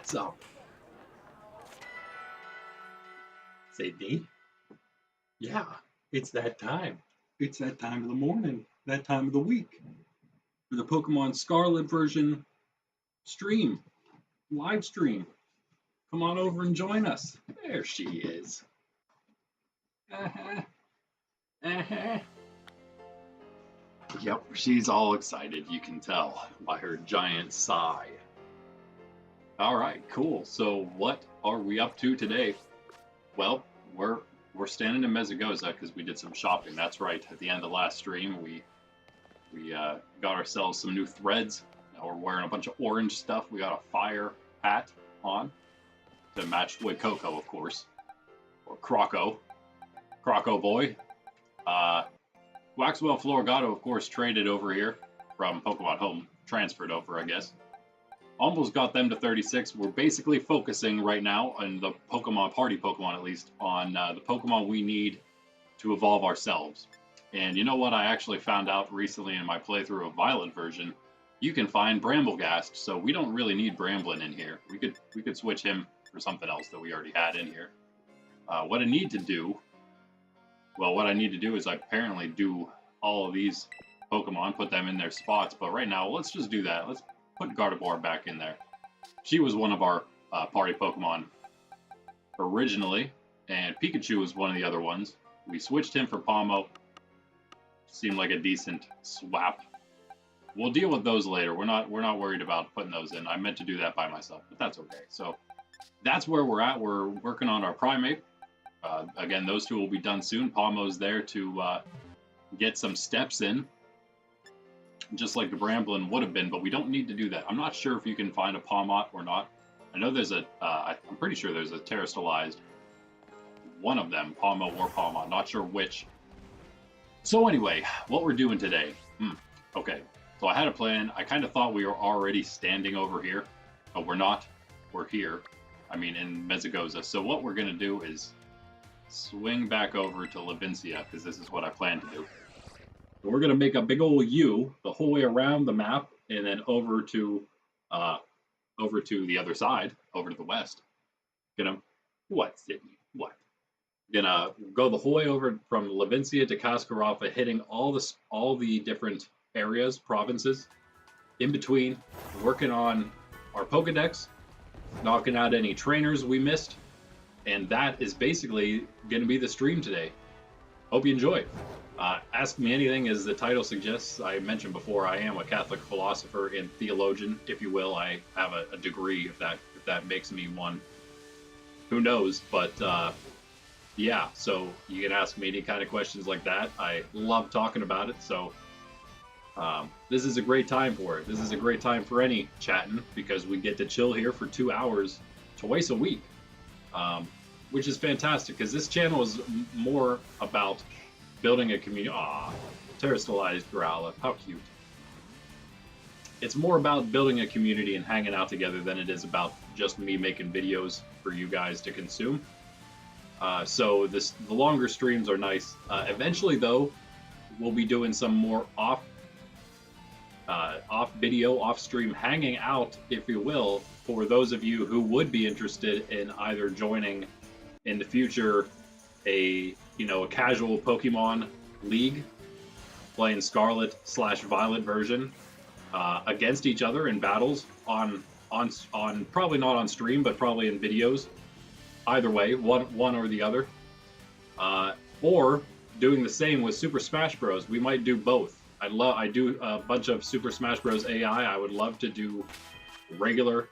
What's up? Say me? Yeah, it's that time. It's that time of the morning, that time of the week. For the Pokemon Scarlet version stream, live stream. Come on over and join us. There she is. Uh-huh. Uh-huh. Yep, she's all excited, you can tell by her giant sigh. All right, cool. So what are we up to today? Well, we're standing in Mezagoza because we did some shopping. That's right. At the end of last stream, we got ourselves some new threads. Now we're wearing a bunch of orange stuff. We got a fire hat on to match with Coco, of course, or Croco boy. Waxwell Florigato, of course, traded over here from Pokemon Home, transferred over, I guess. Almost got them to 36. We're basically focusing right now on the Pokemon Party Pokemon, at least, on the Pokemon we need to evolve ourselves. And you know what? I actually found out recently in my playthrough of Violet version, you can find Bramblegast, so we don't really need Bramblin in here. We could switch him for something else that we already had in here. What I need to do is I apparently do all of these Pokemon, put them in their spots. But right now, let's just do that. Let's put Gardevoir back in there. She was one of our party Pokemon originally, and Pikachu was one of the other ones. We switched him for Palmo. Seemed like a decent swap. We'll deal with those later. We're not worried about putting those in. I meant to do that by myself, but that's okay. So that's where we're at. We're working on our Primate. Again, those two will be done soon. Palmo's there to get some steps in, just like the Bramblin would have been, but we don't need to do that. I'm not sure if you can find a Palmot or not. I know there's I'm pretty sure there's a terrestrialized one of them, Palmo or Palmot, not sure which. So anyway, what we're doing today. Okay, so I had a plan. I kind of thought we were already standing over here, but we're not. We're here. I mean, in Mezagoza. So what we're going to do is swing back over to Levincia, because this is what I plan to do. So we're going to make a big old U the whole way around the map, and then over to the other side, over to the west. What, Sydney? What? Gonna go the whole way over from Levincia to Cascarapa, hitting all the different areas, provinces, in between, working on our Pokedex, knocking out any trainers we missed, and that is basically going to be the stream today. Hope you enjoy. Ask Me Anything, as the title suggests. I mentioned before, I am a Catholic philosopher and theologian, if you will. I have a degree, if that makes me one. Who knows? But yeah, so you can ask me any kind of questions like that. I love talking about it, so this is a great time for it. This is a great time for any chatting, because we get to chill here for 2 hours twice a week, which is fantastic, because this channel is more about building a community. Aw, terrestrialized Growlithe, how cute. It's more about building a community and hanging out together than it is about just me making videos for you guys to consume. So the longer streams are nice. Eventually, though, we'll be doing some more off video, off stream hanging out, if you will, for those of you who would be interested in either joining in the future a casual Pokemon league, playing Scarlet/Violet version against each other in battles on probably not on stream, but probably in videos. Either way, one or the other, or doing the same with Super Smash Bros. We might do both. I do a bunch of Super Smash Bros. AI. I would love to do regular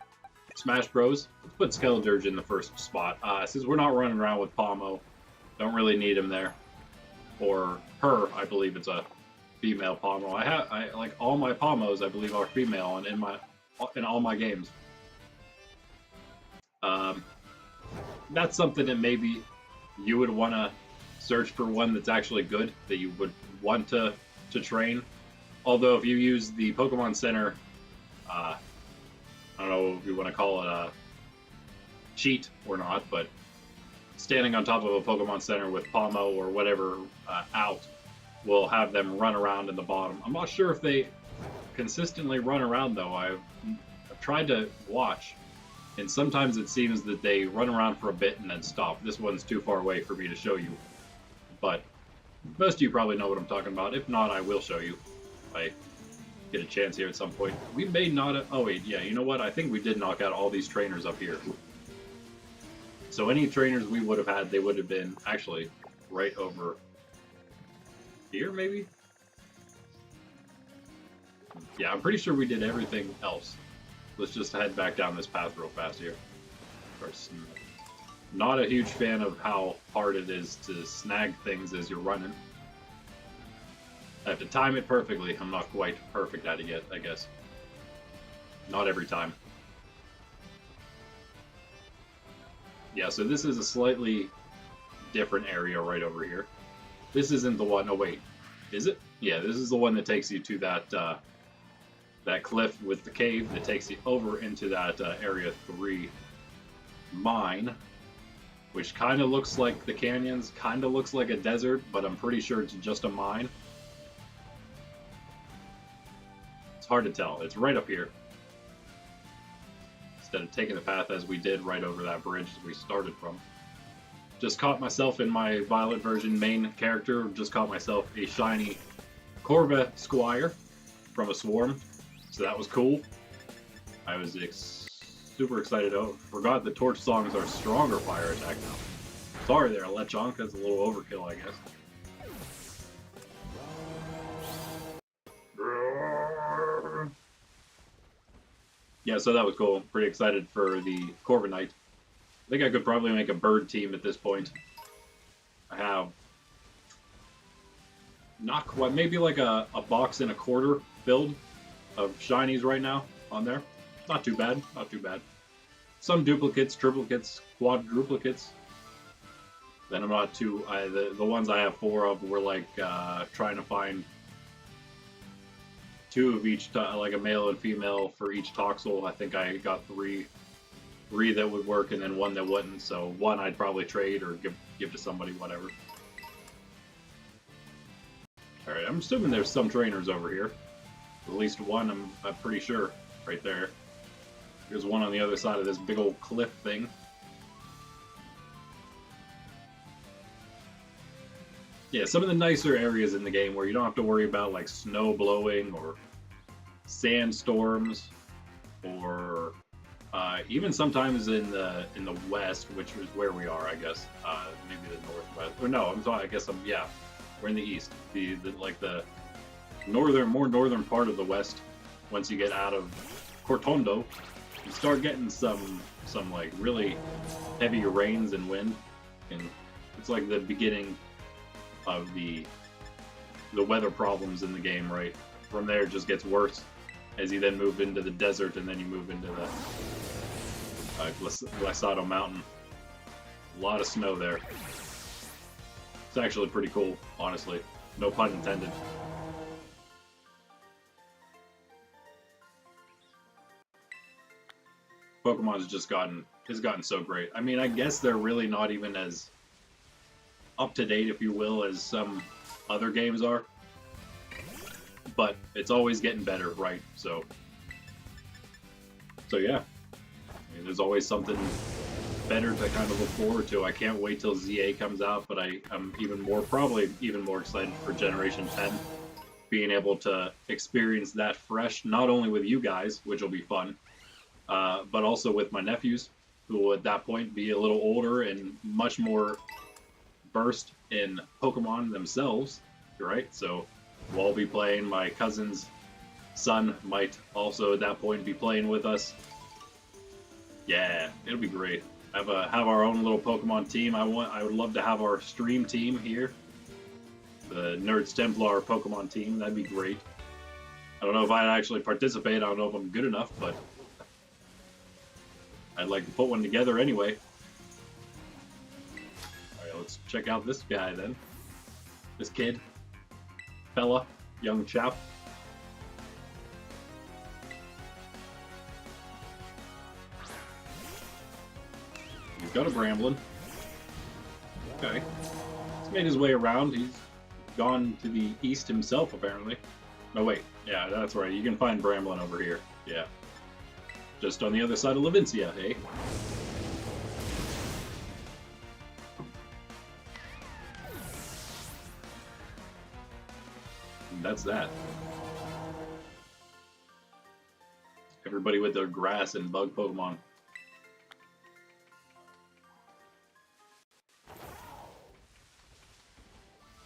Smash Bros. Let's put Skeledirge in the first spot, since we're not running around with Palmo. Don't really need him there, or her. I believe it's a female Palmo. I like all my Palmos. I believe are female, and in all my games. That's something that maybe you would want to search for, one that's actually good, that you would want to train. Although if you use the Pokemon Center, I don't know if you want to call it a cheat or not, but standing on top of a Pokemon Center with Palmo or whatever out will have them run around in the bottom. I'm not sure if they consistently run around, though. I've tried to watch. And sometimes it seems that they run around for a bit and then stop. This one's too far away for me to show you. But most of you probably know what I'm talking about. If not, I will show you. If I get a chance here at some point. We may not... Oh, wait. Yeah, you know what? I think we did knock out all these trainers up here. So any trainers we would have had, they would have been actually right over here, maybe? Yeah, I'm pretty sure we did everything else. Let's just head back down this path real fast here. Of course, not a huge fan of how hard it is to snag things as you're running. I have to time it perfectly. I'm not quite perfect at it yet, I guess. Not every time. Yeah, so this is a slightly different area right over here. This isn't the one... Oh, wait. Is it? Yeah, this is the one that takes you to that... that cliff with the cave that takes you over into that Area 3 mine, which kind of looks like the canyons, kind of looks like a desert, but I'm pretty sure it's just a mine. It's hard to tell. It's right up here. Instead of taking the path as we did right over that bridge that we started from. Just caught myself in my Violet version main character, just caught myself a shiny Corva Squire from a swarm. So that was cool. I was super excited. Oh, forgot the torch songs are stronger fire attack now. Sorry there, Lechonk. That's a little overkill, I guess. Yeah, so that was cool. Pretty excited for the Corviknight. I think I could probably make a bird team at this point. I have not quite, maybe like a box and a quarter filled of shinies right now on there. Not too bad, not too bad. Some duplicates, triplicates, quadruplicates. Then I'm not too... the ones I have 4 of were like trying to find 2 of each, like a male and female for each Toxel. I think I got 3 that would work and then 1 that wouldn't. So 1 I'd probably trade or give to somebody, whatever. Alright, I'm assuming there's some trainers over here. At least 1, I'm pretty sure, right there. There's 1 on the other side of this big old cliff thing. Yeah, some of the nicer areas in the game where you don't have to worry about like snow blowing or sandstorms, or even sometimes in the west, which is where we are, I guess. Maybe the northwest. Or no, I'm sorry. I guess yeah, we're in the east. The more northern part of the west. Once you get out of Cortondo, you start getting some like really heavy rains and wind, and it's like the beginning of the weather problems in the game, right? From there, it just gets worse as you then move into the desert, and then you move into the Glisado Mountain. A lot of snow there. It's actually pretty cool, honestly. No pun intended. Pokemon has gotten so great. I mean, I guess they're really not even as up to date, if you will, as some other games are. But it's always getting better, right? So yeah. I mean, there's always something better to kind of look forward to. I can't wait till ZA comes out, but I'm probably even more excited for Generation 10. Being able to experience that fresh, not only with you guys, which will be fun, but also with my nephews, who will at that point be a little older and much more versed in Pokemon themselves, right? So we'll all be playing. My cousin's son might also at that point be playing with us. Yeah, it'll be great. Have our own little Pokemon team. I would love to have our stream team here. The Nerds Templar Pokemon team. That'd be great. I don't know if I'd actually participate. I don't know if I'm good enough, but I'd like to put one together anyway. Alright, let's check out this guy then. This kid. Fella. Young chap. He's got a Bramblin. Okay. He's made his way around. He's gone to the east himself, apparently. No, wait. Yeah, that's right. You can find Bramblin over here. Yeah. Just on the other side of Levincia, eh? And that's that. Everybody with their grass and bug Pokemon.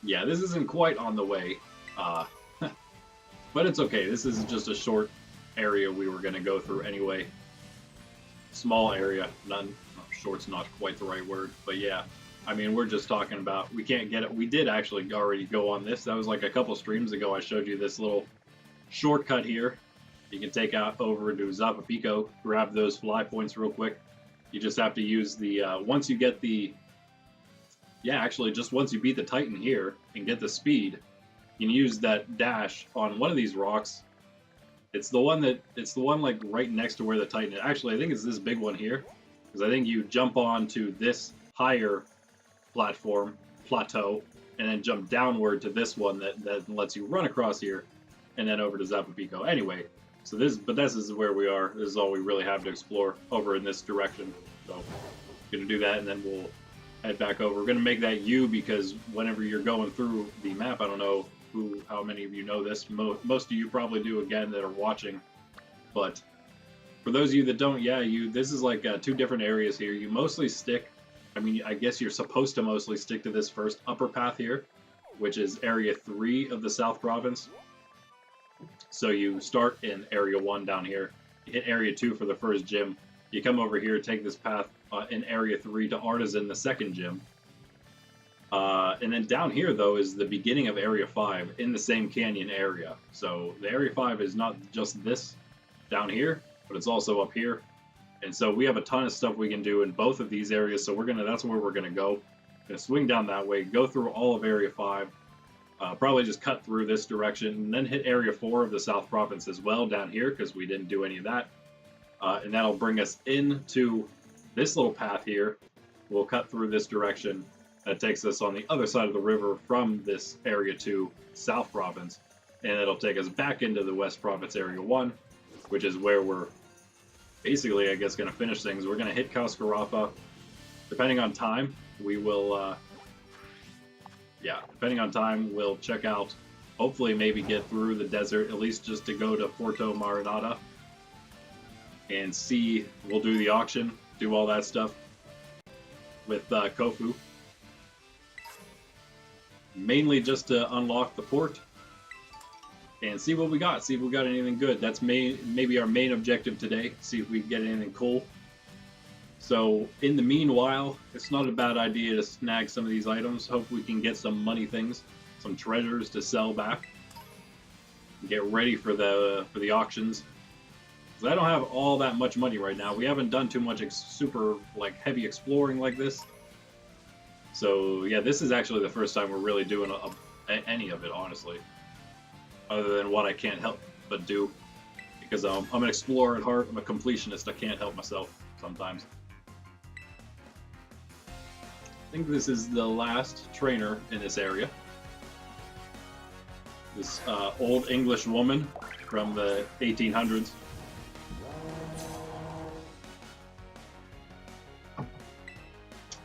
Yeah, this isn't quite on the way, but it's okay. This is just a short area we were going to go through anyway. Small area. Short's not quite the right word, but yeah. I mean, we're just talking about, we can't get it. We did actually already go on this. That was like a couple streams ago. I showed you this little shortcut here. You can take out over to Zapapico, grab those fly points real quick. You just have to use the, once you get the, yeah, actually just once you beat the Titan here and get the speed, you can use that dash on one of these rocks. It's the one like right next to where the Titan is. Actually, I think it's this big one here, because I think you jump onto this higher plateau, and then jump downward to this one that lets you run across here, and then over to Zapapico. Anyway, so this is where we are. This is all we really have to explore over in this direction. So, gonna do that, and then we'll head back over. We're gonna make that U because whenever you're going through the map, I don't know how many of you know this. Most of you probably do, again, that are watching. But for those of you that don't, yeah, this is like two different areas here. You mostly stick, I mean, I guess you're supposed to mostly stick to this first upper path here, which is Area 3 of the South Province. So you start in Area 1 down here, you hit Area 2 for the first gym, you come over here, take this path in Area 3 to Artisan, the second gym. And then down here, though, is the beginning of Area 5 in the same canyon area. So the Area 5 is not just this down here, but it's also up here. And so we have a ton of stuff we can do in both of these areas. So that's where we're gonna go. Gonna swing down that way, go through all of Area 5, probably just cut through this direction, and then hit Area 4 of the South Province as well down here, because we didn't do any of that. And that'll bring us into this little path here. We'll cut through this direction. That takes us on the other side of the river from this Area 2 South Province, and it'll take us back into the West Province Area 1, which is where we're basically, I guess, going to finish things. We're going to hit Cascarapa. Depending on time, we will, depending on time, we'll check out, hopefully maybe get through the desert, at least just to go to Porto Marinada, and see, we'll do the auction, do all that stuff with Kofu. Mainly just to unlock the port and see what we got. See if we got anything good. That's maybe our main objective today. See if we can get anything cool. So in the meanwhile, it's not a bad idea to snag some of these items. Hope we can get some money things, some treasures to sell back. Get ready for the auctions. Because I don't have all that much money right now. We haven't done too much super heavy exploring like this. So yeah, this is actually the first time we're really doing any of it, honestly. Other than what I can't help but do. Because I'm an explorer at heart, I'm a completionist, I can't help myself sometimes. I think this is the last trainer in this area. This old English woman from the 1800s.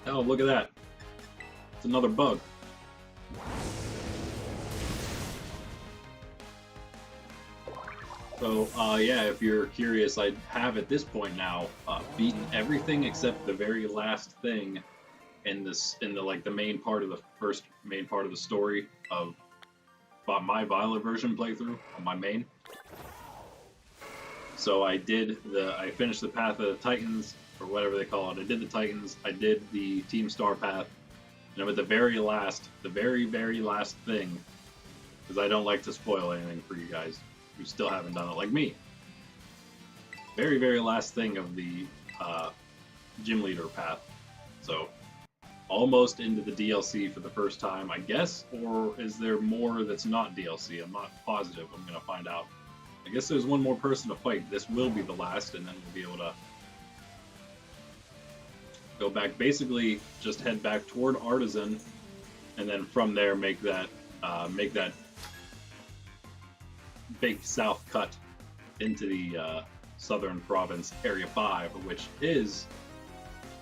Oh, look at that. It's another bug. So, yeah, if you're curious, I have at this point now beaten everything except the very last thing in the main part of the story of my Violet version playthrough on my main. So I finished the Path of the Titans, or whatever they call it. I did the Titans, I did the Team Star Path, and I'm at the very last thing, because I don't like to spoil anything for you guys who still haven't done it like me. Very last thing of the gym leader path. So almost into the DLC for the first time, I guess, or is there more that's not DLC? I'm not positive. I'm gonna find out. I guess there's one more person to fight. This will be the last, and then we'll be able to go back, basically just head back toward Artisan, and then from there make that big south cut into the Southern Province Area 5, which is,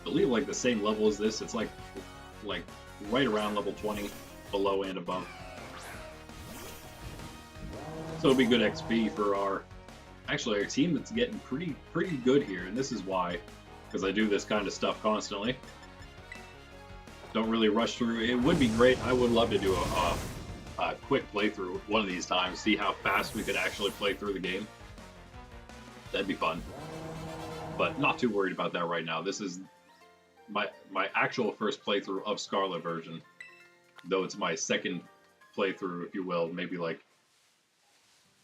I believe, like the same level as this. It's like right around level 20, below and above. So it'll be good XP for our team that's getting pretty good here, and this is why, because I do this kind of stuff constantly. Don't really rush through. It would be great. I would love to do a quick playthrough one of these times, see how fast we could actually play through the game. That'd be fun. But not too worried about that right now. This is my actual first playthrough of Scarlet version, though it's my second playthrough, if you will. Maybe like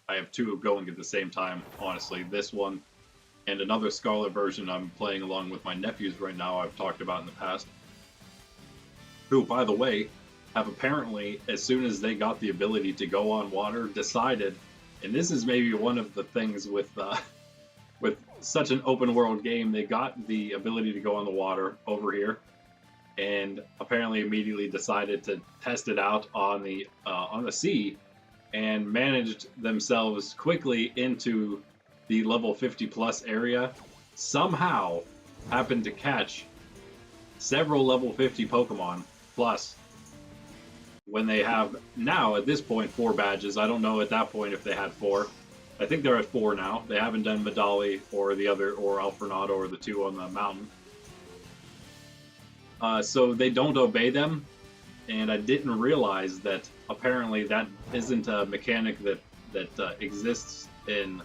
I have two going at the same time, honestly. This one and another Scarlet version I'm playing along with my nephews right now, I've talked about in the past. Who, by the way, have apparently, as soon as they got the ability to go on water, decided, and this is maybe one of the things with such an open world game, they got the ability to go on the water over here, and apparently immediately decided to test it out on the sea, and managed themselves quickly into the level 50 plus area. Somehow happened to catch several level 50 Pokemon plus, when they have now at this point 4 badges. I don't know at that point if they had 4. I think they're at 4 now. They haven't done Medali or the other, or Alfrenato, or the 2 on the mountain. So they don't obey them, and I didn't realize that apparently that isn't a mechanic that exists in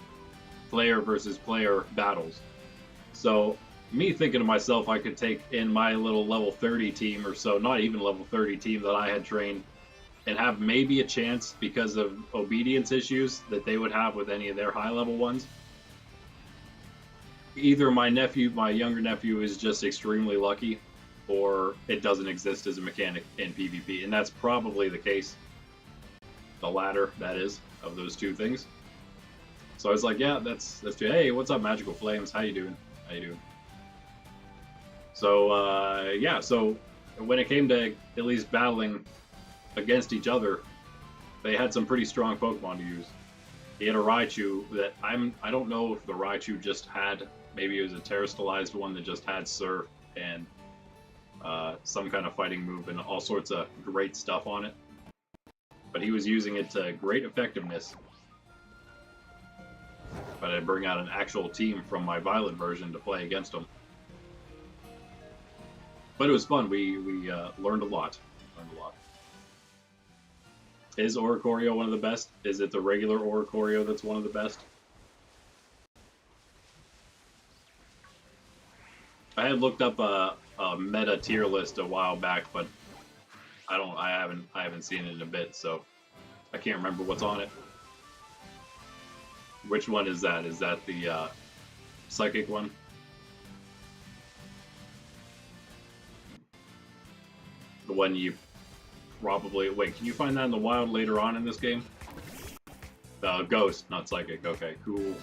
player versus player battles. So me thinking to myself, I could take in my little level 30 team or so, not even level 30 team that I had trained, and have maybe a chance because of obedience issues that they would have with any of their high level ones. Either my younger nephew is just extremely lucky, or it doesn't exist as a mechanic in PvP, and that's probably the case. The latter, that is, of those two things. So I was like, yeah, that's true. Hey, what's up, Magical Flames? How you doing? How you doing? So yeah, so when it came to at least battling against each other, they had some pretty strong Pokemon to use. He had a Raichu that I don't know if the Raichu just had, maybe it was a terrestrialized one that just had Surf and some kind of fighting move and all sorts of great stuff on it. But he was using it to great effectiveness. But I bring out an actual team from my Violet version to play against him. But it was fun. We learned a lot. Is Oricorio one of the best? Is it the regular Oricorio that's one of the best? I had looked up a meta tier list a while back, but I haven't seen it in a bit, so I can't remember what's on it. Which one is that? Is that the psychic one? The one you probably... Wait, can you find that in the wild later on in this game? Ghost, not psychic. Okay, cool.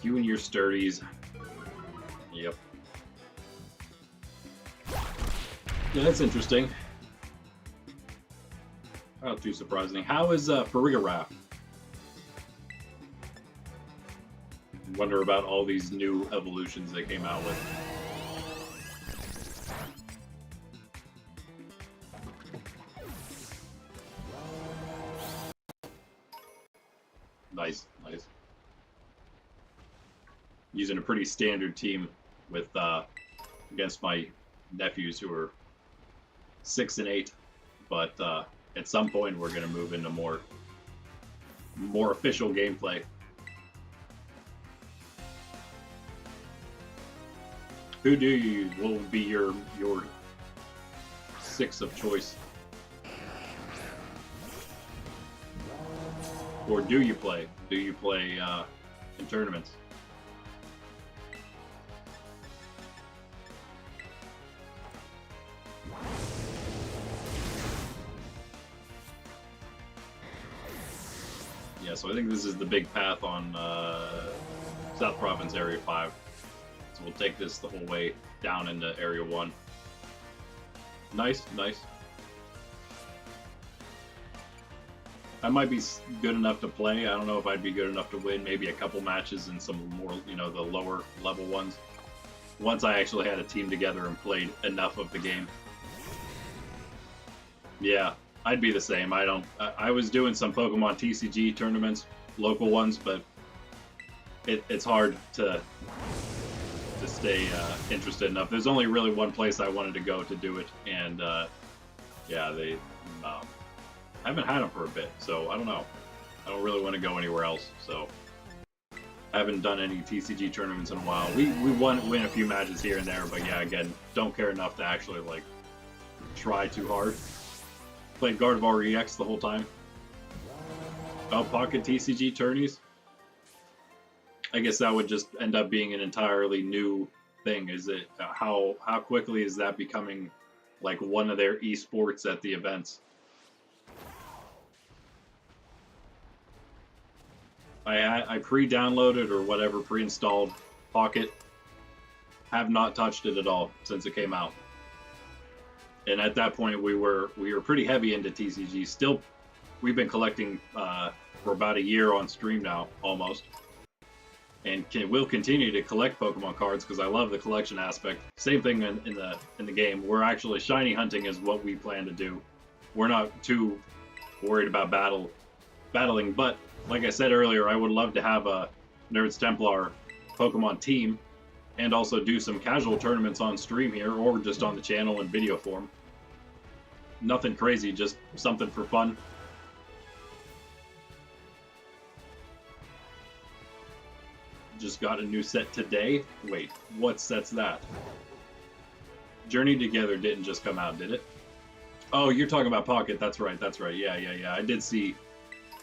You and your sturdies. Yep. Yeah, that's interesting. Not too surprising. How is Farigiraf? Wonder about all these new evolutions they came out with. Nice. Using a pretty standard team with against my nephews who are 6 and 8, but at some point we're going to move into more official gameplay. Who do you use? What would be your 6 of choice? Or do you play? Do you play in tournaments? Yeah, so I think this is the big path on South Province Area 5. So we'll take this the whole way down into Area 1. Nice, nice. I might be good enough to play. I don't know if I'd be good enough to win. Maybe a couple matches and some more, you know, the lower level ones. Once I actually had a team together and played enough of the game. Yeah, I'd be the same. I was doing some Pokemon TCG tournaments, local ones, but it's hard to stay interested enough. There's only really one place I wanted to go to do it, and yeah, they haven't had them for a bit, so I don't know. I don't really want to go anywhere else, so I haven't done any TCG tournaments in a while. We win a few matches here and there, but yeah, again, don't care enough to actually like try too hard. Played Gardevoir EX the whole time. Oh, Pocket TCG tourneys? I guess that would just end up being an entirely new thing. Is it how quickly is that becoming like one of their esports at the events? I pre-downloaded or whatever, pre-installed Pocket. Have not touched it at all since it came out. And at that point, we were pretty heavy into TCG. Still, we've been collecting for about a year on stream now, almost. And we'll continue to collect Pokemon cards because I love the collection aspect. Same thing in the game. We're actually shiny hunting is what we plan to do. We're not too worried about battling, but like I said earlier, I would love to have a Nerds Templar Pokemon team and also do some casual tournaments on stream here or just on the channel in video form. Nothing crazy, just something for fun. Just got a new set today. Wait, what set's that? Journey Together didn't just come out, did it? Oh, you're talking about Pocket. That's right. That's right. Yeah. I did see.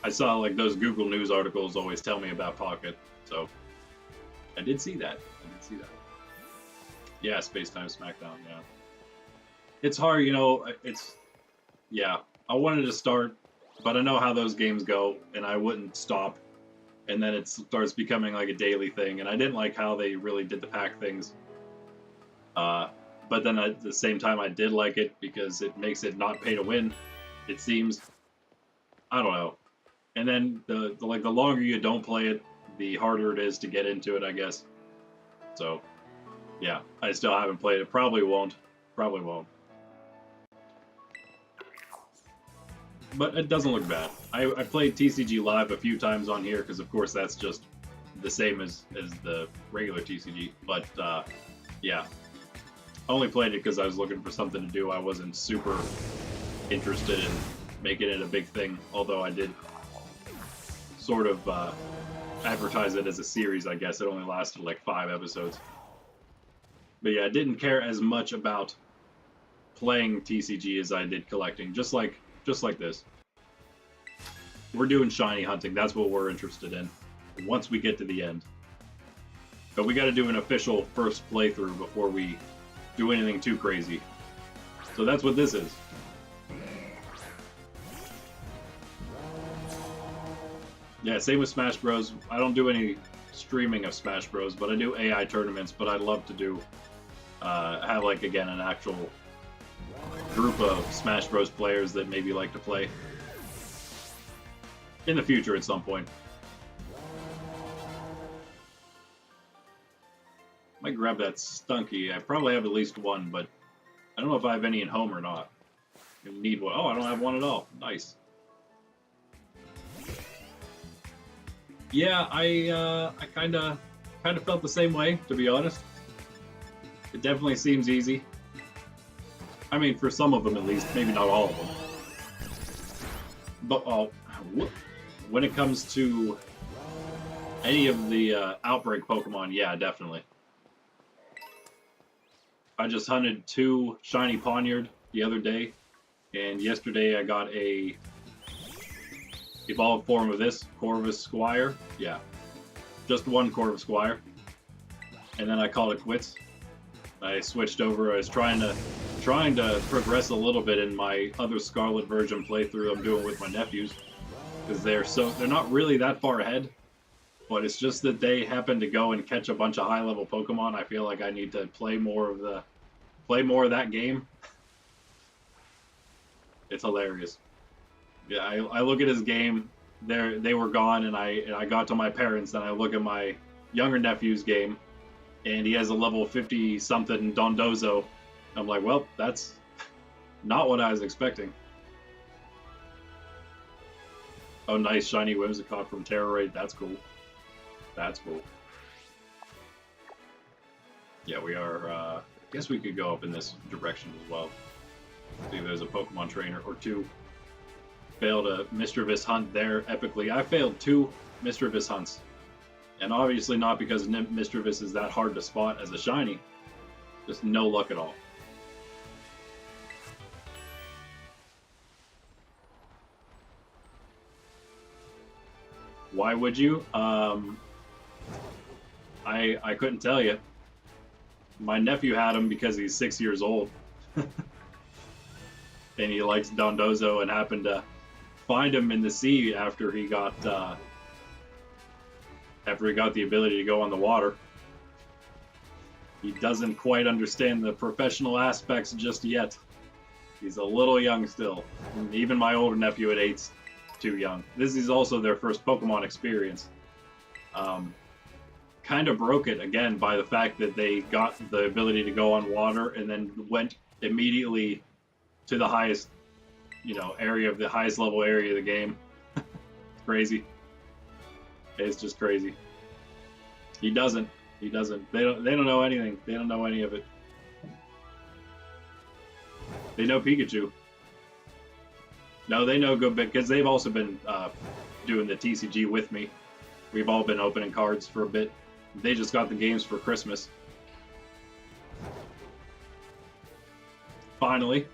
I saw like those Google News articles always tell me about Pocket, so I did see that. Yeah, Space Time Smackdown. Yeah, it's hard, you know. Yeah. I wanted to start, but I know how those games go, and I wouldn't stop. And then it starts becoming like a daily thing, and I didn't like how they really did the pack things. But then at the same time, I did like it because it makes it not pay to win. It seems. I don't know. And then the longer you don't play it, the harder it is to get into it, I guess. So, yeah, I still haven't played it. Probably won't. But it doesn't look bad. I played TCG Live a few times on here because, of course, that's just the same as the regular TCG. But, yeah. I only played it because I was looking for something to do. I wasn't super interested in making it a big thing, although I did sort of advertise it as a series, I guess. It only lasted like 5 episodes. But yeah, I didn't care as much about playing TCG as I did collecting, just like this. We're doing shiny hunting. That's what we're interested in once we get to the end. But we got to do an official first playthrough before we do anything too crazy. So that's what this is. Yeah, same with Smash Bros. I don't do any streaming of Smash Bros, but I do AI tournaments. But I'd love to do have like again an actual group of Smash Bros players that maybe like to play in the future at some point. Might grab that Stunky. I probably have at least one, but I don't know if I have any in home or not. I need one. Oh, I don't have one at all. Nice. Yeah, I kind of felt the same way, to be honest. It definitely seems easy. I mean, for some of them at least, maybe not all of them. But when it comes to any of the Outbreak Pokemon, yeah, definitely. I just hunted 2 shiny Ponyard the other day, and yesterday I got a evolved form of this Corvus Squire. Yeah, just one Corvus Squire, and then I called it quits. I switched over. I was trying to progress a little bit in my other Scarlet version playthrough I'm doing with my nephews, because they're not really that far ahead, but it's just that they happen to go and catch a bunch of high level Pokemon. I feel like I need to play more of that game. It's hilarious. Yeah, I look at his game. They were gone, and I got to my parents, and I look at my younger nephew's game, and he has a level 50 something Dondozo. I'm like, well, that's not what I was expecting. Oh, nice shiny Whimsicott from Terra Raid. That's cool. That's cool. Yeah, we are. I guess we could go up in this direction as well. See if there's a Pokemon trainer or two. Failed a Mischievous hunt there epically. I failed 2 Mischievous hunts. And obviously not because Mischievous is that hard to spot as a shiny. Just no luck at all. Why would you? I couldn't tell you. My nephew had him because he's 6 years old. And he likes Dondozo and happened to find him in the sea after he got the ability to go on the water. He doesn't quite understand the professional aspects just yet. He's a little young still. And even my older nephew at 8's too young. This is also their first Pokemon experience. Kind of broke it again by the fact that they got the ability to go on water and then went immediately to the highest, area of the highest level area of the game. Crazy. It's just crazy. He doesn't. They don't know anything. They don't know any of it. They know Pikachu. No, they know good bit because they've also been doing the TCG with me. We've all been opening cards for a bit. They just got the games for Christmas. Finally.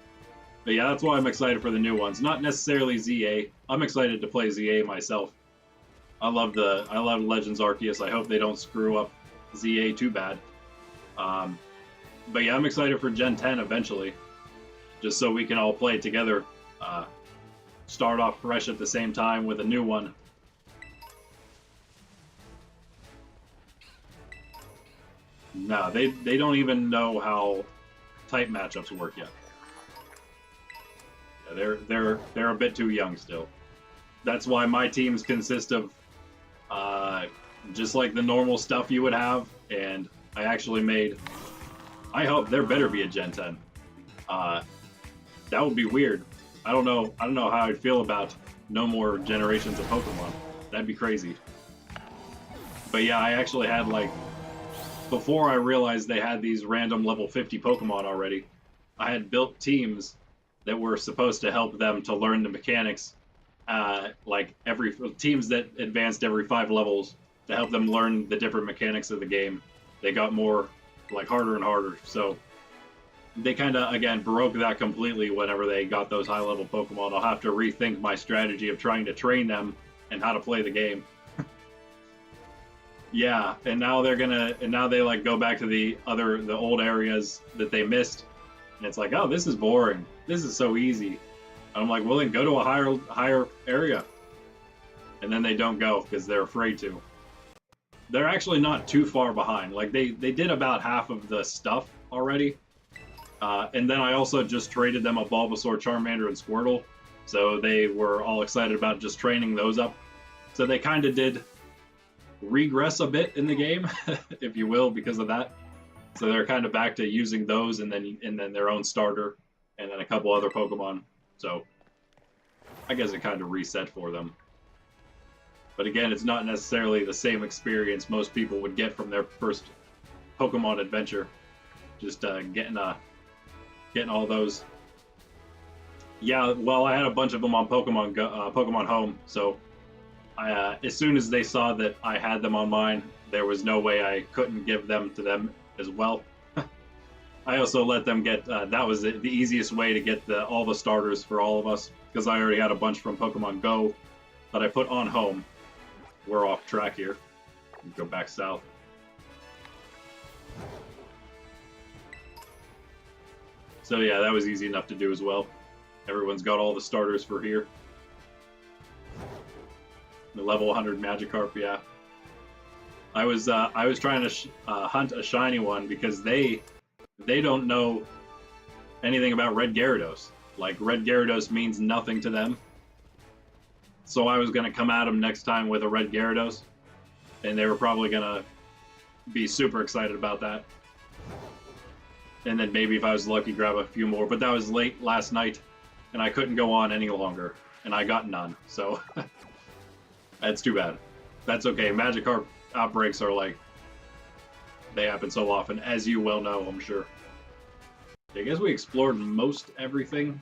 But yeah, that's why I'm excited for the new ones. Not necessarily ZA. I'm excited to play ZA myself. I love Legends Arceus. I hope they don't screw up ZA too bad. But yeah, I'm excited for Gen 10 eventually. Just so we can all play together. Start off fresh at the same time with a new one. No, they don't even know how type matchups work yet. Yeah, they're a bit too young still. That's why my teams consist of just like the normal stuff you would have, and I actually made. I hope there better be a Gen 10. That would be weird. I don't know how I'd feel about no more generations of Pokemon. That'd be crazy. But yeah, I actually had before I realized they had these random level 50 Pokemon already, I had built teams that were supposed to help them to learn the mechanics, every teams that advanced every 5 levels to help them learn the different mechanics of the game. They got more harder and harder. So they kind of again broke that completely whenever they got those high level Pokemon. I'll have to rethink my strategy of trying to train them and how to play the game. Yeah, and now they go back to the old areas that they missed, and it's like, oh, this is boring. This is so easy. And I'm like, well, then go to a higher area. And then they don't go because they're afraid to. They're actually not too far behind. They did about half of the stuff already. And then I also just traded them a Bulbasaur, Charmander, and Squirtle. So they were all excited about just training those up. So they kind of did regress a bit in the game, if you will, because of that. So they're kind of back to using those and then their own starter and then a couple other Pokemon. So I guess it kind of reset for them. But again, it's not necessarily the same experience most people would get from their first Pokemon adventure. Just getting all those. Yeah, well, I had a bunch of them on Pokemon Home, so as soon as they saw that I had them on mine, there was no way I couldn't give them to them as well. I also let them get, that was the easiest way to get all the starters for all of us, because I already had a bunch from Pokemon Go that I put on Home. We're off track here. Go back south. So yeah, that was easy enough to do as well. Everyone's got all the starters for here. The level 100 Magikarp, yeah. I was trying to hunt a shiny one because they don't know anything about Red Gyarados. Like, red Gyarados means nothing to them. So I was going to come at them next time with a red Gyarados, and they were probably going to be super excited about that. And then maybe if I was lucky, grab a few more. But that was late last night, and I couldn't go on any longer, and I got none. So that's too bad. That's okay. Magikarp outbreaks are like, they happen so often, as you well know, I'm sure. I guess we explored most everything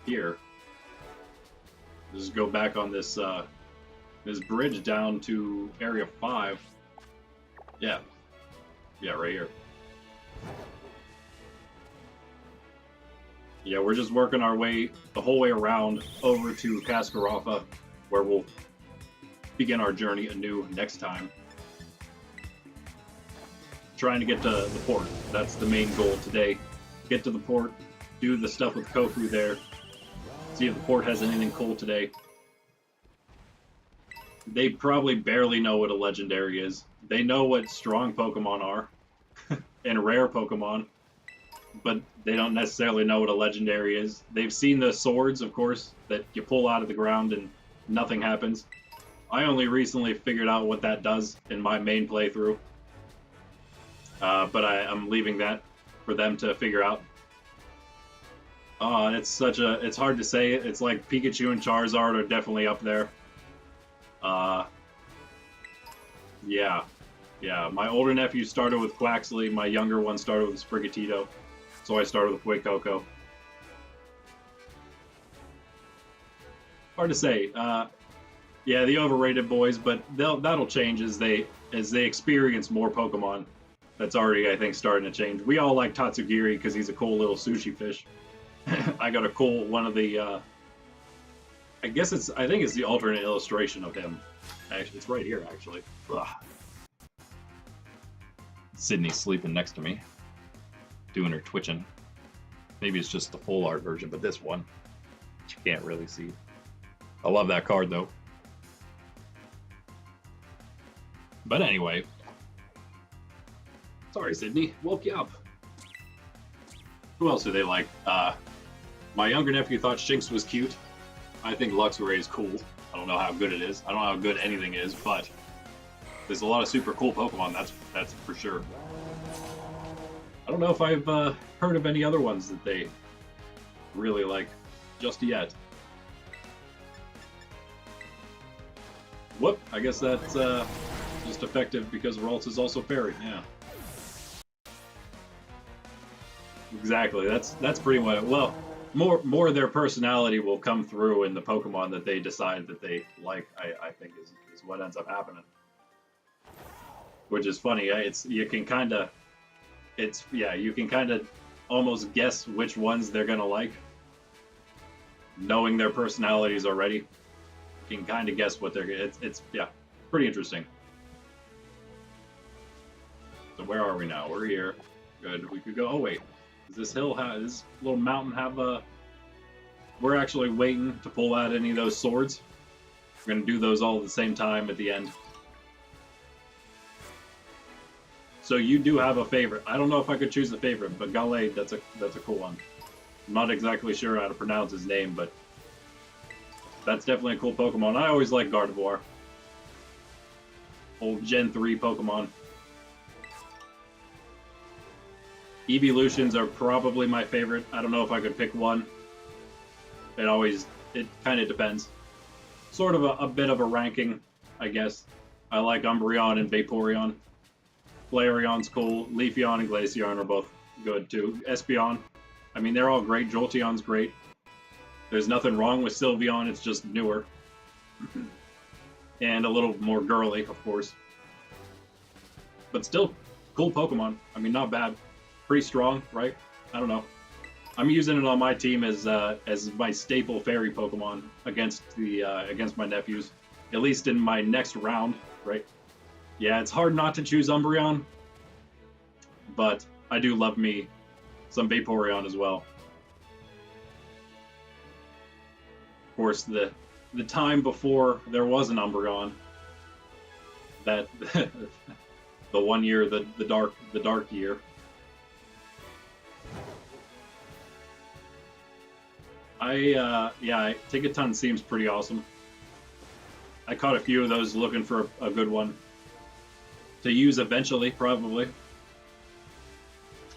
here. Just go back on this this bridge down to Area 5. Yeah. Yeah, right here. Yeah, we're just working our way the whole way around over to Cascarrafa, where we'll begin our journey anew next time. Trying to get to the port. That's the main goal today. Get to the port, do the stuff with Kofu there, see if the port has anything cool today. They probably barely know what a legendary is. They know what strong Pokemon are and rare Pokemon, but they don't necessarily know what a legendary is. They've seen the swords, of course, that you pull out of the ground and nothing happens. I only recently figured out what that does in my main playthrough. But I'm leaving that for them to figure out. Oh, and it's hard to say. It's like Pikachu and Charizard are definitely up there. Yeah. My older nephew started with Quaxley. My younger one started with Sprigatito. So I started with Fuecoco. Hard to say. Yeah, the overrated boys, but that'll change as they experience more Pokemon. That's already, I think, starting to change. We all like Tatsugiri because he's a cool little sushi fish. I got a cool one of the. I think it's the alternate illustration of him. Actually, it's right here. Actually, ugh. Sydney's sleeping next to me, doing her twitching. Maybe it's just the full art version, but this one, you can't really see. I love that card though. But anyway. Sorry, Sydney. Woke you up. Who else do they like? My younger nephew thought Shinx was cute. I think Luxray is cool. I don't know how good it is. I don't know how good anything is, but there's a lot of super cool Pokemon, that's for sure. I don't know if I've heard of any other ones that they really like just yet. Whoop, I guess that's just effective because Ralts is also fairy, yeah. Exactly. That's pretty much well. More of their personality will come through in the Pokemon that they decide that they like. I think is what ends up happening. Which is funny. You can kind of almost guess which ones they're gonna like, knowing their personalities already. You can kind of guess what they're. It's pretty interesting. So where are we now? We're here. Good. We could go. Oh wait. Does this hill have, this little mountain have a... We're actually waiting to pull out any of those swords. We're going to do those all at the same time at the end. So you do have a favorite. I don't know if I could choose a favorite, but Gallade, that's a cool one. I'm not exactly sure how to pronounce his name, but that's definitely a cool Pokemon. I always like Gardevoir. Old Gen 3 Pokemon. Evolutions are probably my favorite. I don't know if I could pick one. It kind of depends. Sort of a bit of a ranking, I guess. I like Umbreon and Vaporeon. Flareon's cool. Leafeon and Glaceon are both good too. Espeon, I mean, they're all great. Jolteon's great. There's nothing wrong with Sylveon, it's just newer. And a little more girly, of course. But still, cool Pokemon. I mean, not bad. Pretty strong, right? I don't know. I'm using it on my team as my staple fairy Pokemon against my nephews, at least in my next round, right? Yeah, it's hard not to choose Umbreon, but I do love me some Vaporeon as well. Of course, the time before there was an Umbreon, that the 1 year, the dark year. Yeah, Tigaton seems pretty awesome. I caught a few of those looking for a good one to use eventually, probably.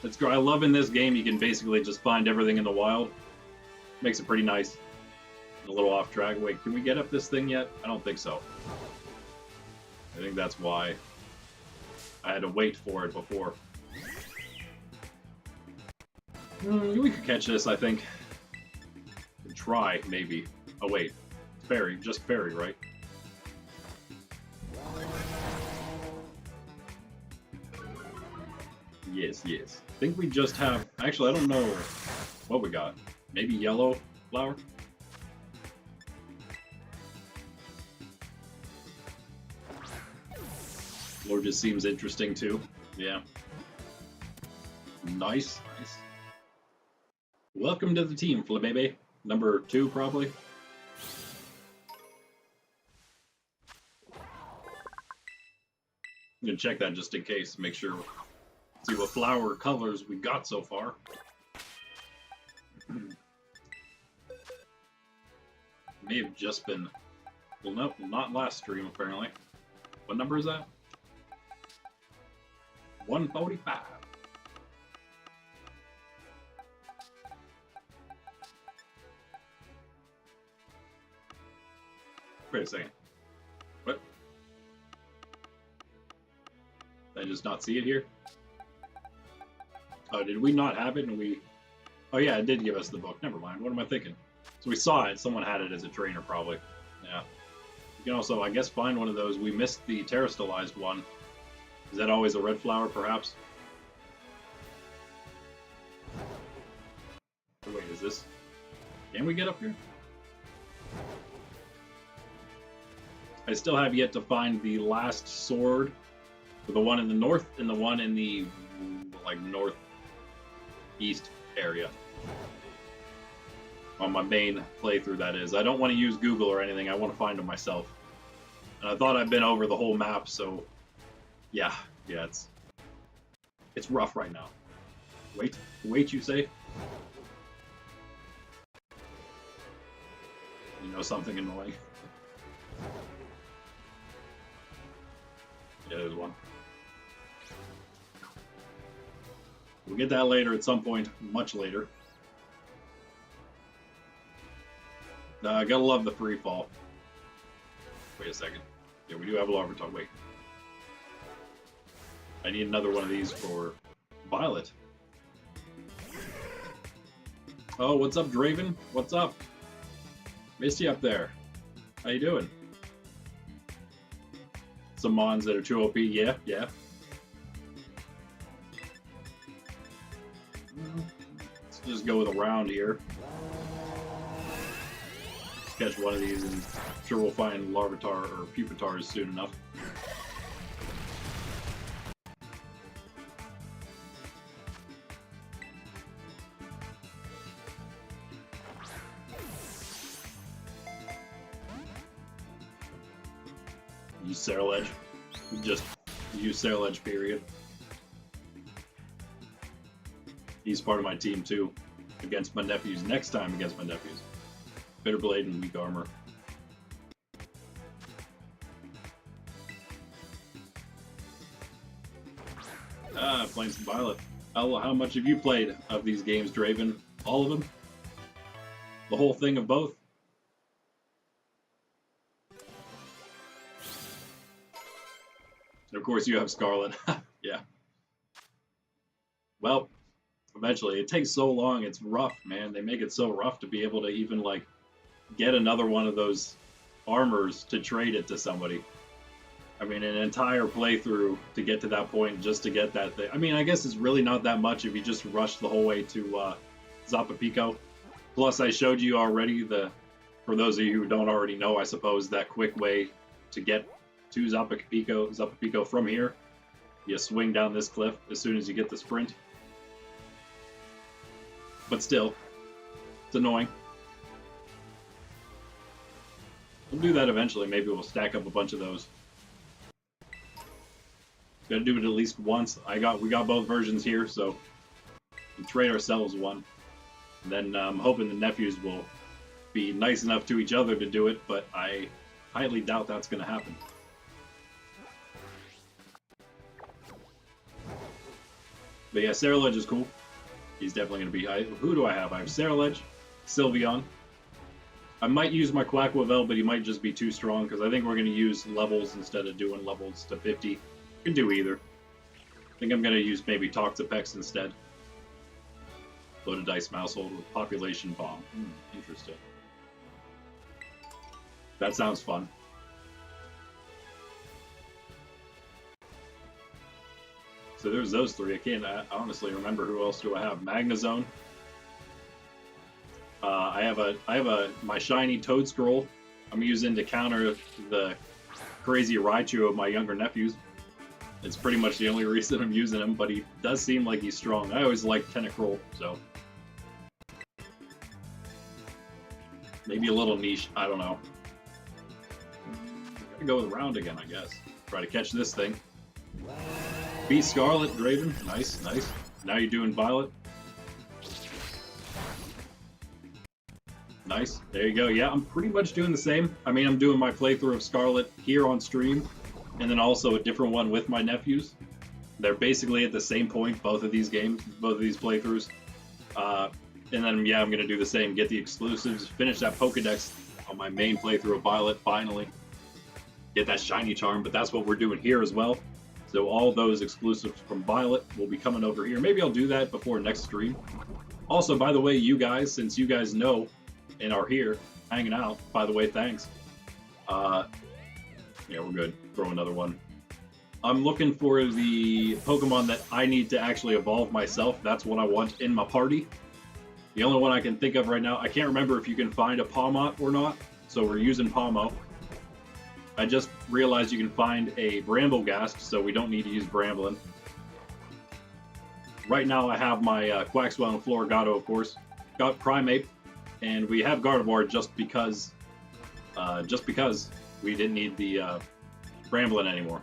It's great. I love in this game you can basically just find everything in the wild. Makes it pretty nice. A little off track. Wait, can we get up this thing yet? I don't think so. I think that's why I had to wait for it before. We could catch this, I think. Could try, maybe. Oh wait, fairy, just fairy, right? Yes, yes. I think we just have... Actually, I don't know what we got. Maybe yellow flower? Lord just seems interesting too. Yeah. Nice, nice. Welcome to the team, Flabebe. Number 2, probably. I'm gonna check that just in case, make sure. See what flower colors we got so far. May have just been... Well, no, not last stream, apparently. What number is that? 145. Wait a second. What? Did I just not see it here? Oh, did we not have it and we... Oh yeah, it did give us the book. Never mind. What am I thinking? So we saw it. Someone had it as a trainer, probably. Yeah. You can also, I guess, find one of those. We missed the terastallized one. Is that always a red flower, perhaps? Oh, wait, is this... Can we get up here? I still have yet to find the last sword for the one in the north and the one in the, like, northeast area. On my main playthrough, that is. I don't want to use Google or anything. I want to find them myself. And I thought I'd been over the whole map, so... Yeah, it's rough right now. Wait, you say? You know something annoying? Yeah, there's one. We'll get that later at some point, much later. I gotta love the free fall. Wait a second. Yeah, we do have a Larvitar. Wait. I need another one of these for Violet. Oh, what's up, Draven? What's up? Missed you up there. How you doing? Some mons that are too OP. Yeah. Let's just go with a round here. Let's catch one of these, and I'm sure we'll find Larvitar or Pupitars soon enough. Use Sail Edge. Just use Sail Edge, period. He's part of my team too. Against my nephews. Next time against my nephews. Bitterblade and weak armor. Playing some Violet. How much have you played of these games, Draven? All of them? The whole thing of both? Of course, you have Scarlet. Yeah. Well, eventually. It takes so long. It's rough, man. They make it so rough to be able to even, like, get another one of those armors to trade it to somebody. I mean, an entire playthrough to get to that point just to get that thing. I mean, I guess it's really not that much if you just rush the whole way to Zapapico. Plus, I showed you already for those of you who don't already know, I suppose, that quick way to get to Zapapico from here. You swing down this cliff as soon as you get the sprint. But still, it's annoying. We'll do that eventually. Maybe we'll stack up a bunch of those. Gotta do it at least once. We got both versions here, so we'll trade ourselves one. And then I'm hoping the nephews will be nice enough to each other to do it, but I highly doubt that's going to happen. But yeah, Ceruledge is cool. He's definitely going to be high. Who do I have? I have Ceruledge, Sylveon. I might use my Quaquavel, but he might just be too strong because I think we're going to use levels instead of doing levels to 50. Can do either. I think I'm going to use maybe Toxapex instead. Loaded Dice Mousehold with Population Bomb. Interesting. That sounds fun. So there's those three. I can't honestly remember who else do I have. Magnezone. I have my shiny Toedscroll I'm using to counter the crazy Raichu of my younger nephews. It's pretty much the only reason I'm using him, but he does seem like he's strong. I always like Tentacruel, so maybe a little niche. I don't know. I'm gonna go with round again, I guess. Try to catch this thing. Beat Scarlet, Draven. Nice, nice. Now you're doing Violet. Nice. There you go. Yeah, I'm pretty much doing the same. I mean, I'm doing my playthrough of Scarlet here on stream, and then also a different one with my nephews. They're basically at the same point, both of these games, both of these playthroughs. And then, yeah, I'm going to do the same. Get the exclusives, finish that Pokedex on my main playthrough of Violet, finally. Get that shiny charm, but that's what we're doing here as well. So all those exclusives from Violet will be coming over here. Maybe I'll do that before next stream. Also, by the way, you guys, since you guys know and are here hanging out, by the way, thanks. Yeah, we're good. Throw another one. I'm looking for the Pokemon that I need to actually evolve myself. That's what I want in my party. The only one I can think of right now, I can't remember if you can find a Pawmot or not, so we're using Pawmo. I just realized you can find a Bramblegast, so we don't need to use Bramblin. Right now I have my Quaxwell and Floragato, of course. Got Primeape, and we have Gardevoir just because we didn't need the Bramblin anymore.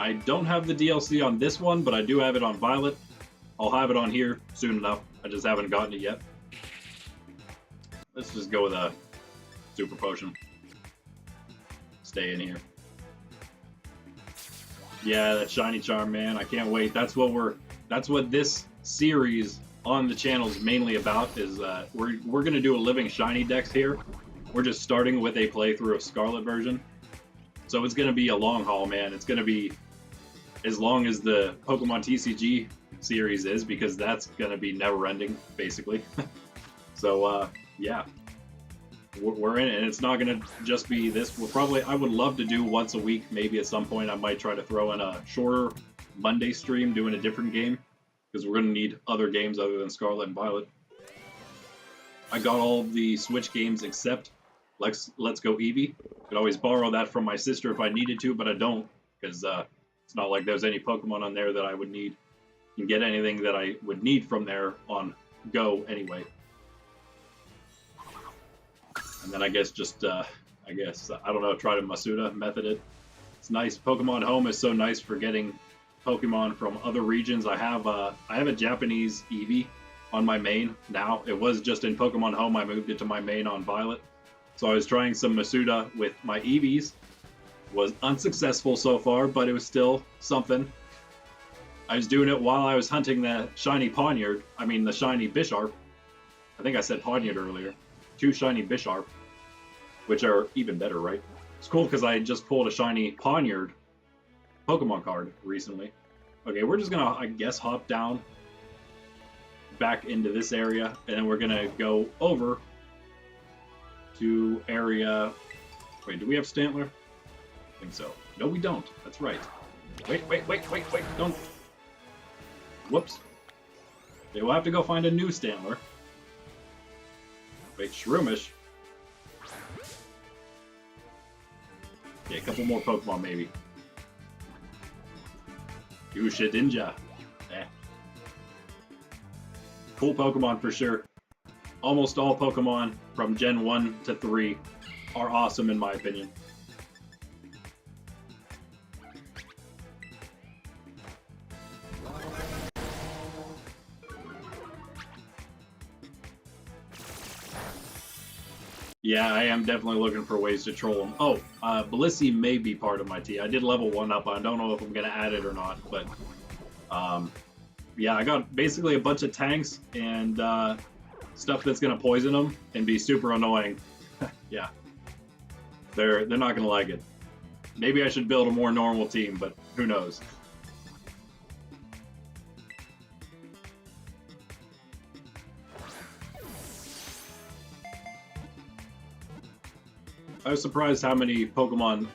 I don't have the DLC on this one, but I do have it on Violet. I'll have it on here soon enough. I just haven't gotten it yet. Let's just go with a Super Potion. Stay in here. Yeah, that shiny charm, man. I can't wait. That's what this series on the channel is mainly about, is we're gonna do a living shiny dex here. We're just starting with a playthrough of Scarlet version. So it's gonna be a long haul, man. It's gonna be as long as the Pokemon TCG series is, because that's gonna be never ending, basically. So yeah. We're in it, and it's not going to just be this. I would love to do once a week, maybe at some point I might try to throw in a shorter Monday stream doing a different game, because we're going to need other games other than Scarlet and Violet. I got all the Switch games except Let's Go Eevee. Could always borrow that from my sister if I needed to, but I don't, because it's not like there's any Pokemon on there that I would need. You can get anything that I would need from there on Go anyway. And then I guess just, I don't know, try to Masuda method it. It's nice. Pokemon Home is so nice for getting Pokemon from other regions. I have a Japanese Eevee on my main now. It was just in Pokemon Home. I moved it to my main on Violet. So I was trying some Masuda with my Eevees. Was unsuccessful so far, but it was still something. I was doing it while I was hunting the shiny Pawniard. I mean, the shiny Bisharp. I think I said Pawniard earlier. 2 shiny Bisharp, which are even better, right? It's cool because I just pulled a shiny Pawniard Pokemon card recently. Okay, we're just gonna, I guess, hop down back into this area, and then we're gonna go over to area... Wait, do we have Stantler? I think so. No, we don't. That's right. Wait, don't... Whoops. Okay, we'll have to go find a new Stantler. Wait, Shroomish. Yeah, a couple more Pokemon, maybe. Ushidinja. Eh. Cool Pokemon for sure. Almost all Pokemon from Gen 1 to 3 are awesome in my opinion. Yeah, I am definitely looking for ways to troll him. Oh, Blissey may be part of my team. I did level 1 up. I don't know if I'm going to add it or not, but yeah, I got basically a bunch of tanks and stuff that's going to poison them and be super annoying. Yeah, they're not going to like it. Maybe I should build a more normal team, but who knows? I was surprised how many Pokemon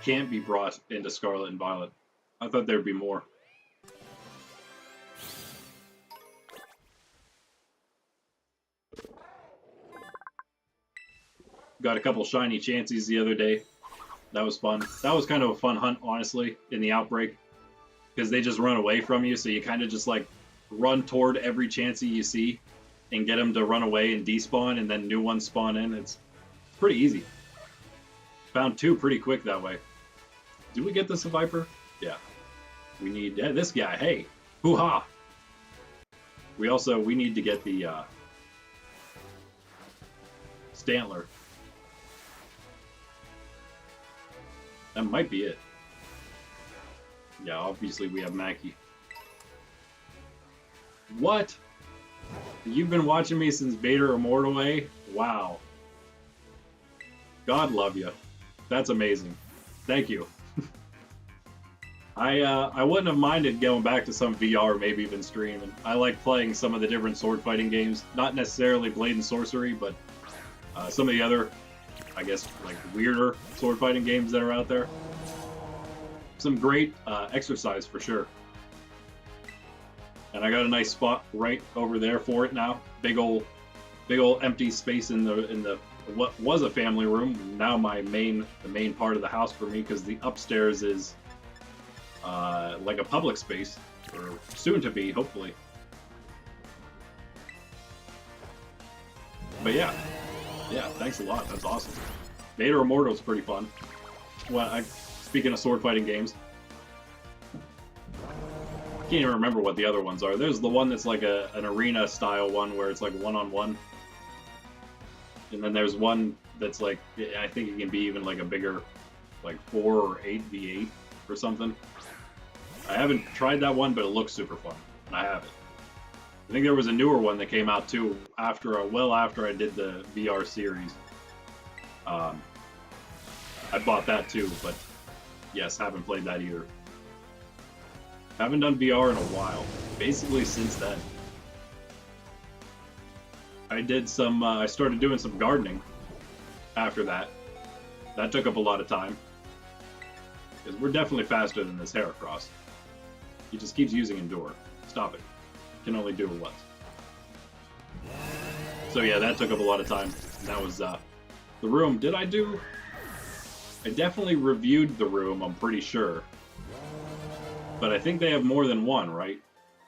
can't be brought into Scarlet and Violet. I thought there'd be more. Got a couple shiny Chanseys the other day. That was fun. That was kind of a fun hunt, honestly, in the outbreak. Because they just run away from you, so you kind of just like run toward every Chansey you see and get them to run away and despawn, and then new ones spawn in. It's pretty easy. Found 2 pretty quick that way. Did we get this a Viper? Yeah. We need this guy. Hey, hoo-ha! We need to get the Stantler. That might be it. Yeah, obviously we have Mackey. What? You've been watching me since Beta or Mortaway? Wow. God love you. That's amazing. Thank you. I wouldn't have minded going back to some VR, maybe even streaming. I like playing some of the different sword fighting games. Not necessarily Blade and Sorcery, but some of the other, I guess, like weirder sword fighting games that are out there. Some great exercise for sure. And I got a nice spot right over there for it now. Big old empty space in the what was a family room. Now the main part of the house for me, because the upstairs is like a public space, or soon to be, hopefully. But yeah, thanks a lot. That's awesome. Beta Immortal is pretty fun. Well, speaking of sword fighting games, I can't even remember what the other ones are. There's the one that's like an arena style one where it's like one-on-one. And then there's one that's like, I think it can be even like a bigger, like 4 or 8v8 or something. I haven't tried that one, but it looks super fun, and I have it. I think there was a newer one that came out too well after I did the VR series. I bought that too, but yes, haven't played that either. Haven't done VR in a while, basically since then. I started doing some gardening after that. That took up a lot of time. Because we're definitely faster than this Heracross. He just keeps using Endure. Stop it. Can only do it once. So yeah, that took up a lot of time. That was the room. I definitely reviewed the room, I'm pretty sure. But I think they have more than one, right?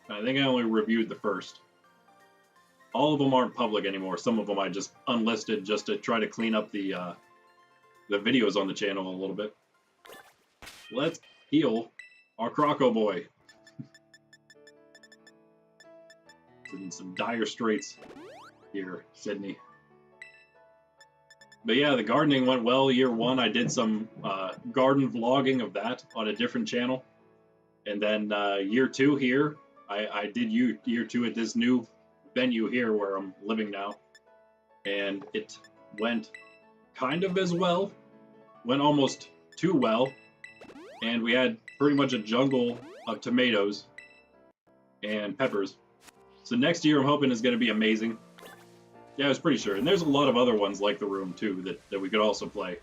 I think I only reviewed the first. All of them aren't public anymore. Some of them I just unlisted just to try to clean up the videos on the channel a little bit. Let's heal our Croco boy. In some dire straits here, Sydney. But yeah, the gardening went well year 1. I did some garden vlogging of that on a different channel. And then year 2 here, I did year 2 at this new venue here where I'm living now. And it went kind of as well. Went almost too well. And we had pretty much a jungle of tomatoes and peppers. So next year I'm hoping is going to be amazing. Yeah, I was pretty sure. And there's a lot of other ones like the room too that we could also play.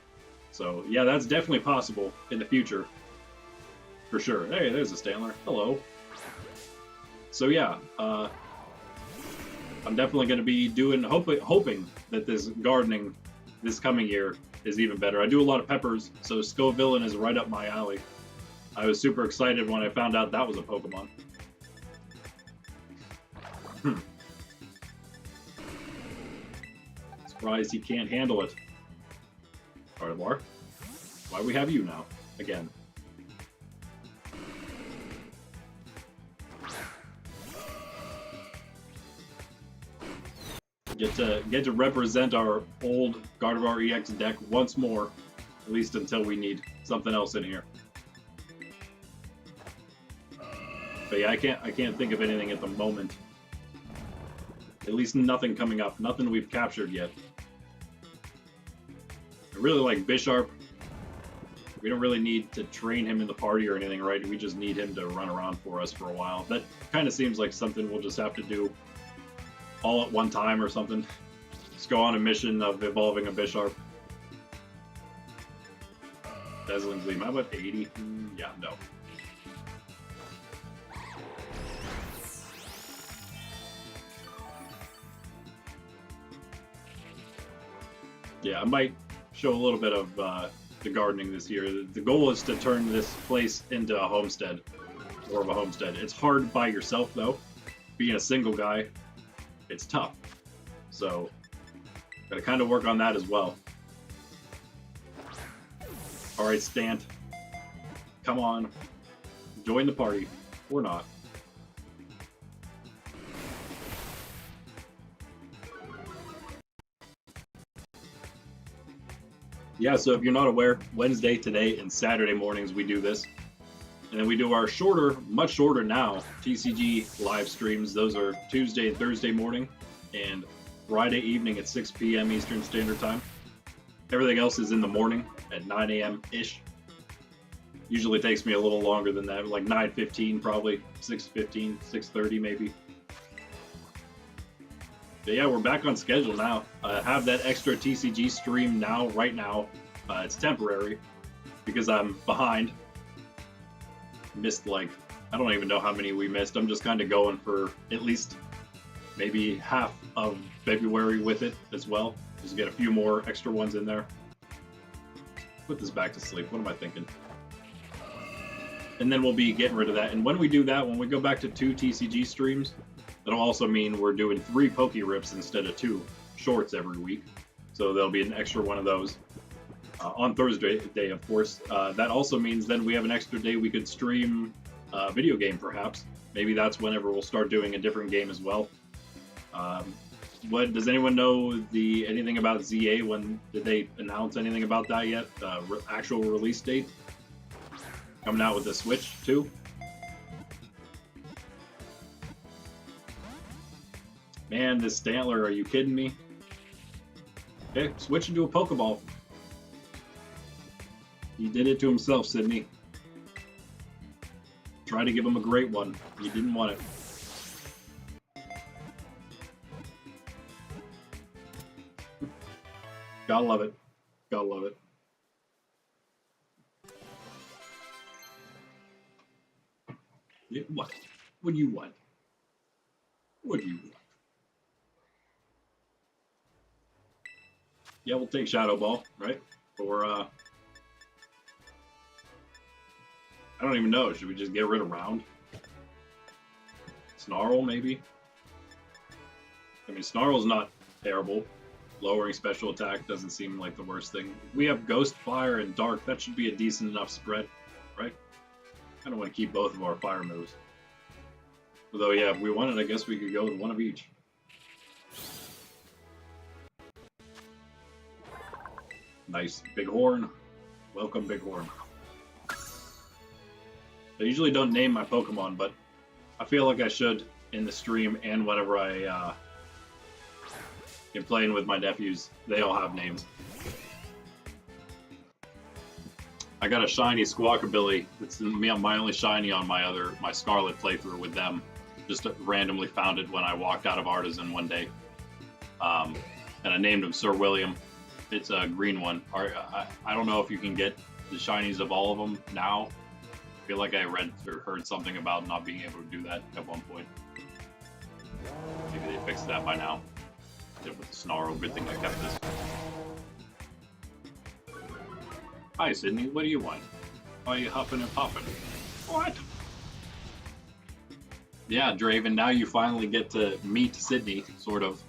So yeah, that's definitely possible in the future. For sure. Hey, there's a Stantler. Hello. So yeah, I'm definitely going to be doing, hoping that this gardening this coming year is even better. I do a lot of peppers, so Scovillain is right up my alley. I was super excited when I found out that was a Pokemon. Surprised he can't handle it. Gardevoir, why we have you now? Again. Get to represent our old Gardevoir EX deck once more, at least until we need something else in here. But yeah, I can't think of anything at the moment. At least nothing coming up, nothing we've captured yet. I really like Bisharp. We don't really need to train him in the party or anything, right? We just need him to run around for us for a while. That kind of seems like something we'll just have to do all at one time or something. Just go on a mission of evolving a Bisharp. Dazzling Gleam. How about 80? Yeah, no. Yeah, I might show a little bit of the gardening this year. The goal is to turn this place into a homestead, more of a homestead. It's hard by yourself though. Being a single guy, it's tough. So, gotta kind of work on that as well. All right, Stant, come on, join the party or not. Yeah, so if you're not aware, Wednesday, today, and Saturday mornings we do this. And then we do our shorter, much shorter now, TCG live streams. Those are Tuesday and Thursday morning, and Friday evening at 6 p.m. Eastern Standard Time. Everything else is in the morning at 9 a.m.-ish. Usually takes me a little longer than that, like 9:15 probably, 6:15, 6:30 maybe. But yeah, we're back on schedule now. Have that extra TCG stream now, right now. It's temporary because I'm behind. Missed like, I don't even know how many we missed. I'm just kind of going for at least maybe half of February with it as well. Just get a few more extra ones in there. Put this back to sleep. What am I thinking? And then we'll be getting rid of that. And when we do that, when we go back to 2 TCG streams, that'll also mean we're doing 3 Poke Rips instead of 2 shorts every week. So there'll be an extra one of those on Thursday day, of course. That also means then we have an extra day we could stream a video game, perhaps. Maybe that's whenever we'll start doing a different game as well. What does anyone know anything about ZA? When did they announce anything about that yet? Actual release date? Coming out with the Switch too? Man, this Stantler, are you kidding me? Okay, switch into a Pokeball. He did it to himself, Sydney. Try to give him a great one. He didn't want it. Gotta love it. Gotta love it. Yeah, what? What do you want? What do you want? Yeah, we'll take Shadow Ball, right? Or, I don't even know. Should we just get rid of Round? Snarl, maybe? I mean, Snarl's not terrible. Lowering special attack doesn't seem like the worst thing. We have Ghost, Fire, and Dark. That should be a decent enough spread, right? I don't want to keep both of our fire moves. Although, yeah, if we wanted, I guess we could go with one of each. Nice. Big Horn. Welcome, Big Horn. I usually don't name my Pokemon, but I feel like I should in the stream and whenever I am playing with my nephews. They all have names. I got a shiny Squawkabilly. It's my only shiny on my Scarlet playthrough with them. Just randomly found it when I walked out of Artisan one day. And I named him Sir William. It's a green one. I don't know if you can get the shinies of all of them now. I feel like I read or heard something about not being able to do that at one point. Maybe they fixed that by now. Did with the Snarl. Good thing I kept this. Hi, Sydney. What do you want? Why are you huffing and puffing? What? Yeah, Draven, now you finally get to meet Sydney, sort of.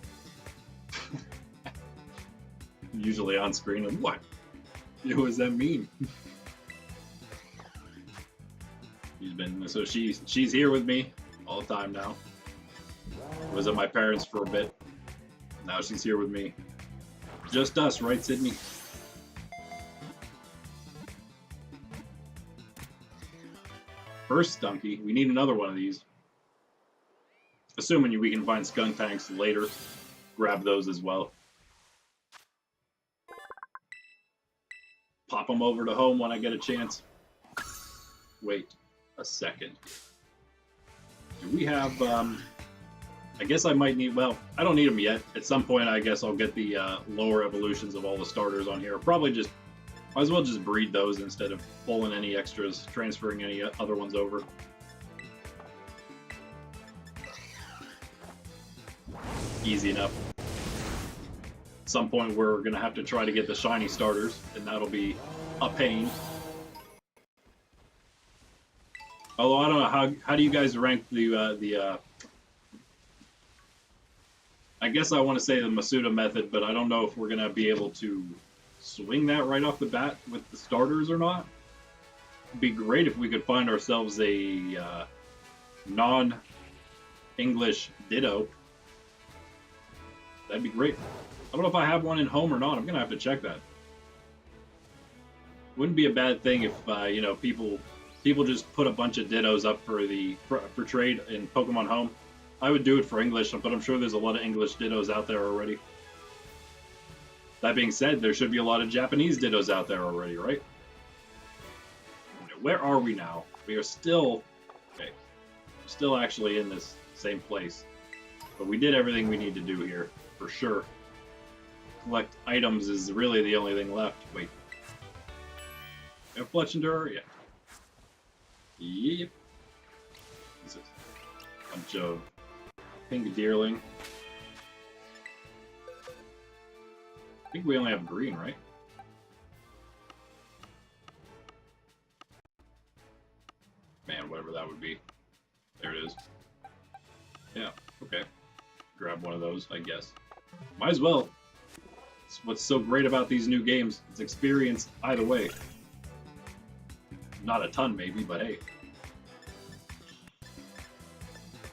Usually on screen, and what? What does that mean? She's here with me all the time now. Was at my parents for a bit. Now she's here with me. Just us, right, Sydney? First Stunky. We need another one of these. Assuming we can find skunk tanks later. Grab those as well. Pop them over to home when I get a chance. Wait a second. Do we have, I guess I might need, well, I don't need them yet. At some point, I guess I'll get the lower evolutions of all the starters on here. Probably just, might as well just breed those instead of pulling any extras, transferring any other ones over. Easy enough. At some point, we're going to have to try to get the shiny starters, and that'll be a pain. Although I don't know, how do you guys rank the I guess I want to say the Masuda method, but I don't know if we're going to be able to swing that right off the bat with the starters or not. It'd be great if we could find ourselves a non-English Ditto. That'd be great. I don't know if I have one in home or not. I'm going to have to check that. Wouldn't be a bad thing if, you know, people just put a bunch of Dittos up for trade in Pokemon Home. I would do it for English, but I'm sure there's a lot of English Dittos out there already. That being said, there should be a lot of Japanese Dittos out there already, right? Where are we now? We are still... Okay. We're still actually in this same place. But we did everything we need to do here, for sure. Collect items is really the only thing left. Wait. We have Fletch Endurer? Yeah. Yep. This is a bunch of pink deerling. I think we only have green, right? Man, whatever that would be. There it is. Yeah, okay. Grab one of those, I guess. Might as well. It's what's so great about these new games. It's experience either way. Not a ton, maybe, but hey.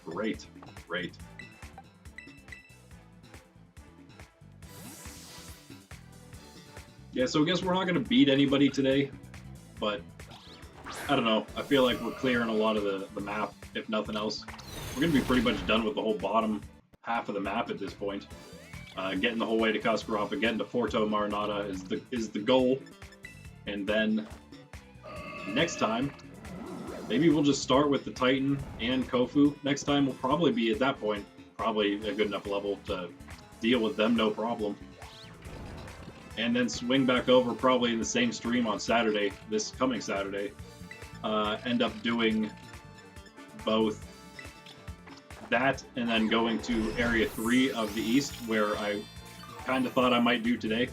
Great, great. Yeah, so I guess we're not going to beat anybody today, but I don't know. I feel like we're clearing a lot of the map, if nothing else. We're going to be pretty much done with the whole bottom half of the map at this point. Getting the whole way to Kasparov, getting to Porto Marinada is the goal. And then next time, maybe we'll just start with the Titan and Kofu. Next time we'll probably be at that point, probably a good enough level to deal with them, no problem. And then swing back over probably in the same stream on Saturday, this coming Saturday. End up doing both that and then going to Area 3 of the East, where I kind of thought I might do today.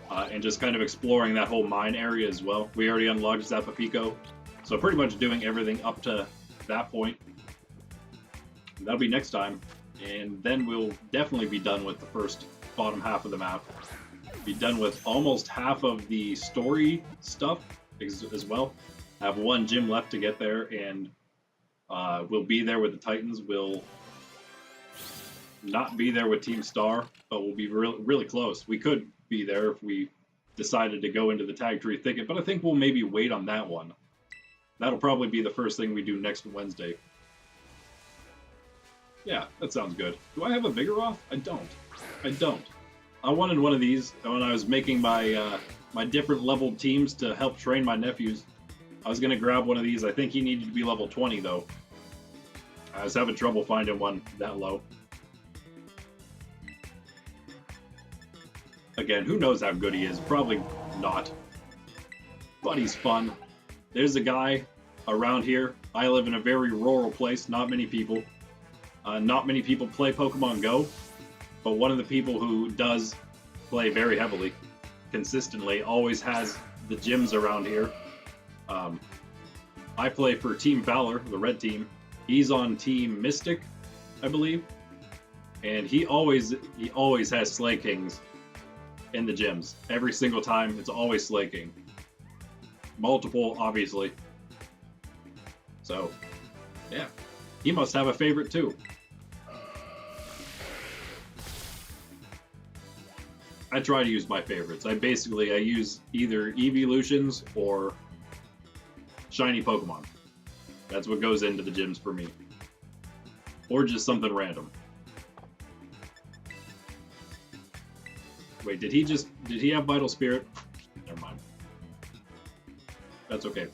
And just kind of exploring that whole mine area as well. We already unlocked Zapapico, so pretty much doing everything up to that point. That'll be next time, and then we'll definitely be done with the first bottom half of the map. Be done with almost half of the story stuff as well. Have one gym left to get there, and we'll be there with the Titans. We'll not be there with Team Star, but we'll be really close. We could be there if we decided to go into the Tag Tree Thicket, but I think we'll maybe wait on that one. That'll probably be the first thing we do next Wednesday. Yeah, that sounds good. Do I have a Vigoroth? I don't. I don't. I wanted one of these when I was making my my different leveled teams to help train my nephews. I was going to grab one of these. I think he needed to be level 20, though. I was having trouble finding one that low. Again, who knows how good he is? Probably not. But he's fun. There's a guy around here. I live in a very rural place. Not many people. Not many people play Pokemon Go. But one of the people who does play very heavily, consistently, always has the gyms around here. I play for Team Valor, the red team. He's on Team Mystic, I believe. And he always has Slay Kings in the gyms. Every single time, it's always Slay King. Multiple, obviously. So, yeah. He must have a favorite, too. I try to use my favorites. I use either evolutions or shiny Pokemon. That's what goes into the gyms for me. Or just something random. Wait, did he have Vital Spirit? Never mind. That's okay.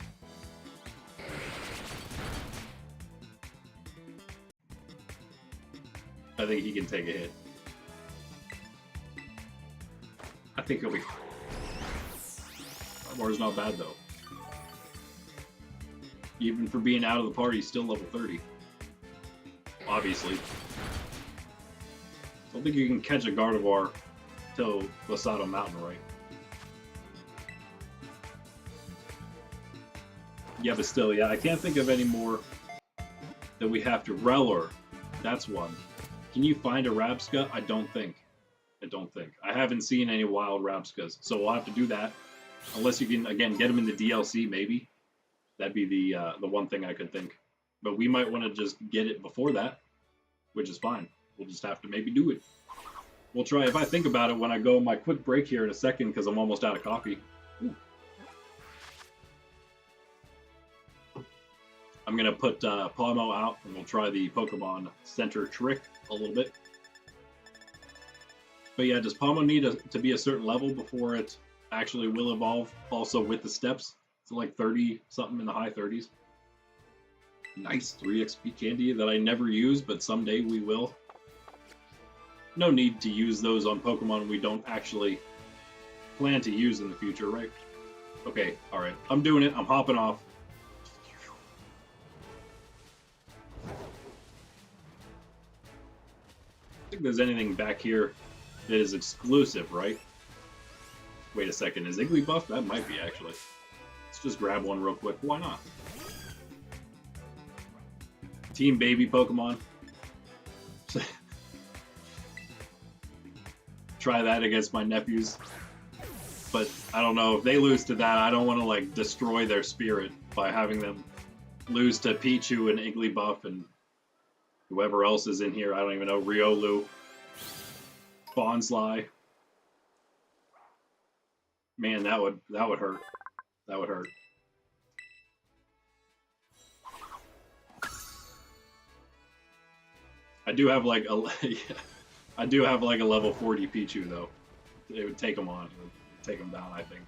I think he can take a hit. I think he'll be fine. Barbar's not bad though. Even for being out of the party, he's still level 30. Obviously. I don't think you can catch a Gardevoir till Losado Mountain, right? Yeah, but still, yeah, I can't think of any more that we have to. Rellor, that's one. Can you find a Rabsca? I don't think. I haven't seen any wild Rabscas, so we'll have to do that. Unless you can, again, get them in the DLC, maybe. That'd be the one thing I could think. But we might want to just get it before that, which is fine. We'll just have to maybe do it. We'll try, if I think about it when I go on my quick break here in a second, because I'm almost out of coffee. Ooh. I'm going to put Palmo out, and we'll try the Pokemon Center trick a little bit. But yeah, does Palmo need to be a certain level before it actually will evolve, also with the steps? It's like 30-something in the high 30s. Nice 3 XP candy that I never use, but someday we will. No need to use those on Pokemon we don't actually plan to use in the future, right? Okay, alright. I'm doing it. I'm hopping off. I think there's anything back here that is exclusive, right? Wait a second, is Igglybuff? That might be, actually. Let's just grab one real quick. Why not? Team Baby Pokemon. Try that against my nephews. But I don't know, if they lose to that, I don't want to, like, destroy their spirit by having them lose to Pichu and Igglybuff and whoever else is in here. I don't even know. Riolu. Bonsly. Man, that would hurt. That would hurt. I do have like a I do have like a level 40 Pichu though. It would take him on. It would take him down, I think.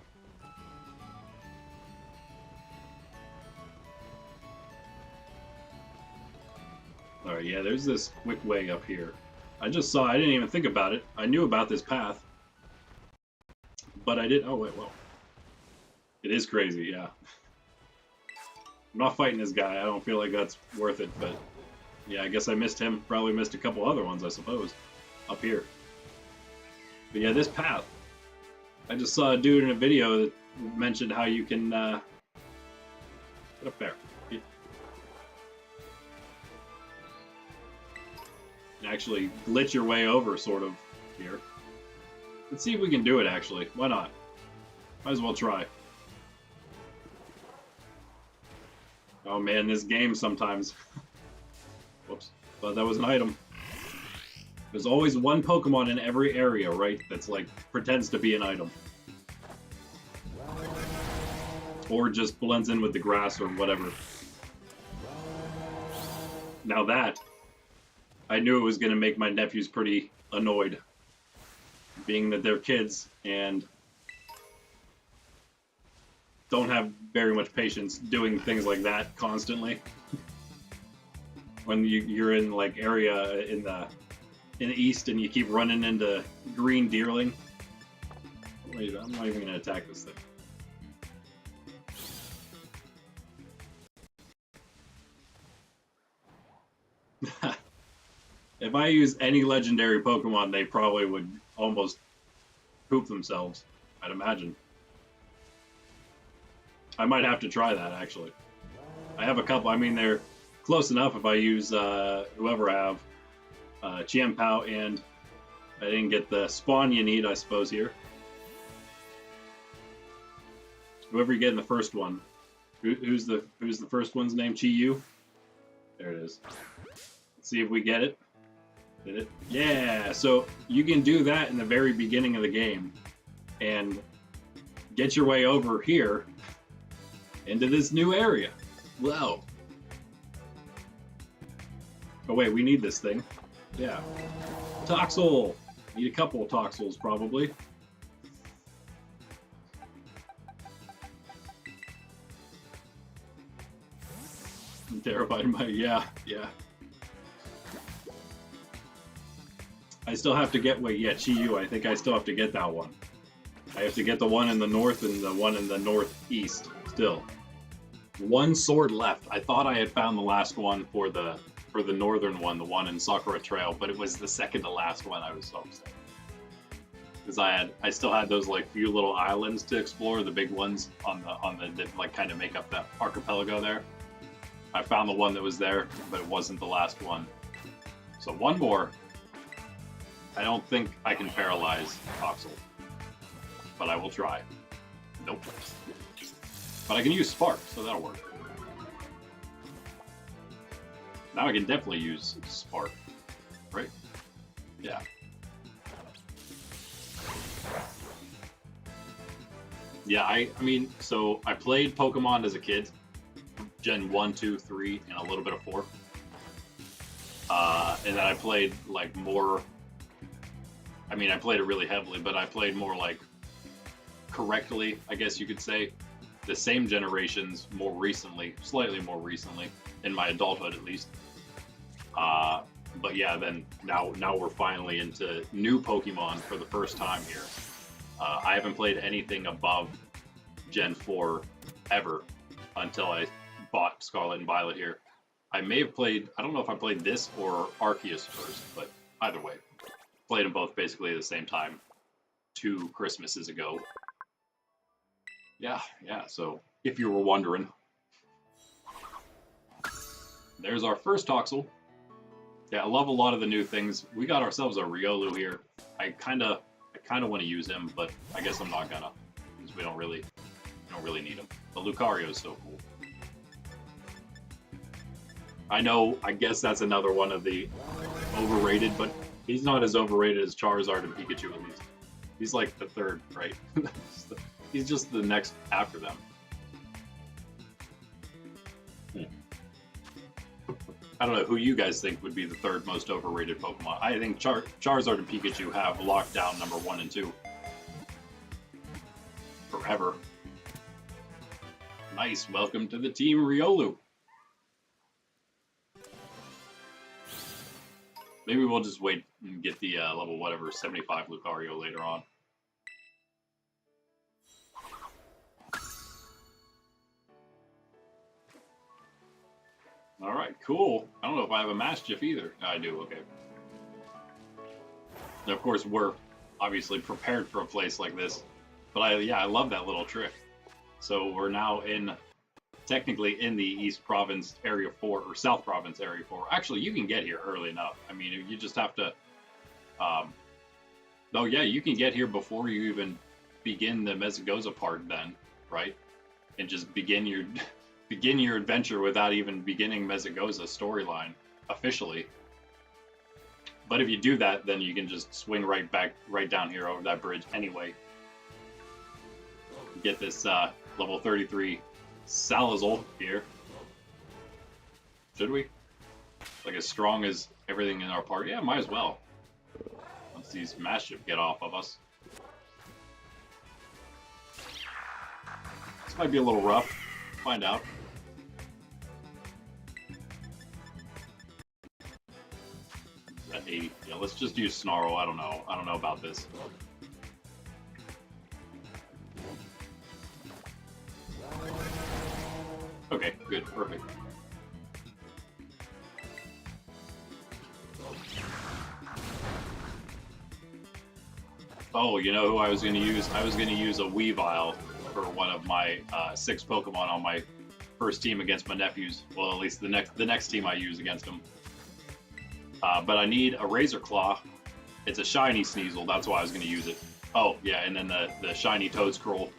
Alright, yeah, there's this quick way up here. I just saw, I didn't even think about it. I knew about this path. But I didn't, oh wait, whoa. It is crazy, yeah. I'm not fighting this guy, I don't feel like that's worth it, but yeah, I guess I missed him. Probably missed a couple other ones, I suppose, up here. But yeah, this path. I just saw a dude in a video that mentioned how you can, get up there. Actually glitch your way over, sort of, here. Let's see if we can do it, actually. Why not? Might as well try. Oh man, this game sometimes... Whoops. Thought that was an item. There's always one Pokemon in every area, right? That's like, pretends to be an item. Or just blends in with the grass or whatever. Now that... I knew it was going to make my nephews pretty annoyed, being that they're kids and don't have very much patience doing things like that constantly. When you're in like area in the east and you keep running into green deerling. Wait, I'm not even going to attack this thing. If I use any legendary Pokemon, they probably would almost poop themselves, I'd imagine. I might have to try that, actually. I have a couple. I mean, they're close enough if I use whoever I have. Chiampao, and I didn't get the spawn you need, I suppose, here. Whoever you get in the first one. Who's the first one's name? Chi-Yu? There it is. Let's see if we get it. Did it? Yeah, so you can do that in the very beginning of the game and get your way over here into this new area. Whoa. Oh wait, we need this thing. Yeah. Toxel! Need a couple of Toxels, probably. I'm terrified by, yeah. I still have to get, wait, yeah, Chi-Yu, I think I still have to get that one. I have to get the one in the north and the one in the northeast, still. One sword left. I thought I had found the last one for the northern one, the one in Sakura Trail, but it was the second to last one. I was so upset. Because I still had those like few little islands to explore, the big ones on the that like kind of make up that archipelago there. I found the one that was there, but it wasn't the last one. So one more. I don't think I can paralyze Toxel, but I will try. Nope. But I can use Spark, so that'll work. Now I can definitely use Spark, right? Yeah. Yeah, I mean, so I played Pokemon as a kid, Gen 1, 2, 3, and a little bit of 4. And then I played like more, I mean, I played it really heavily, but I played more like correctly, I guess you could say, the same generations more recently, slightly more recently, in my adulthood at least. But yeah, then now we're finally into new Pokemon for the first time here. I haven't played anything above Gen 4 ever until I bought Scarlet and Violet here. I may have played, I don't know if I played this or Arceus first, but either way. Played them both basically at the same time 2 Christmases ago. Yeah, so if you were wondering. There's our first Toxel. Yeah, I love a lot of the new things. We got ourselves a Riolu here. I kind of want to use him, but I guess I'm not gonna, because we don't really need him. The Lucario is so cool. I know, I guess that's another one of the overrated, but he's not as overrated as Charizard and Pikachu at least. He's like the third, right? He's just the next after them. I don't know who you guys think would be the third most overrated Pokemon. I think Charizard and Pikachu have locked down number 1 and 2. Forever. Nice, welcome to the team, Riolu. Maybe we'll just wait and get the level whatever, 75 Lucario later on. Alright, cool. I don't know if I have a Mastiff either. I do, okay. And of course, we're obviously prepared for a place like this. But I love that little trick. So we're now technically in the East Province Area 4, or South Province Area 4. Actually, you can get here early enough. I mean, you just have to... oh yeah, you can get here before you even begin the Mesagoza part then, right? And just begin your adventure without even beginning Mesagoza storyline officially. But if you do that, then you can just swing right down here over that bridge anyway. Get this level 33 Salazzle here. Should we? Like as strong as everything in our party? Yeah, might as well. Once these Mastiff get off of us. This might be a little rough. Find out. At 80. Yeah, let's just use Snarl. I don't know about this. Okay, good, perfect. Oh, you know who I was going to use? I was going to use a Weavile for one of my 6 Pokemon on my first team against my nephews. Well, at least the next team I use against them. But I need a Razor Claw. It's a shiny Sneasel. That's why I was going to use it. Oh, yeah, and then the shiny Toedscroll.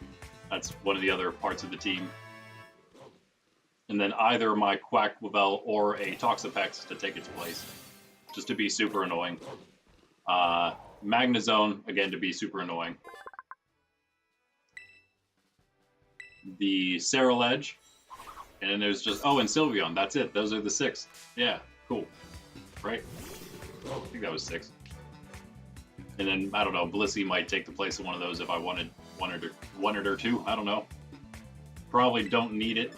That's one of the other parts of the team. And then either my Quacklevel or a Toxapex to take its place. just to be super annoying. Magnezone, again, to be super annoying. The Ceruledge, and then there's just, oh, and Sylveon, that's it. Those are the 6. Yeah, cool. Right? I think that was 6. And then, I don't know, Blissey might take the place of one of those if I wanted one or two. I don't know. Probably don't need it.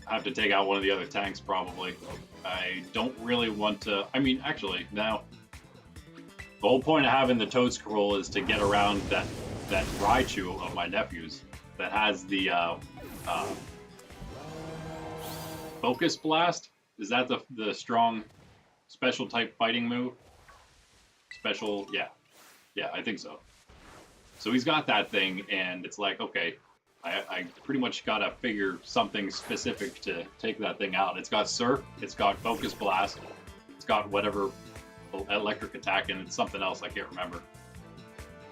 I have to take out one of the other tanks, probably. I don't really want to... I mean, actually, now... The whole point of having the Toad Scroll is to get around that Raichu of my nephew's that has the Focus Blast. Is that the strong special type fighting move? Special, yeah, I think so. So he's got that thing, and it's like, okay, I pretty much gotta figure something specific to take that thing out. It's got Surf, it's got Focus Blast, it's got whatever electric attack, and it's something else I can't remember.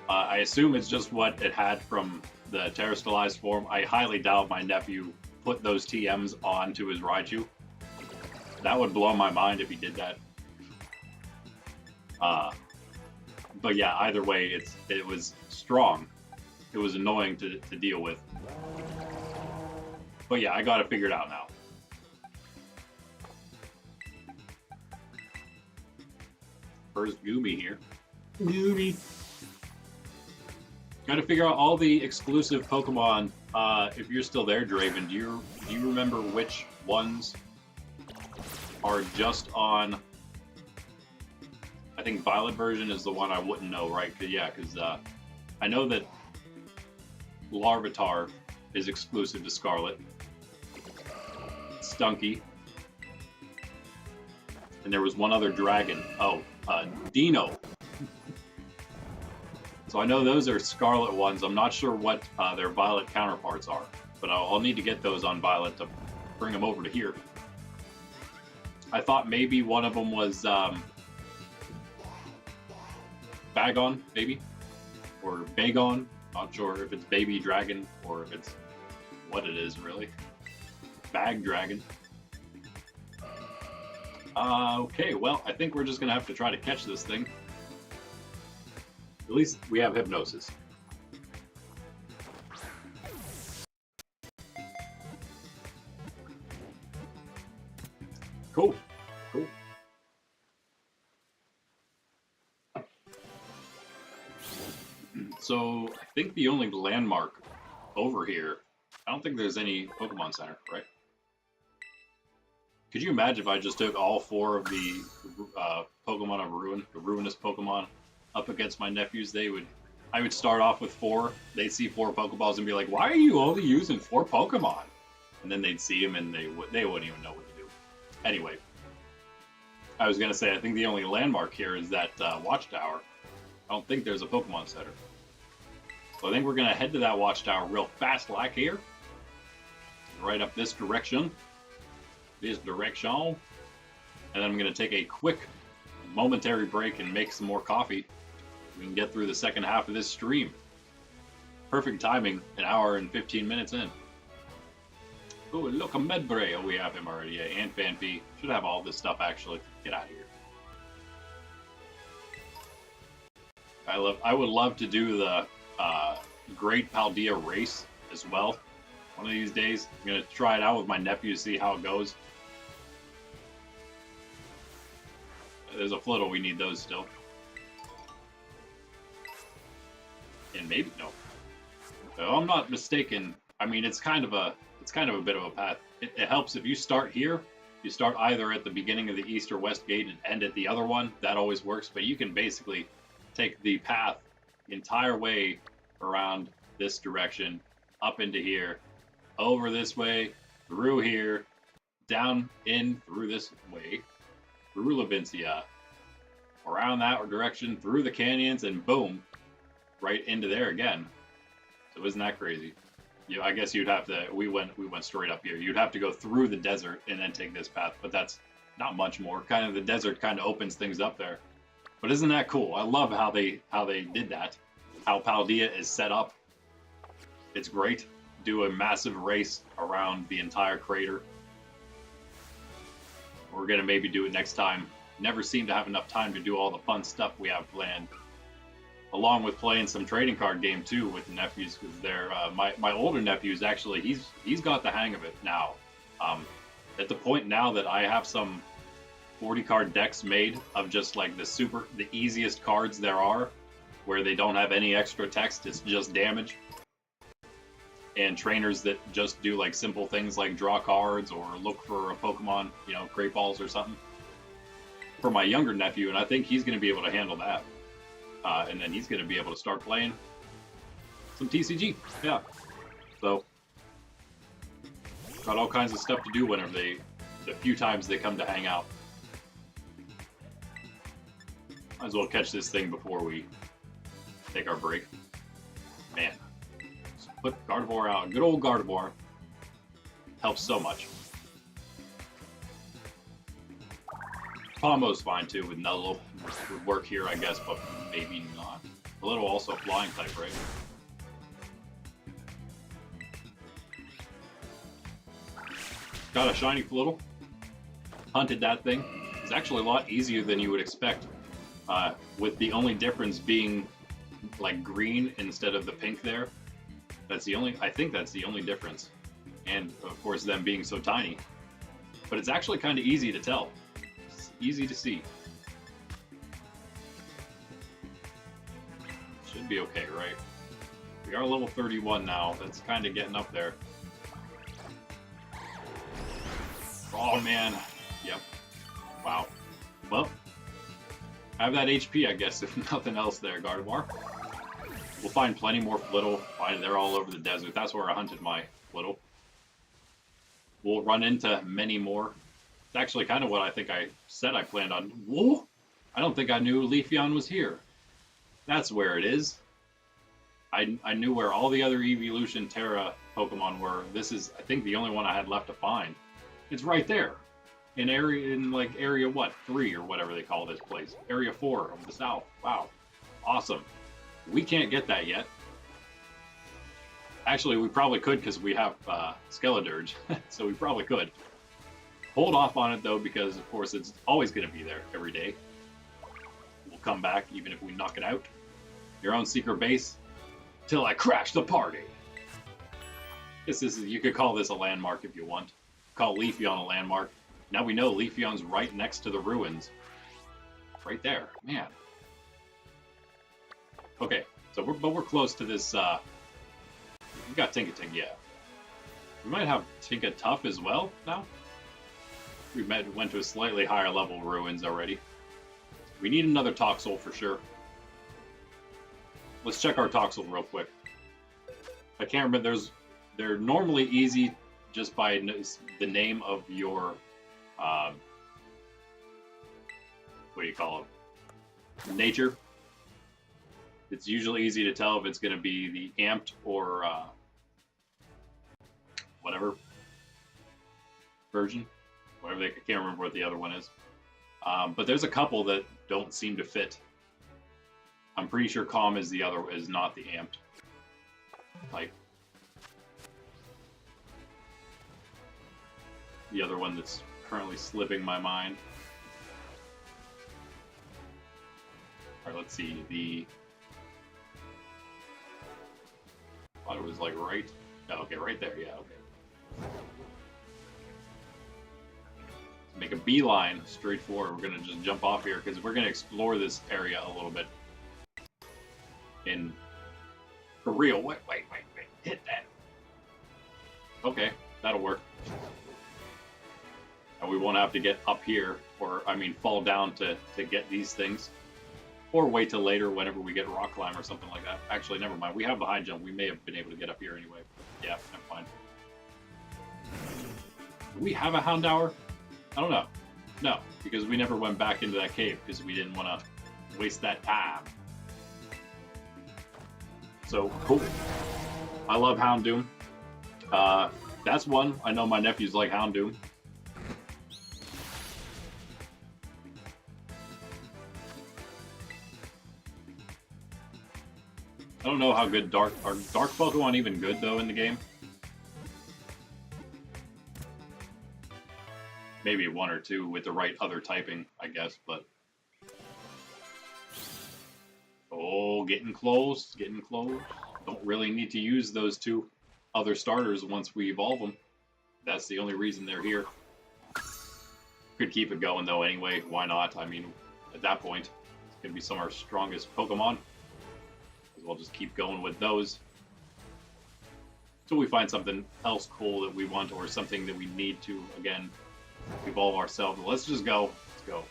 I assume it's just what it had from the terrestrialized form. I highly doubt my nephew put those TMs onto his Raichu. That would blow my mind if he did that. But yeah, either way, it was strong. It was annoying to deal with. But yeah, I got it figured out now. First Goomy here. Goomy. Got to figure out all the exclusive Pokemon. If you're still there, Draven, do you remember which ones are just on? I think Violet version is the one I wouldn't know, right? Because I know that Larvitar is exclusive to Scarlet. Stunky. And there was one other dragon. Oh, Dino. So I know those are Scarlet ones. I'm not sure what their Violet counterparts are, but I'll need to get those on Violet to bring them over to here. I thought maybe one of them was Bagon, maybe? Or Bagon. Not sure if it's Baby Dragon or if it's what it is, really. Bag Dragon. Okay, well, I think we're just going to have to try to catch this thing. At least we have Hypnosis. Cool. Cool. So, I think the only landmark over here, I don't think there's any Pokemon Center, right? Could you imagine if I just took all 4 of the Pokemon of Ruin, the Ruinous Pokemon, up against my nephews? I would start off with 4. They'd see 4 Pokeballs and be like, "Why are you only using 4 Pokemon?" And then they'd see them and they wouldn't even know what to do. Anyway, I was gonna say I think the only landmark here is that Watchtower. I don't think there's a Pokemon Center. So I think we're gonna head to that Watchtower real fast, like here, right up this direction. And then I'm going to take a quick momentary break and make some more coffee. We can get through the second half of this stream. Perfect timing, an hour and 15 minutes in. Oh, look, a Medbray. Oh, we have him already. Yeah, and Fanpy. Should have all this stuff, actually. Get out of here. I would love to do the Great Paldea race as well. One of these days. I'm going to try it out with my nephew to see how it goes. There's a Flittle, we need those still. And maybe, no. If I'm not mistaken, I mean, it's kind of a bit of a path. It helps if you start here. You start either at the beginning of the east or west gate and end at the other one. That always works, but you can basically take the path the entire way around this direction, up into here, over this way, through here, down in through this way, through Levincia, around that direction, through the canyons, and boom, right into there again. So isn't that crazy? You know, I guess you'd have to. We went straight up here. You'd have to go through the desert and then take this path, but that's not much more. Kind of the desert kind of opens things up there. But isn't that cool? I love how they did that. How Paldea is set up. It's great. Do a massive race around the entire crater. We're gonna maybe do it next time never seem to have enough time to do all the fun stuff we have planned. Along with playing some trading card game too with the nephews, because they're my older nephew's actually he's got the hang of it now. At the point now that I have some 40 card decks made of just like the easiest cards there are, where they don't have any extra text, it's just damage. And trainers that just do like simple things like draw cards or look for a Pokemon, you know, Great Balls or something. For my younger nephew, and I think he's going to be able to handle that. And then he's going to be able to start playing some TCG. Yeah. So, got all kinds of stuff to do whenever the few times they come to hang out. Might as well catch this thing before we take our break. Man. Put Gardevoir out. Good old Gardevoir. Helps so much. Combo's fine too with Nuzzle. Would work here, I guess, but maybe not. A little also flying type, right? Got a shiny Flittle. Hunted that thing. It's actually a lot easier than you would expect. With the only difference being like green instead of the pink there. I think that's the only difference. And of course them being so tiny. But it's actually kind of easy to tell. It's easy to see. Should be okay, right? We are level 31 now. That's kind of getting up there. Oh man. Yep. Wow. Well, have that HP, I guess, if nothing else there, Gardevoir. We'll find plenty more Flittle. They're all over the desert. That's where I hunted my Flittle. We'll run into many more. It's actually kind of what I think I said I planned on. Whoa! I don't think I knew Leafeon was here. That's where it is. I knew where all the other Evolution Terra Pokemon were. This is, I think, the only one I had left to find. It's right there. In area what? 3 or whatever they call this place. Area 4 of the south. Wow. Awesome. We can't get that yet. Actually, we probably could because we have Skeledirge, so we probably could. Hold off on it though, because of course it's always going to be there every day. We'll come back even if we knock it out. Your own secret base till I crash the party. You could call this a landmark if you want. Call Leafeon a landmark. Now we know Leafeon's right next to the ruins. Right there, man. Okay, so we're close to this. We got Tinkaton, yeah. We might have Tinkatuff as well now. We went to a slightly higher level ruins already. We need another Toxel for sure. Let's check our Toxel real quick. I can't remember. They're normally easy just by the name of your what do you call it? Nature. It's usually easy to tell if it's going to be the amped or whatever version. Whatever I can't remember what the other one is. But there's a couple that don't seem to fit. I'm pretty sure Calm is not the amped type. The other one that's currently slipping my mind. All right, let's see. I thought it was like right. Oh, okay, right there. Yeah, okay. Make a beeline straight forward. We're gonna just jump off here because we're gonna explore this area a little bit. For real. Wait. Hit that. Okay, that'll work. And we won't have to get up here, fall down to get these things. Or wait till later whenever we get rock climb or something like that. Actually, never mind. We have the high jump. We may have been able to get up here anyway. Yeah, I'm fine. Do we have a Houndour? I don't know. No, because we never went back into that cave because we didn't want to waste that time. So, cool. I love Houndoom. That's one. I know my nephews like Houndoom. I don't know how good are dark Pokemon even good though in the game? maybe one or two with the right other typing, I guess, but... Oh, getting close, getting close. Don't really need to use those two other starters once we evolve them. That's the only reason they're here. Could keep it going though anyway, why not? I mean, at that point, it's going to be some of our strongest Pokemon. As well just keep going with those. Until we find something else cool that we want or something that we need to, again, evolve ourselves. Let's just go. Let's go.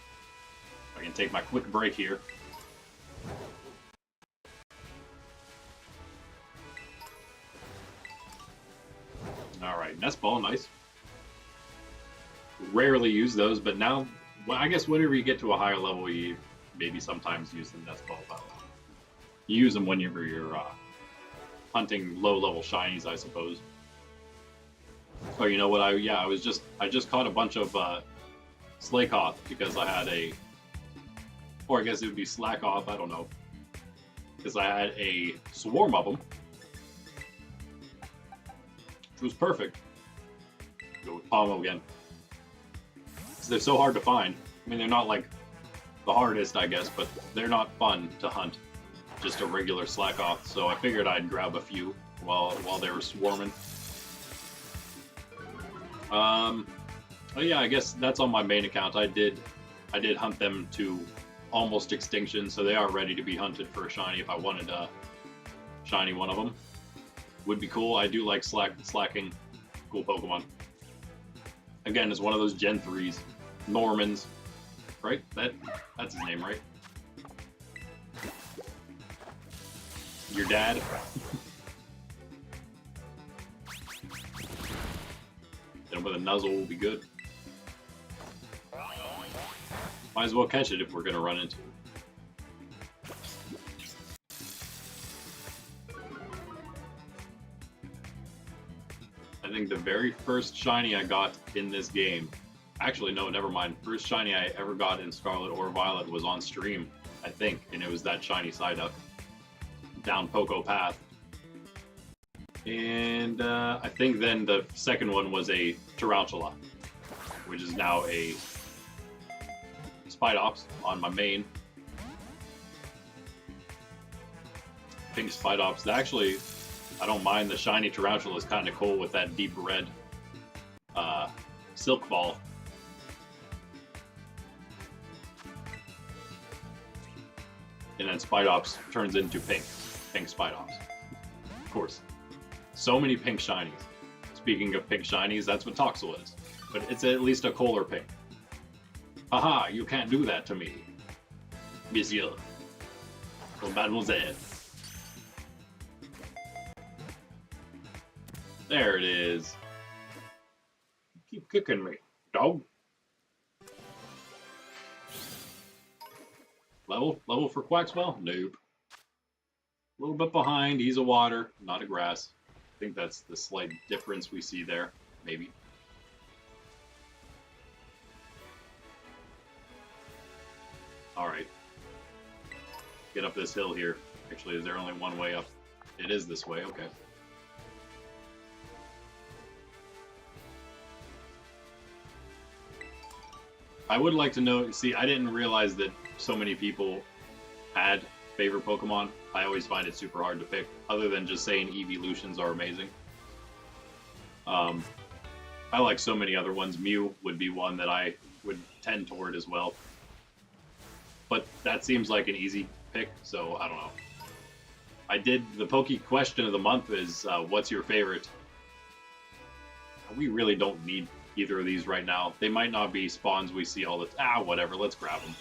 I can take my quick break here. Alright, Nest Ball, nice. Rarely use those, but now, well, I guess whenever you get to a higher level, you maybe sometimes use the Nest Ball. You use them whenever you're hunting low-level shinies, I suppose. Oh, you know what? I just caught a bunch of Slakoth because I had a, or I guess it would be Slackoth, I don't know, because I had a swarm of them, which was perfect. Go with Pomo again. So they're so hard to find. I mean, they're not like the hardest, I guess, but they're not fun to hunt. Just a regular Slackoth, so I figured I'd grab a few while they were swarming. But yeah, I guess that's on my main account. I did hunt them to almost extinction, so they are ready to be hunted for a shiny if I wanted a shiny one of them. Would be cool. I do like slacking cool Pokemon. Again, it's one of those Gen 3s. Normans. Right? That's his name, right? Your dad? Then with a nuzzle will be good. Might as well catch it if we're gonna run into it. I think the very first shiny I got in this game, actually no, never mind. First shiny I ever got in Scarlet or Violet was on stream, I think, and it was that shiny Psyduck down Poco Path. And I think then the second one was a Tarantula, which is now a Spidops on my main. Pink Spidops. Actually, I don't mind the shiny Tarantula. Is kind of cool with that deep red Silk Ball. And then Spidops turns into pink. Pink Spidops. Of course. So many pink shinies. Speaking of pink shinies, that's what Toxel is. But it's at least a cooler pink. Haha, you can't do that to me, Monsieur. Or Mademoiselle. There it is. Keep kicking me, dog. Level for Quaxwell? Nope. A little bit behind. He's a water, not a grass. I think that's the slight difference we see there, maybe. Alright. Get up this hill here. Actually, is there only one way up? It is this way, okay. I would like to know, see, I didn't realize that so many people had favorite Pokemon. I always find it super hard to pick, other than just saying evolutions are amazing. I like so many other ones. Mew would be one that I would tend toward as well. But that seems like an easy pick, so I don't know. The Poke question of the month is, what's your favorite? We really don't need either of these right now. They might not be spawns we see all the time. Whatever, let's grab them.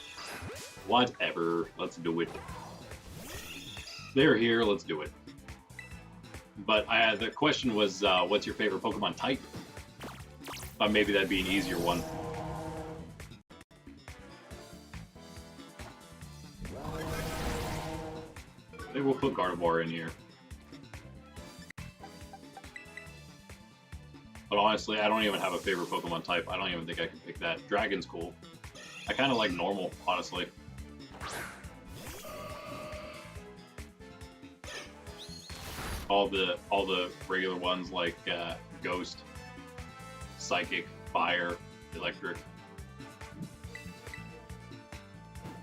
Whatever, let's do it. They're here, let's do it. But the question was, what's your favorite Pokemon type? Thought maybe that'd be an easier one. Maybe we'll put Gardevoir in here. But honestly, I don't even have a favorite Pokemon type. I don't even think I can pick that. Dragon's cool. I kind of like normal, honestly. All the regular ones like Ghost, Psychic, Fire, Electric.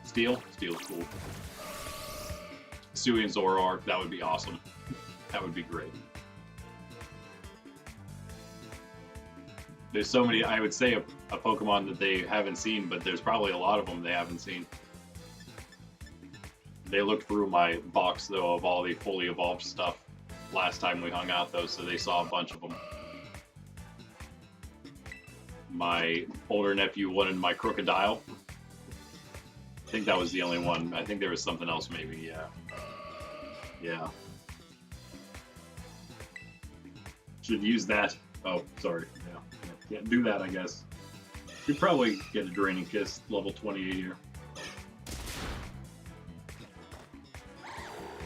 Steel? Steel's cool. Stewie and Zoroark, that would be awesome. That would be great. There's so many, I would say a Pokemon that they haven't seen, but there's probably a lot of them they haven't seen. They looked through my box, though, of all the fully evolved stuff last time we hung out, though, so they saw a bunch of them. My older nephew wanted my Crocodile. I think that was the only one. I think there was something else, maybe, yeah. Yeah. Should use that. Oh, sorry. Yeah. Can't do that, I guess. Should probably get a Draining Kiss, level 28 here.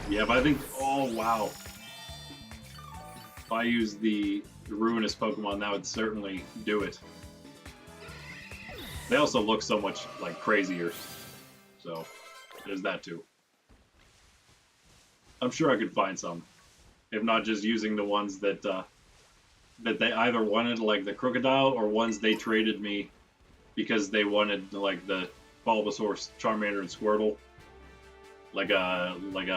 Yeah, but I think... Oh, wow. If I use the Ruinous Pokemon, that would certainly do it. They also look so much, like, crazier. So, there's that, too. I'm sure I could find some. If not just using the ones that they either wanted, like the Crocodile, or ones they traded me because they wanted, like, the Bulbasaur, Charmander, and Squirtle. Like a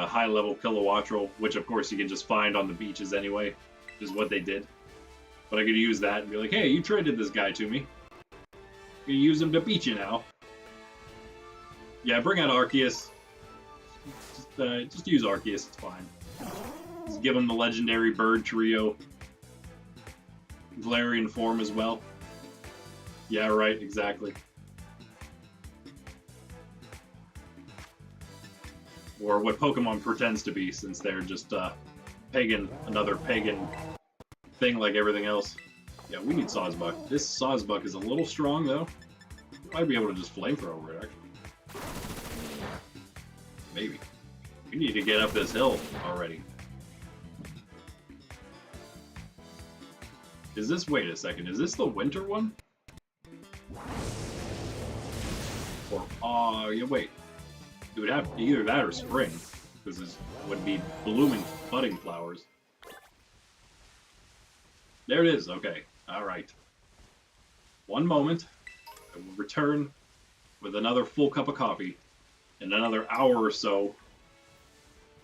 high-level Kilowattrel, which, of course, you can just find on the beaches anyway, is what they did. But I could use that and be like, hey, you traded this guy to me. You can use him to beat you now. Yeah, bring out Arceus. Just use Arceus, it's fine. Just give him the legendary bird trio. Galarian form as well. Yeah, right, exactly. Or what Pokemon pretends to be, since they're just pagan, another pagan thing like everything else. Yeah, we need Sawsbuck. This Sawsbuck is a little strong, though. Might be able to just flamethrower it, actually. Maybe. We need to get up this hill already. Is this... Wait a second. Is this the winter one? Or... yeah, wait. It would have either that or spring. Because this would be blooming, budding flowers. There it is. Okay. Alright. One moment. I will return with another full cup of coffee. In another hour or so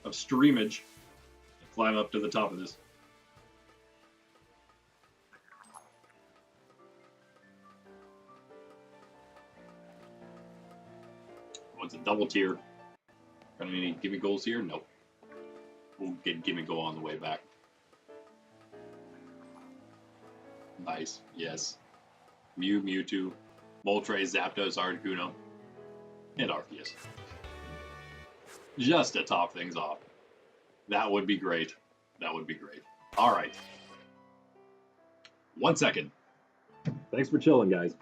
of streamage. Climb up to the top of this. What's a double tier? Got any gimme goals here? Nope. We'll get gimme goal on the way back. Nice. Yes. Mew, Mewtwo, Moltres, Zapdos, Articuno, and Arceus. Just to top things off. That would be great. That would be great. Alright. 1 second. Thanks for chilling, guys.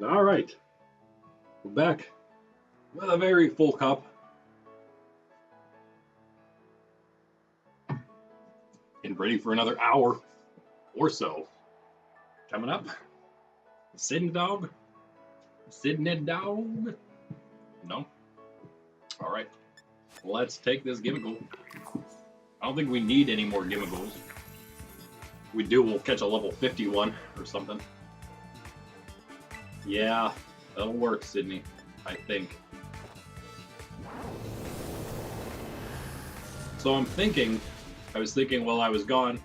All right, we're back with a very full cup. And ready for another hour or so. Coming up, Sydney dog. Sydney dog. No. All right. Let's take this Gimmickle. I don't think we need any more Gimmicles. If we do, we'll catch a level 51 or something. Yeah, that'll work, Sydney. I think. So I was thinking while I was gone,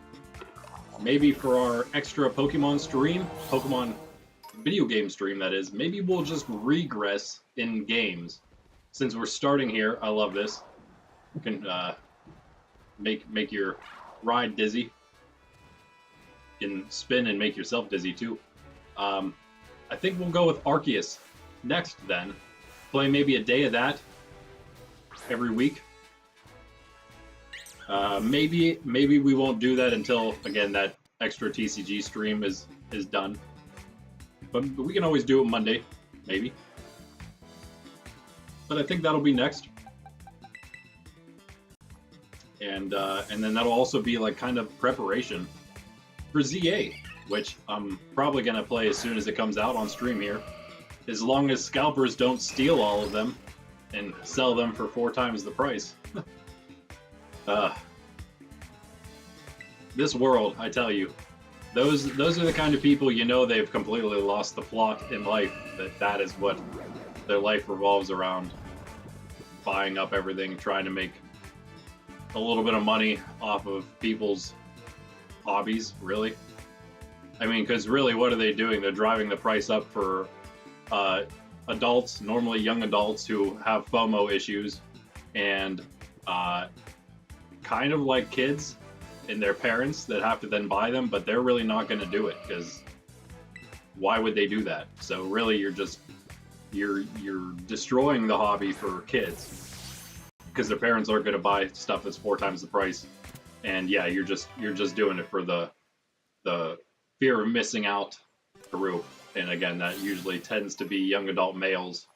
maybe for our extra Pokemon stream, Pokemon video game stream that is, maybe we'll just regress in games. Since we're starting here, I love this. You can make your ride dizzy. You can spin and make yourself dizzy too. I think we'll go with Arceus next then. Play maybe a day of that every week. Maybe we won't do that until, again, that extra TCG stream is done. But we can always do it Monday, maybe. But I think that'll be next. And then that'll also be like kind of preparation for ZA, which I'm probably gonna play as soon as it comes out on stream here. As long as scalpers don't steal all of them and sell them for 4 times the price. This world, I tell you, those are the kind of people, you know, they've completely lost the plot in life. That is what their life revolves around. Buying up everything, trying to make a little bit of money off of people's hobbies, really. I mean, because really, what are they doing? They're driving the price up for adults, normally young adults who have FOMO issues, and kind of like kids and their parents that have to then buy them, but they're really not going to do it, because why would they do that? So really, you're destroying the hobby for kids, because their parents aren't going to buy stuff that's 4 times the price, and yeah, you're just doing it for the fear of missing out group. And again, that usually tends to be young adult males,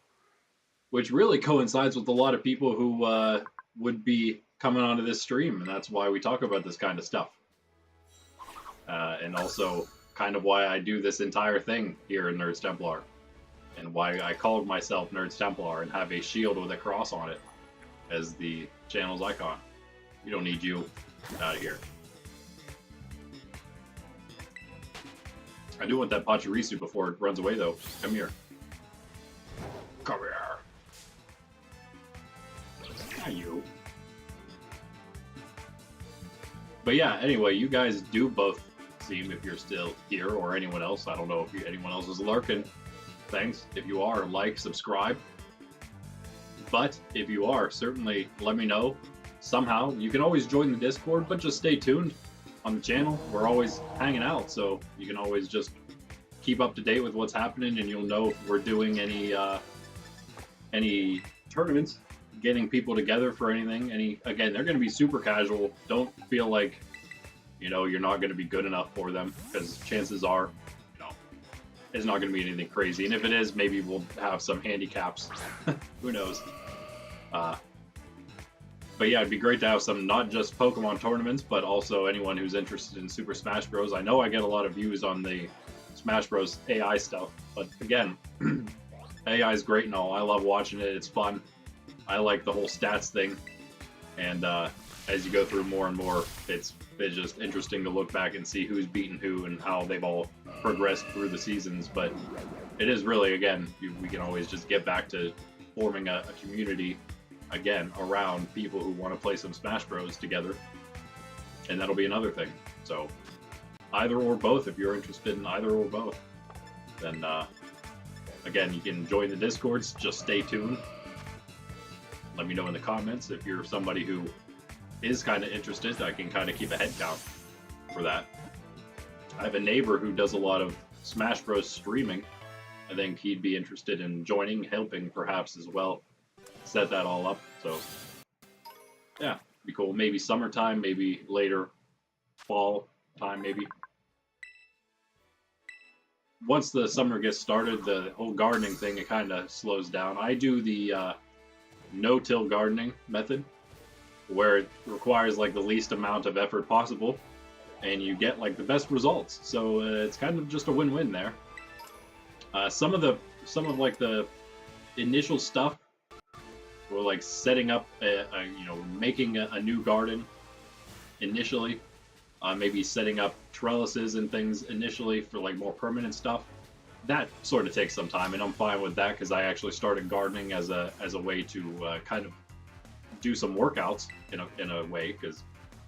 which really coincides with a lot of people who would be coming onto this stream, and that's why we talk about this kind of stuff. And also kind of why I do this entire thing here in Nerds Templar, and why I called myself Nerds Templar and have a shield with a cross on it as the channel's icon. We don't need you. Out of here. I do want that Pachirisu before it runs away, though. Come here. Come here. Not you. But yeah, anyway, you guys do both seem, if you're still here, or anyone else. I don't know if anyone else is lurking. Thanks. If you are, like, subscribe. But if you are, certainly let me know. Somehow, you can always join the Discord, but just stay tuned on the channel. We're always hanging out, so you can always just keep up to date with what's happening, and you'll know if we're doing any tournaments, getting people together for anything. Again, they're going to be super casual. Don't feel like, you know, you're not going to be good enough for them, because chances are, you know, it's not going to be anything crazy. And if it is, maybe we'll have some handicaps. Who knows? But yeah, it'd be great to have some, not just Pokemon tournaments, but also anyone who's interested in Super Smash Bros. I know I get a lot of views on the Smash Bros. AI stuff, but again, AI is great and all. I love watching it. It's fun. I like the whole stats thing. And as you go through more and more, it's just interesting to look back and see who's beaten who and how they've all progressed through the seasons. But it is really, again, we can always just get back to forming a community again around people who want to play some Smash Bros together, and that'll be another thing. So either or both, if you're interested in either or both, then again, you can join the Discords. Just stay tuned. Let me know in the comments if you're somebody who is kind of interested. I can kind of keep a head count for that. I have a neighbor who does a lot of Smash Bros streaming. I think he'd be interested in joining, helping perhaps as well. Set that all up, so yeah, be cool. Maybe summertime, maybe later fall time, maybe. once the summer gets started, the whole gardening thing, it kind of slows down. I do the no-till gardening method, where it requires like the least amount of effort possible, and you get like the best results. So it's kind of just a win-win there. Some of like the initial stuff, or like setting up making a new garden initially, maybe setting up trellises and things initially for like more permanent stuff. That sort of takes some time, and I'm fine with that because I actually started gardening as a way to kind of do some workouts in a way, because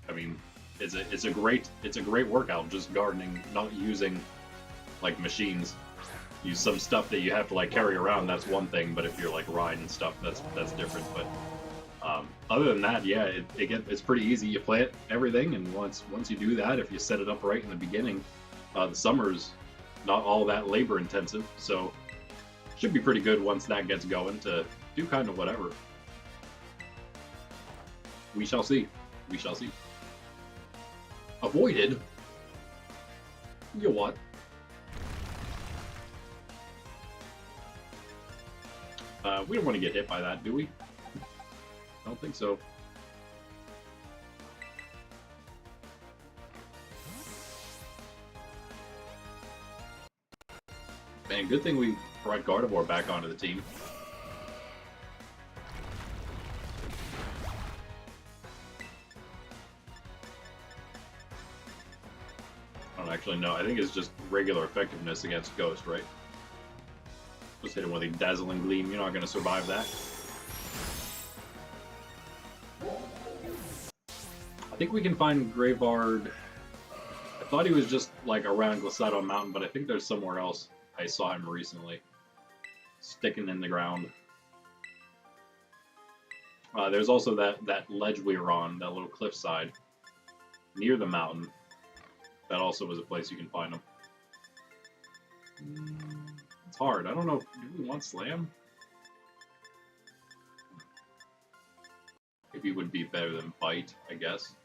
I mean it's a great workout just gardening, not using like machines. Use some stuff that you have to like carry around, that's one thing, but if you're like riding stuff, that's different. But other than that, yeah, it's pretty easy. You plant everything, and once you do that, if you set it up right in the beginning, the summer's not all that labor intensive, so should be pretty good once that gets going to do kind of whatever. We shall see. We shall see. Avoided? You what? We don't want to get hit by that, do we? I don't think so. Man, good thing we brought Gardevoir back onto the team. I don't actually know. I think it's just regular effectiveness against Ghost, right? Just hit him with a dazzling gleam. You're not going to survive that. I think we can find Graveyard. I thought he was just like around Glissado Mountain, but I think there's somewhere else. I saw him recently, sticking in the ground. There's also that ledge we were on, that little cliffside near the mountain. That also was a place you can find him. It's hard. I don't know. Do we want Slam? Maybe would be better than Bite, I guess.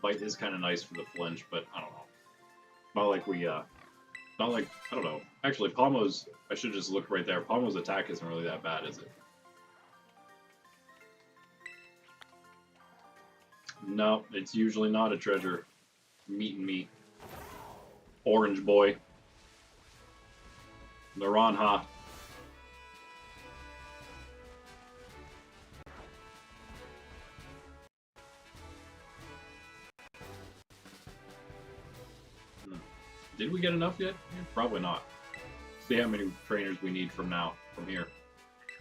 Bite is kind of nice for the flinch, but I don't know. Not like we, not like, I don't know. Actually, Palmo's, I should just look right there. Palmo's attack isn't really that bad, is it? No, it's usually not a treasure. Meat and meat. Orange boy. Naranha. Did we get enough yet? Yeah, probably not. See how many trainers we need from here.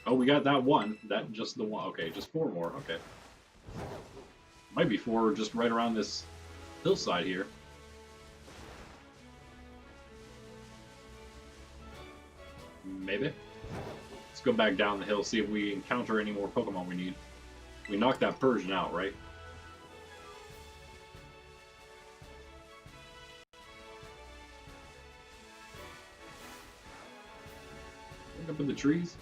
Oh, we got that one. That just the one. Okay, just 4 more. Okay. Might be 4 just right around this hillside here. Maybe. Let's go back down the hill, see if we encounter any more Pokemon we need. We knocked that Persian out, right? Up in the trees.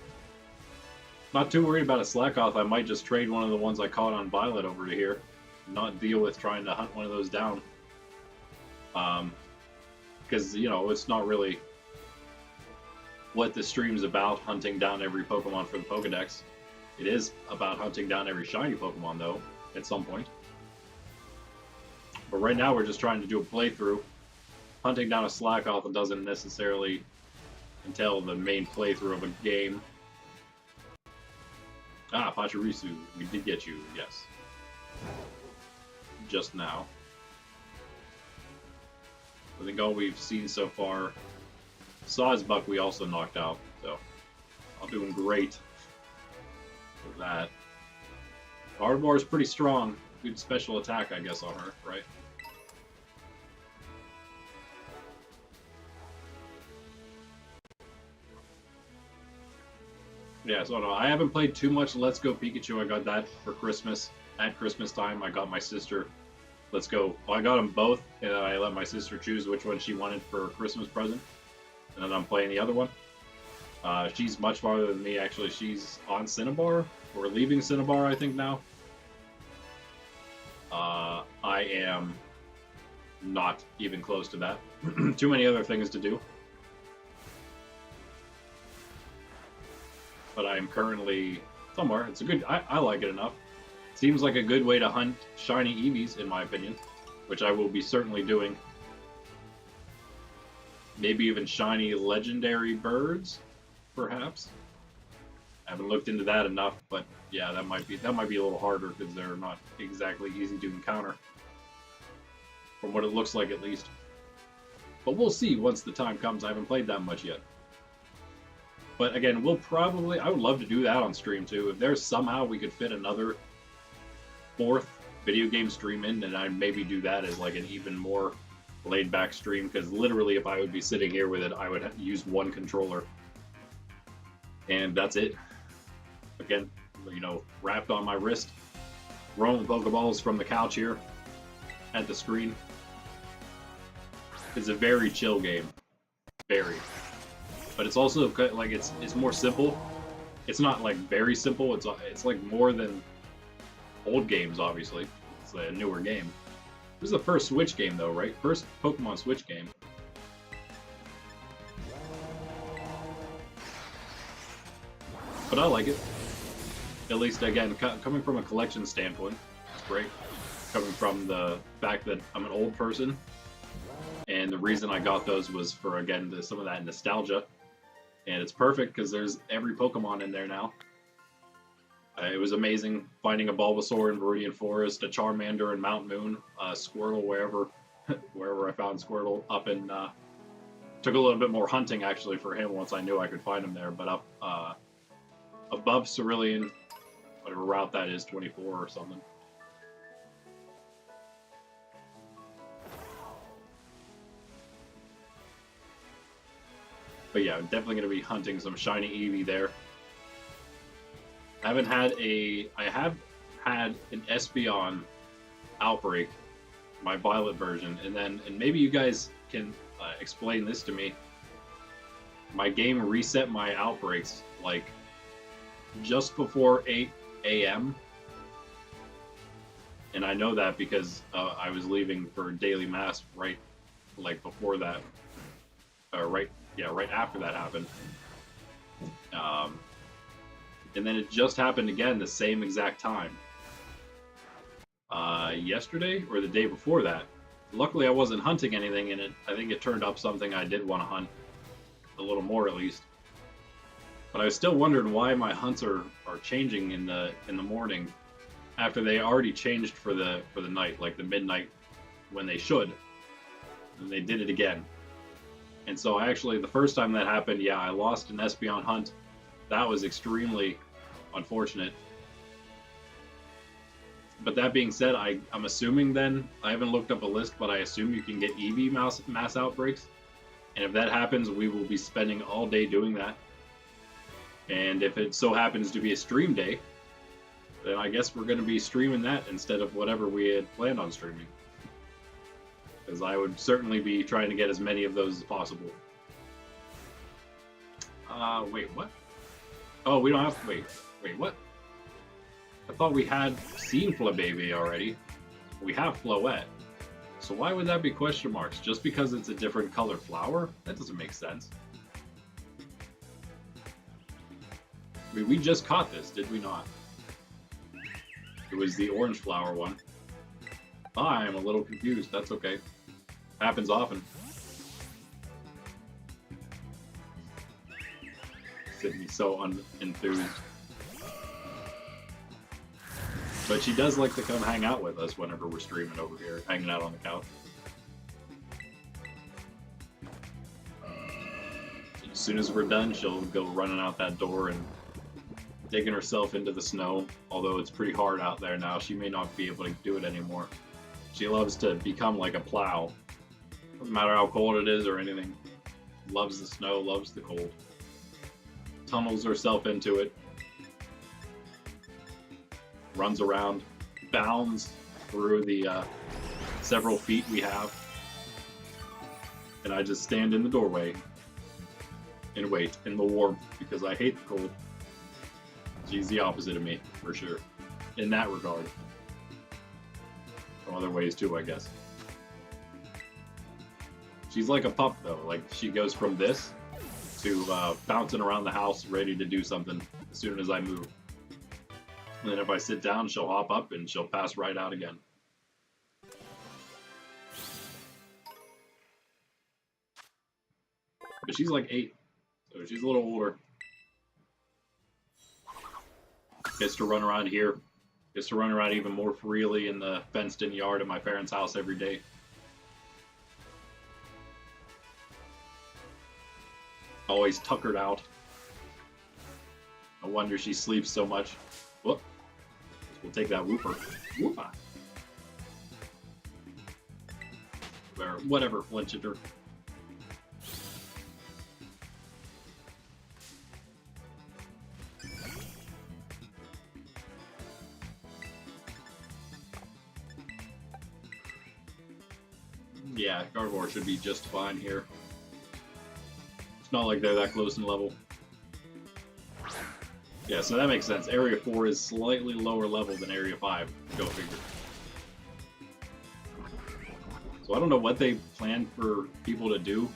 Not too worried about a Slackoth. I might just trade one of the ones I caught on Violet over to here. Not deal with trying to hunt one of those down. Because, you know, it's not really what the stream's about, hunting down every Pokemon for the Pokedex. It is about hunting down every shiny Pokemon, though, at some point. But right now we're just trying to do a playthrough. Hunting down a Slackoth doesn't necessarily entail the main playthrough of a game. Ah, Pachirisu, we did get you, yes. Just now. I think all we've seen so far, Sawsbuck we also knocked out, so I'm doing great with that. Gardevoir is pretty strong. Good special attack, I guess, on her, right? Yeah, so no, I haven't played too much Let's Go Pikachu. I got that for Christmas. At Christmas time, I got my sister Let's Go. Well, I got them both, and I let my sister choose which one she wanted for a Christmas present. And then I'm playing the other one. She's much farther than me, actually. She's on Cinnabar, or leaving Cinnabar, I think, now. I am not even close to that. Too many other things to do. But I am currently somewhere. It's a good, I like it enough. Seems like a good way to hunt shiny Eevees, in my opinion, which I will be certainly doing. Maybe even shiny legendary birds, perhaps. I haven't looked into that enough, but yeah, that might be a little harder because they're not exactly easy to encounter, from what it looks like at least. But we'll see once the time comes. I haven't played that much yet. But again, I would love to do that on stream too. If there's somehow we could fit another 4th video game stream in, then I'd maybe do that as like an even more laid back stream, because literally if I would be sitting here with it, I would use one controller. And that's it. Again, you know, wrapped on my wrist, rolling Pokeballs from the couch here at the screen. It's a very chill game. Very. But it's also like it's more simple. It's not like very simple. It's like more than old games. Obviously, it's a newer game. This is the first Switch game, though, right? First Pokemon Switch game. But I like it. At least, again, coming from a collection standpoint, it's great. Coming from the fact that I'm an old person, and the reason I got those was for, again, some of that nostalgia. And it's perfect because there's every Pokemon in there now. It was amazing finding a Bulbasaur in Viridian Forest, a Charmander in Mount Moon, a Squirtle wherever I found Squirtle up in. Took a little bit more hunting actually for him once I knew I could find him there, but up above Cerulean, whatever route that is, 24 or something. But yeah, I'm definitely going to be hunting some shiny Eevee there. I have had an Espeon Outbreak, my Violet version, and maybe you guys can explain this to me. My game reset my outbreaks like just before 8 a.m. And I know that because I was leaving for daily mass right before that, right after that happened. And then it just happened again the same exact time. Yesterday or the day before that. Luckily I wasn't hunting anything, and I think it turned up something I did want to hunt a little more at least. But I was still wondering why my hunts are changing in the morning after they already changed for the night, like the midnight when they should. And they did it again. And so the first time that happened, yeah, I lost an Espeon hunt. That was extremely unfortunate. But that being said, I'm assuming then, I haven't looked up a list, but I assume you can get Eevee mass outbreaks. And if that happens, we will be spending all day doing that. And if it so happens to be a stream day, then I guess we're going to be streaming that instead of whatever we had planned on streaming. Because I would certainly be trying to get as many of those as possible. Wait, what? Oh, we don't have to wait, what? I thought we had seen Flabébé already. We have Floette. So why would that be question marks? Just because it's a different colored flower? That doesn't make sense. I mean, we just caught this, did we not? It was the orange flower one. I'm a little confused. That's okay. Happens often. Sydney's so unenthused. But she does like to come hang out with us whenever we're streaming over here, hanging out on the couch. As soon as we're done, she'll go running out that door and digging herself into the snow. Although it's pretty hard out there now, she may not be able to do it anymore. She loves to become like a plow. Doesn't matter how cold it is or anything. Loves the snow, loves the cold. Tunnels herself into it. Runs around, bounds through the several feet we have. And I just stand in the doorway and wait in the warmth because I hate the cold. She's the opposite of me, for sure, in that regard. Some other ways too, I guess. She's like a pup, though. Like, she goes from this to bouncing around the house, ready to do something as soon as I move. And then if I sit down, she'll hop up and she'll pass right out again. But she's like 8, so she's a little older. Gets to run around here. Gets to run around even more freely in the fenced-in yard at my parents' house every day. Always tuckered out. No wonder she sleeps so much. Whoop. We'll take that whooper. Whoopa. Whatever, flinch her. Yeah, Gardevoir should be just fine here. It's not like they're that close in level. Yeah, so that makes sense. Area 4 is slightly lower level than Area 5. Go figure. So I don't know what they plan for people to do.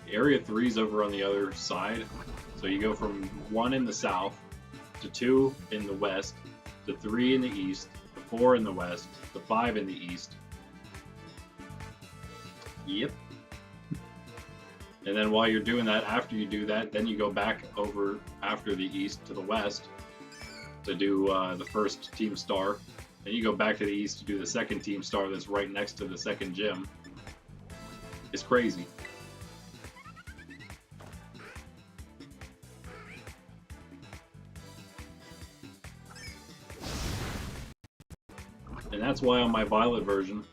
Area 3 is over on the other side. So you go from 1 in the south, to 2 in the west, to 3 in the east, to 4 in the west, to 5 in the east. Yep. And then while you're doing that, after you do that, then you go back over after the east to the west to do the first team star. Then you go back to the east to do the second team star that's right next to the second gym. It's crazy. And that's why on my Violet version,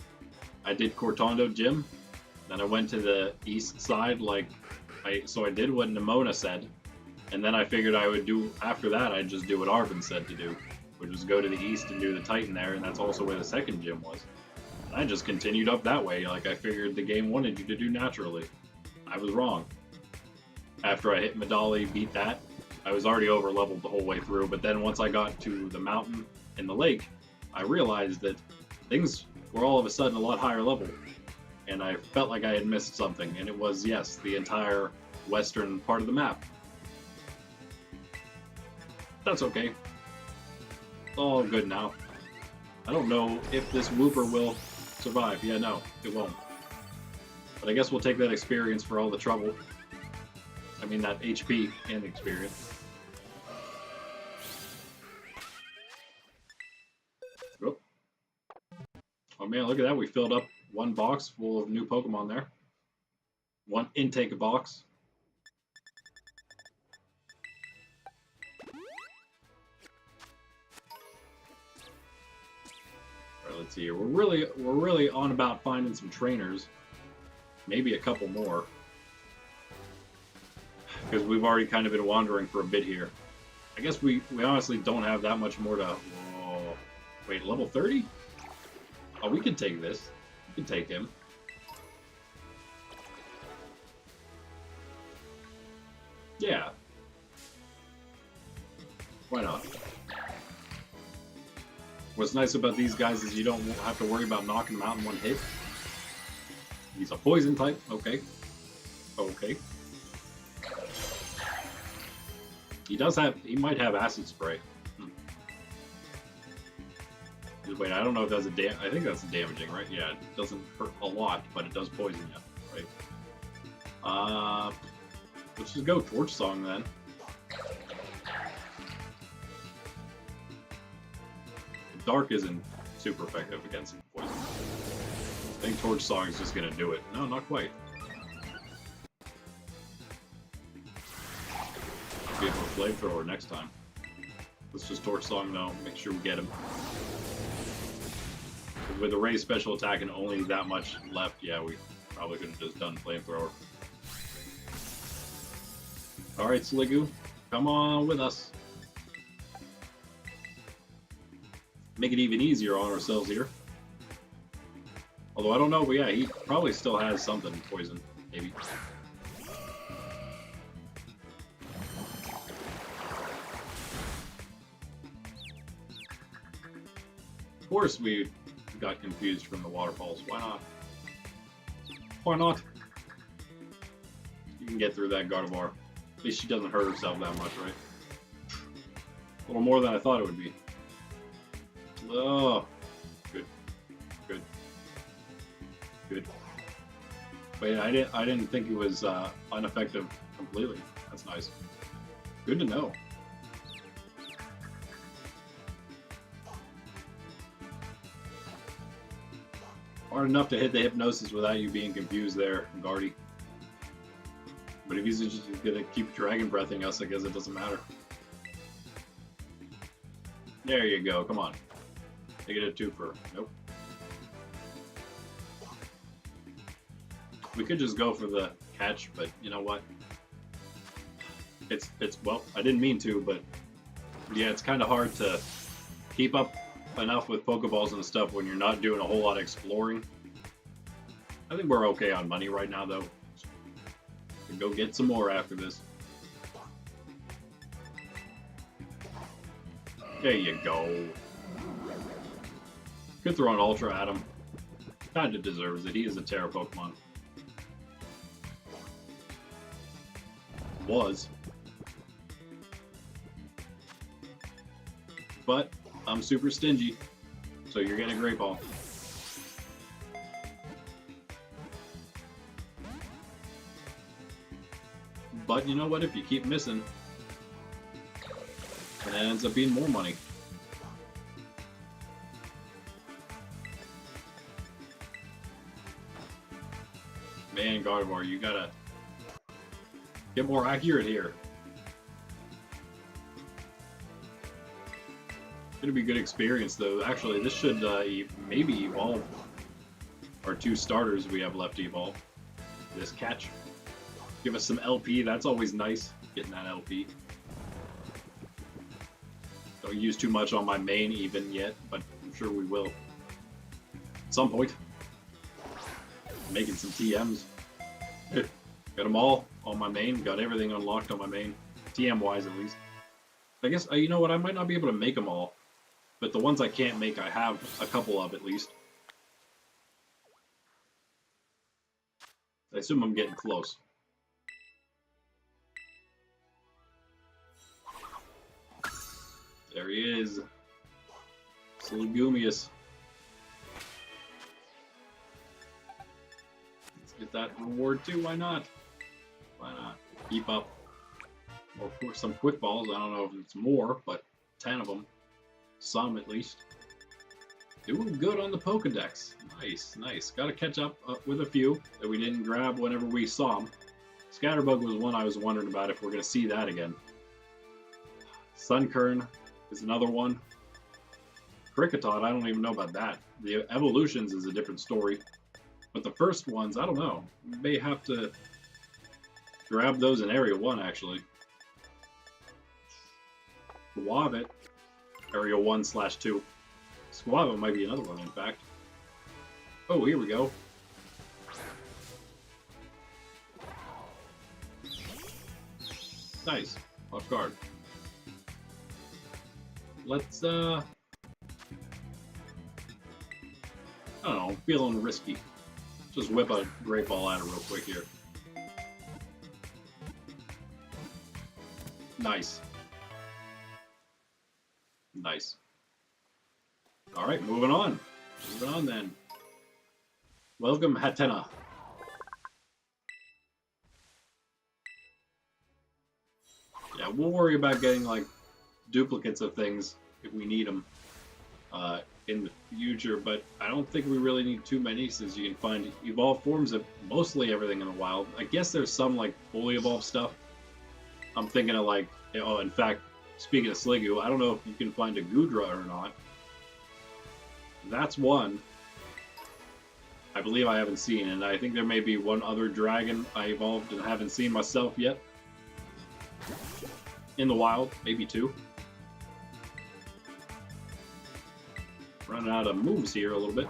I did Cortondo Gym. Then I went to the east side, so I did what Nimona said, and then I figured I would do, after that, I'd just do what Arvin said to do, which was go to the east and do the Titan there, and that's also where the second gym was. And I just continued up that way, like I figured the game wanted you to do naturally. I was wrong. After I hit Medali, beat that, I was already over leveled the whole way through, but then once I got to the mountain and the lake, I realized that things were all of a sudden a lot higher level. And I felt like I had missed something, and it was, yes, the entire western part of the map. That's okay. It's all good now. I don't know if this Wooper will survive. Yeah, no, it won't. But I guess we'll take that experience for all the trouble. I mean, that HP and experience. Oh man, look at that. We filled up one box full of new Pokemon there. One intake box. Alright, let's see here. We're really on about finding some trainers. Maybe a couple more. Because we've already kind of been wandering for a bit here. I guess we honestly don't have that much more to... Whoa. Wait, level 30? Oh, we can take this. We can take him. Yeah. Why not? What's nice about these guys is you don't have to worry about knocking them out in one hit. He's a poison type. Okay. Okay. He might have acid spray. Wait, I don't know if that's I think that's damaging, right? Yeah, it doesn't hurt a lot, but it does poison you, right? Let's just go Torch Song then. Dark isn't super effective against poison. I think Torch Song is just gonna do it. No, not quite. Give him a flamethrower next time. Let's just Torch Song though, make sure we get him. With the raised special attack and only that much left, yeah, we probably could have just done flamethrower. Alright, Sliggoo, come on with us. Make it even easier on ourselves here. Although I don't know, but yeah, he probably still has something poison, maybe. Of course we got confused from the waterfalls. Why not? Why not? You can get through that Gardevoir. At least she doesn't hurt herself that much, right? A little more than I thought it would be. Oh, good, good, good. But yeah, I didn't think it was ineffective completely. That's nice. Good to know. Hard enough to hit the hypnosis without you being confused there, Guardy. But if he's just gonna keep dragon breathing us, I guess it doesn't matter. There you go, come on. Negative 2 for nope. We could just go for the catch, but you know what? It's well, I didn't mean to, but yeah, it's kind of hard to keep up enough with Pokeballs and stuff when you're not doing a whole lot of exploring. I think we're okay on money right now, though. Can go get some more after this. There you go. Could throw an Ultra at him. Kinda deserves it. He is a Terra Pokemon. Was. But I'm super stingy, so you're getting a Great Ball. But you know what? If you keep missing, it ends up being more money. Man, Gardevoir, you gotta get more accurate here. Gonna be good experience though. Actually, this should maybe evolve our 2 starters we have left to evolve. This catch. Give us some LP, that's always nice, getting that LP. Don't use too much on my main even yet, but I'm sure we will. At some point. Making some TMs. Got them all on my main, got everything unlocked on my main. TM-wise at least. I guess, you know what, I might not be able to make them all. But the ones I can't make, I have a couple of at least. I assume I'm getting close. There he is. Slugumius. Let's get that reward too, why not? Why not? Keep up. Or for some quick balls, I don't know if it's more, but 10 of them. Some at least. Doing good on the Pokedex. Nice, nice. Gotta catch up with a few that we didn't grab whenever we saw them. Scatterbug was one I was wondering about if we're gonna see that again. Sunkern is another one. Kricketot, I don't even know about that. The evolutions is a different story. But the first ones, I don't know. We may have to grab those in Area 1, actually. Squavit, Area 1/2. Squavit might be another one, in fact. Oh, here we go. Nice. Off guard. Let's, I don't know, feeling risky. Just whip a Great Ball at it real quick here. Nice. Nice. Alright, moving on. Moving on then. Welcome, Hatena. Yeah, we'll worry about getting, like, duplicates of things if we need them in the future, but I don't think we really need too many, since you can find evolved forms of mostly everything in the wild. I guess there's some, like, fully evolved stuff. I'm thinking of, like, oh, in fact, speaking of Sliggoo, I don't know if you can find a Goodra or not. That's one I believe I haven't seen, and I think there may be one other dragon I evolved and haven't seen myself yet. In the wild, maybe 2. Running out of moves here a little bit.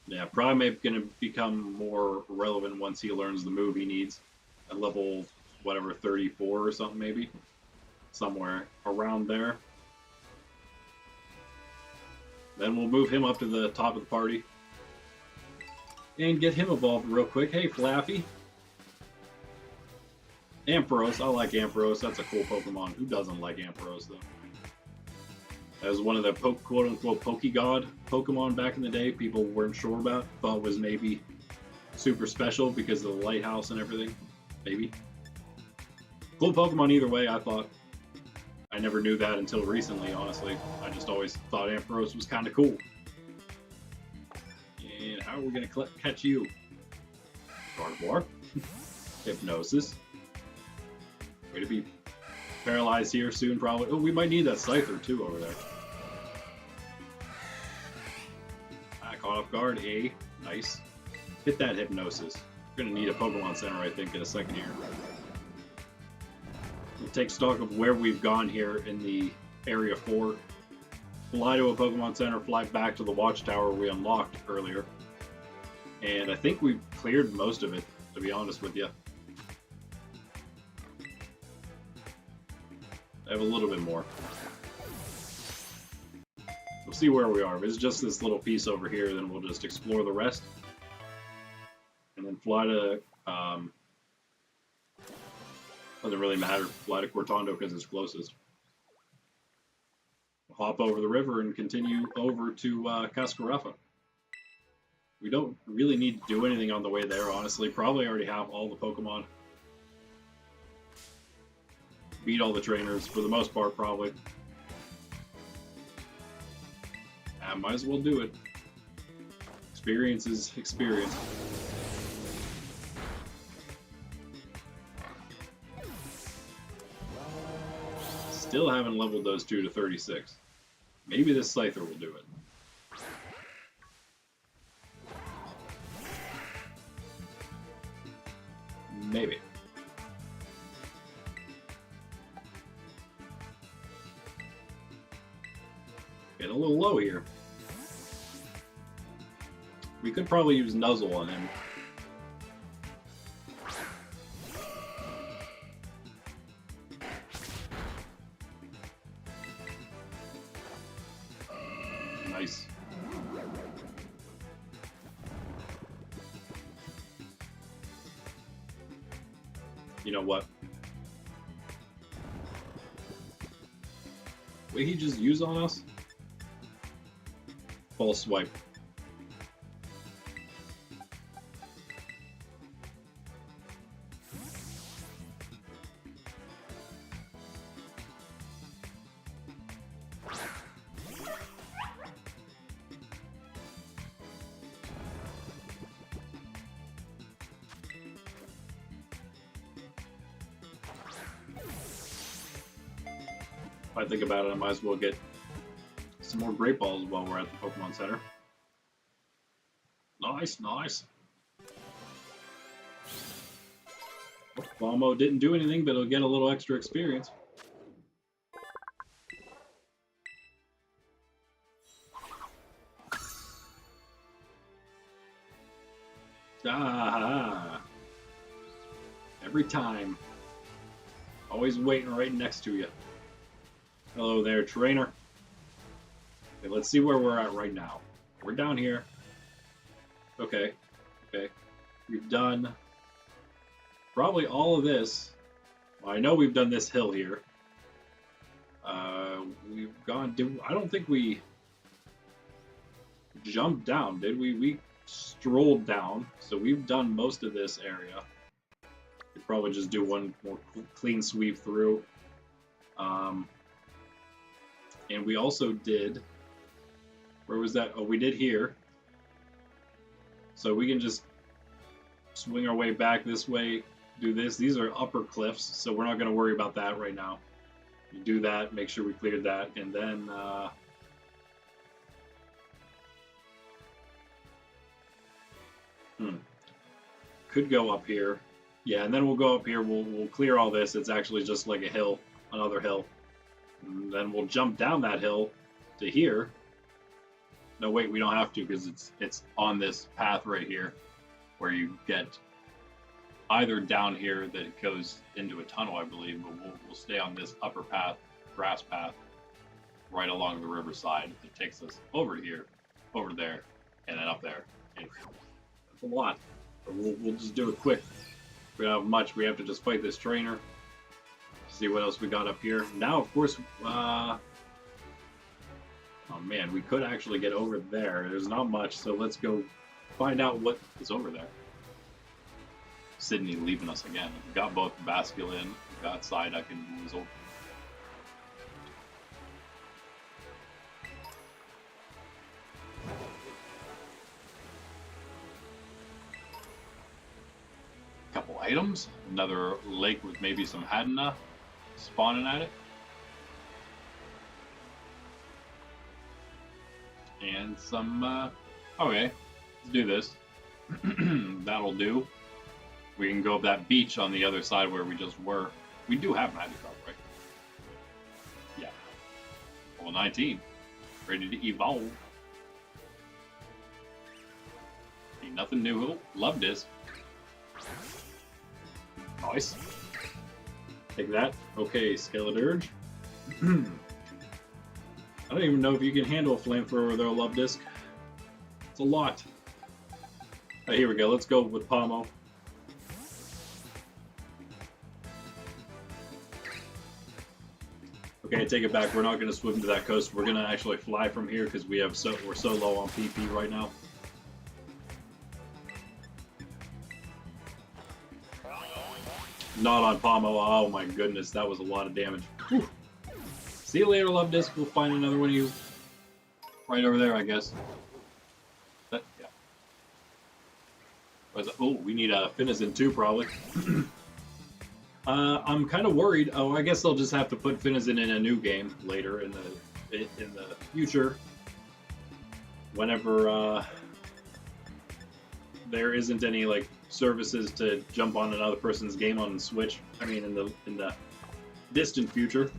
Yeah, Primeape going to become more relevant once he learns the move he needs at level whatever, 34 or something maybe. Somewhere around there. Then we'll move him up to the top of the party. And get him evolved real quick. Hey, Flaffy. Ampharos. I like Ampharos. That's a cool Pokemon. Who doesn't like Ampharos, though? That was one of the quote-unquote Pokegod Pokemon back in the day. People weren't sure about. Thought was maybe super special because of the lighthouse and everything. Maybe. Cool Pokemon either way, I thought. I never knew that until recently, honestly. I just always thought Ampharos was kind of cool. And how are we going to catch you? Gardevoir. Hypnosis. Way to be paralyzed here soon, probably. Oh, we might need that Scyther, too, over there. I caught off guard. A. Nice. Hit that Hypnosis. We're going to need a Pokemon Center, I think, in a second here. We'll take stock of where we've gone here in the Area 4. Fly to a Pokemon Center, fly back to the Watchtower we unlocked earlier. And I think we've cleared most of it, to be honest with you. I have a little bit more. We'll see where we are. If it's just this little piece over here, then we'll just explore the rest. And then fly to... doesn't really matter. Fly to Cortondo because it's closest. We'll hop over the river and continue over to Cascarrafa. We don't really need to do anything on the way there, honestly. Probably already have all the Pokemon. Beat all the trainers, for the most part, probably. I might as well do it. Experience is experience. Still haven't leveled those two to 36. Maybe this Scyther will do it. Maybe. Getting a little low here. We could probably use Nuzzle on him. Nice. You know what? Wait, he just used on us? False swipe. If I think about it, I might as well get some more Great Balls while we're at the Pokemon Center. Nice, nice. Balmo didn't do anything, but it'll get a little extra experience. Ah, every time. Always waiting right next to you. Hello there, trainer. Okay, let's see where we're at right now. We're down here. Okay, okay. We've done probably all of this. Well, I know we've done this hill here. We've gone... I don't think we jumped down, did we? We strolled down, so we've done most of this area. We'd probably just do one more clean sweep through. And we also did... Where was that? Oh, we did here. So we can just swing our way back this way, do this. These are upper cliffs, so we're not going to worry about that right now. We do that, make sure we cleared that, and then... Could go up here. Yeah, and then we'll go up here. We'll clear all this. It's actually just like a hill, another hill. And then we'll jump down that hill to here. No, wait, we don't have to because it's on this path right here where you get either down here that goes into a tunnel, I believe, but we'll stay on this upper path, grass path, right along the riverside that takes us over here, over there, and then up there. And that's a lot. But we'll just do it quick. We don't have much. We have to just fight this trainer. See what else we got up here. Now, of course, oh man, we could actually get over there. There's not much, so let's go find out what is over there. Sydney leaving us again. We got both Basculin, we got Psyduck and Weasel. Couple items. Another lake with maybe some Hadna spawning at it. And some, okay, let's do this. That'll do. We can go up that beach on the other side where we just were. We do have Magikarp, right? Yeah. Level 19. Ready to evolve. Ain't nothing new. Oh, love this. Nice. Take that. Okay, Skeledirge. I don't even know if you can handle a flamethrower there, Love Disc. It's a lot. Right, here we go. Let's go with Pomo. Okay, take it back. We're not going to swim to that coast. We're going to actually fly from here because we're so low on PP right now. Not on Pomo. Oh my goodness, that was a lot of damage. Whew. See you later, Love Disc. We'll find another one of you right over there, I guess. That, yeah. Oh, we need a Finizen too, probably. I'm kind of worried. Oh, I guess they'll just have to put Finizen in a new game later in the future, whenever there isn't any like services to jump on another person's game on Switch. I mean, in the distant future.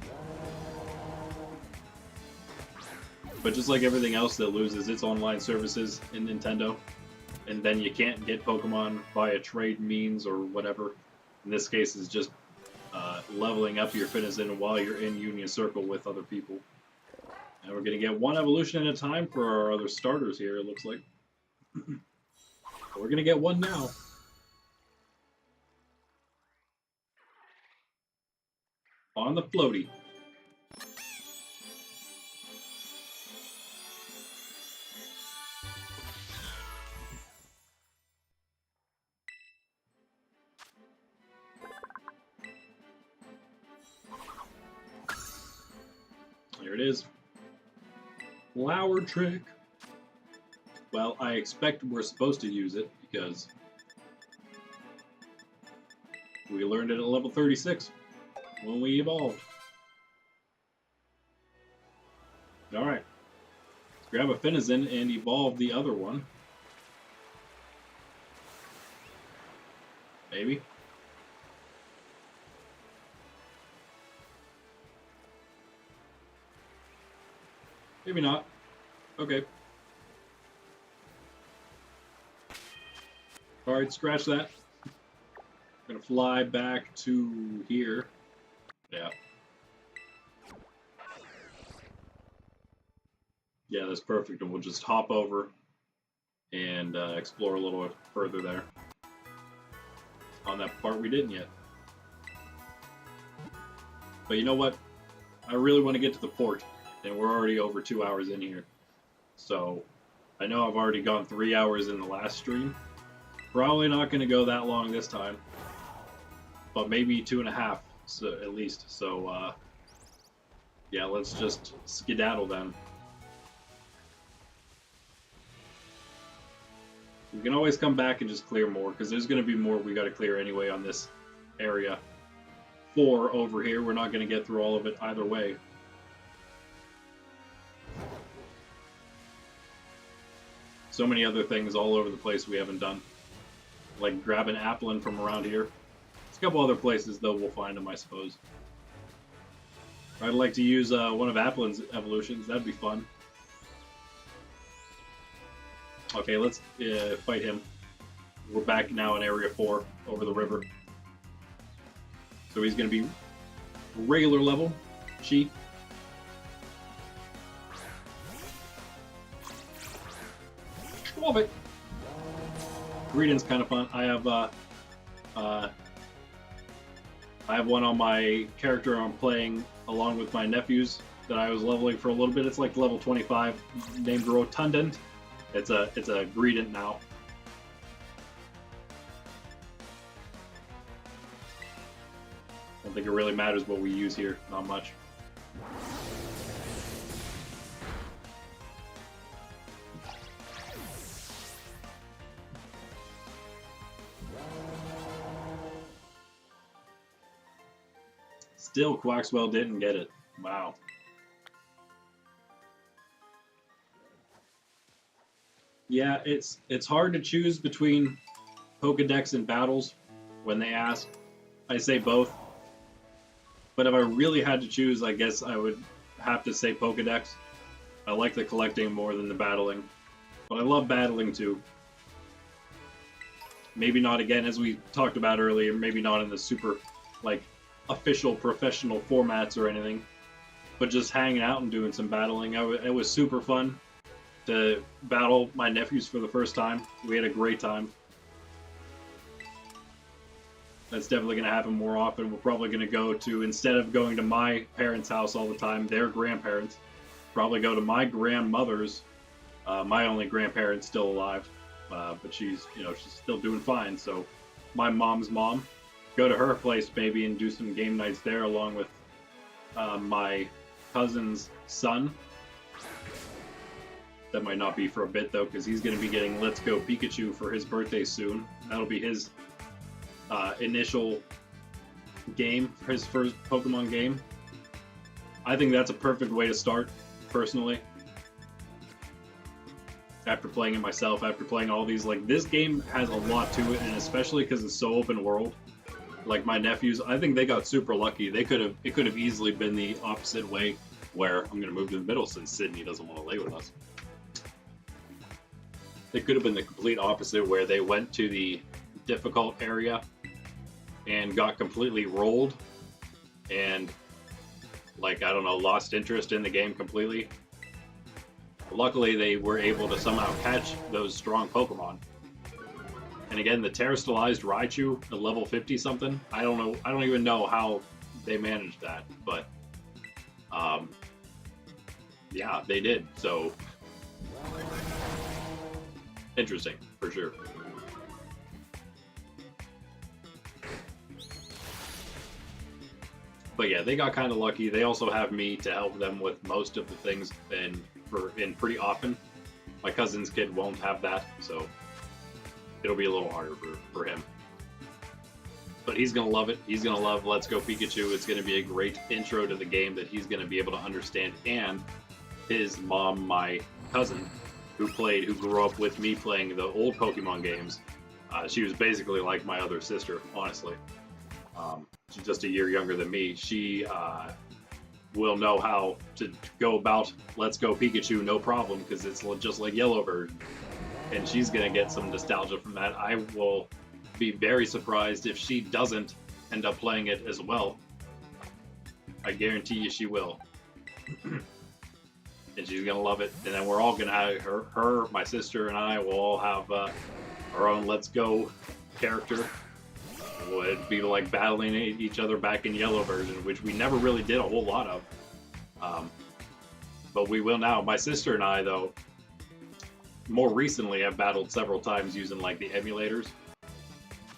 But just like everything else that loses its online services in Nintendo, and then you can't get Pokemon via trade means or whatever. In this case, is just leveling up your Finizen while you're in Union Circle with other people. And we're going to get one evolution at a time for our other starters here, it looks like. We're going to get one now. On the floaty. There it is. Flower trick. Well, I expect we're supposed to use it because we learned it at level 36 when we evolved. Alright. Let's grab a Finizen and evolve the other one. Maybe. Maybe not. Okay. Alright, scratch that. I'm gonna fly back to here. Yeah. Yeah, that's perfect, and we'll just hop over and explore a little bit further there. On that part we didn't yet. But you know what? I really want to get to the port, and we're already over 2 hours in here. So, I know I've already gone 3 hours in the last stream. Probably not going to go that long this time. But maybe 2.5, so, at least. So, yeah, let's just skedaddle then. We can always come back and just clear more, because there's going to be more we got to clear anyway on this area. 4 over here, we're not going to get through all of it either way. So many other things all over the place we haven't done. Like grab an Applin from around here. There's a couple other places, though, we'll find them, I suppose. I'd like to use one of Applin's evolutions. That'd be fun. Okay, let's fight him. We're back now in Area 4 over the river. So he's going to be regular level. She. Love it. Greeting's kind of fun. I have one on my character I'm playing along with my nephews that I was leveling for a little bit. It's like level 25, named Rotundant. It's a Greedent now. I don't think it really matters what we use here. Not much. Still, Quaxwell didn't get it. Wow. Yeah, it's hard to choose between Pokedex and battles when they ask. I say both. But if I really had to choose, I guess I would have to say Pokedex. I like the collecting more than the battling. But I love battling too. Maybe not, again, as we talked about earlier, maybe not in the super, like, official professional formats or anything. But just hanging out and doing some battling. It was super fun to battle my nephews for the first time. We had a great time. That's definitely going to happen more often. We're probably going to go to, instead of going to my parents' house all the time, their grandparents, probably go to my grandmother's. My only grandparent's still alive, but she's still doing fine. So my mom's mom, go to her place maybe and do some game nights there along with my cousin's son. That might not be for a bit though, because he's going to be getting Let's Go Pikachu for his birthday soon. That'll be his initial game, his first Pokemon game. I think that's a perfect way to start, personally. After playing it myself, after playing all these, like, this game has a lot to it, and especially because it's so open world. Like my nephews, I think they got super lucky. It could have easily been the opposite way, where I'm going to move to the middle since Sydney doesn't want to lay with us. It could have been the complete opposite, where they went to the difficult area and got completely rolled and, like, I don't know, lost interest in the game completely. Luckily, they were able to somehow catch those strong Pokemon. And again, the Terastallized Raichu at level 50 something, I don't even know how they managed that, but yeah, they did. So interesting, for sure. But yeah, they got kind of lucky. They also have me to help them with most of the things in pretty often. My cousin's kid won't have that, so it'll be a little harder for him. But he's going to love it. He's going to love Let's Go Pikachu. It's going to be a great intro to the game that he's going to be able to understand. And his mom, my cousin, who grew up with me playing the old Pokemon games, she was basically like my other sister, honestly. She's just a year younger than me. She will know how to go about Let's Go Pikachu no problem, because it's just like Yellow version. And she's going to get some nostalgia from that. I will be very surprised if she doesn't end up playing it as well. I guarantee you she will. And she's going to love it. And then we're all going to have her, my sister, and I will all have our own Let's Go character. Would be like battling each other back in Yellow version, which we never really did a whole lot of. But we will now. My sister and I, though, more recently have battled several times using like the emulators.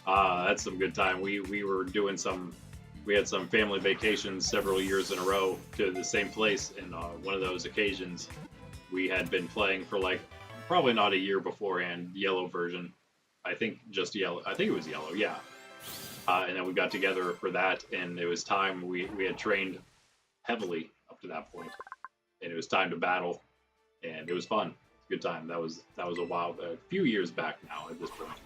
That's some good time. We had some family vacations several years in a row to the same place, and one of those occasions we had been playing for like probably not a year beforehand, Yellow version. I think just Yellow. I think it was Yellow, yeah. And then we got together for that, and it was time. We had trained heavily up to that point, and it was time to battle, and it was fun. Good time. That was a few years back now at this point.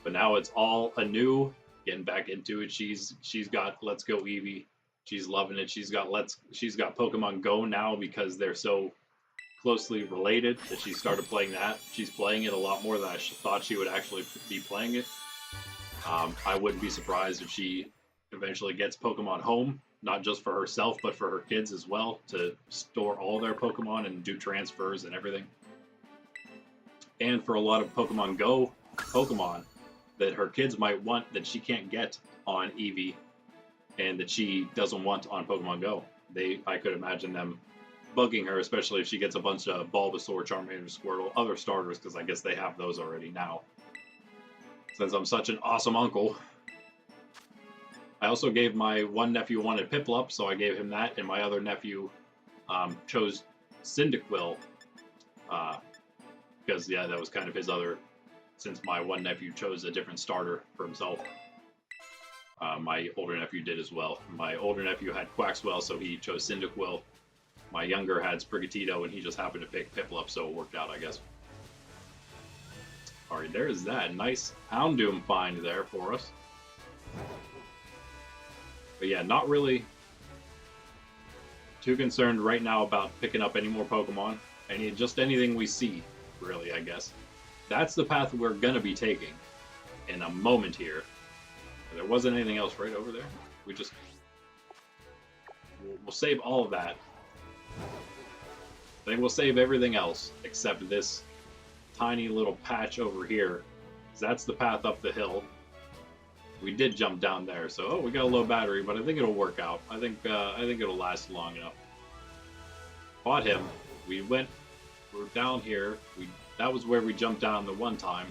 But now it's all anew, getting back into it. She's got Let's Go Eevee. She's loving it. She's got Pokemon Go now because they're so closely related, that she started playing that. She's playing it a lot more than I thought she would actually be playing it. I wouldn't be surprised if she eventually gets Pokemon Home, not just for herself, but for her kids as well, to store all their Pokemon and do transfers and everything. And for a lot of Pokemon Go Pokemon that her kids might want that she can't get on Eevee and that she doesn't want on Pokemon Go. I could imagine them bugging her, especially if she gets a bunch of Bulbasaur, Charmander, Squirtle, other starters, because I guess they have those already now. Since I'm such an awesome uncle. I also gave my one nephew wanted Piplup, so I gave him that, and my other nephew chose Cyndaquil, because, yeah, that was kind of his other, since my one nephew chose a different starter for himself. My older nephew did as well. My older nephew had Quaxwell, so he chose Cyndaquil. My younger had Sprigatito, and he just happened to pick Piplup, so it worked out, I guess. Alright, there's that. Nice Houndoom find there for us. But yeah, not really too concerned right now about picking up any more Pokemon. Just anything we see, really, I guess. That's the path we're going to be taking in a moment here. There wasn't anything else right over there. We'll save all of that. I think we'll save everything else except this tiny little patch over here. That's the path up the hill. We did jump down there, so we got a low battery, but I think it'll work out. I think it'll last long enough. Fought him. We're down here. That was where we jumped down the one time.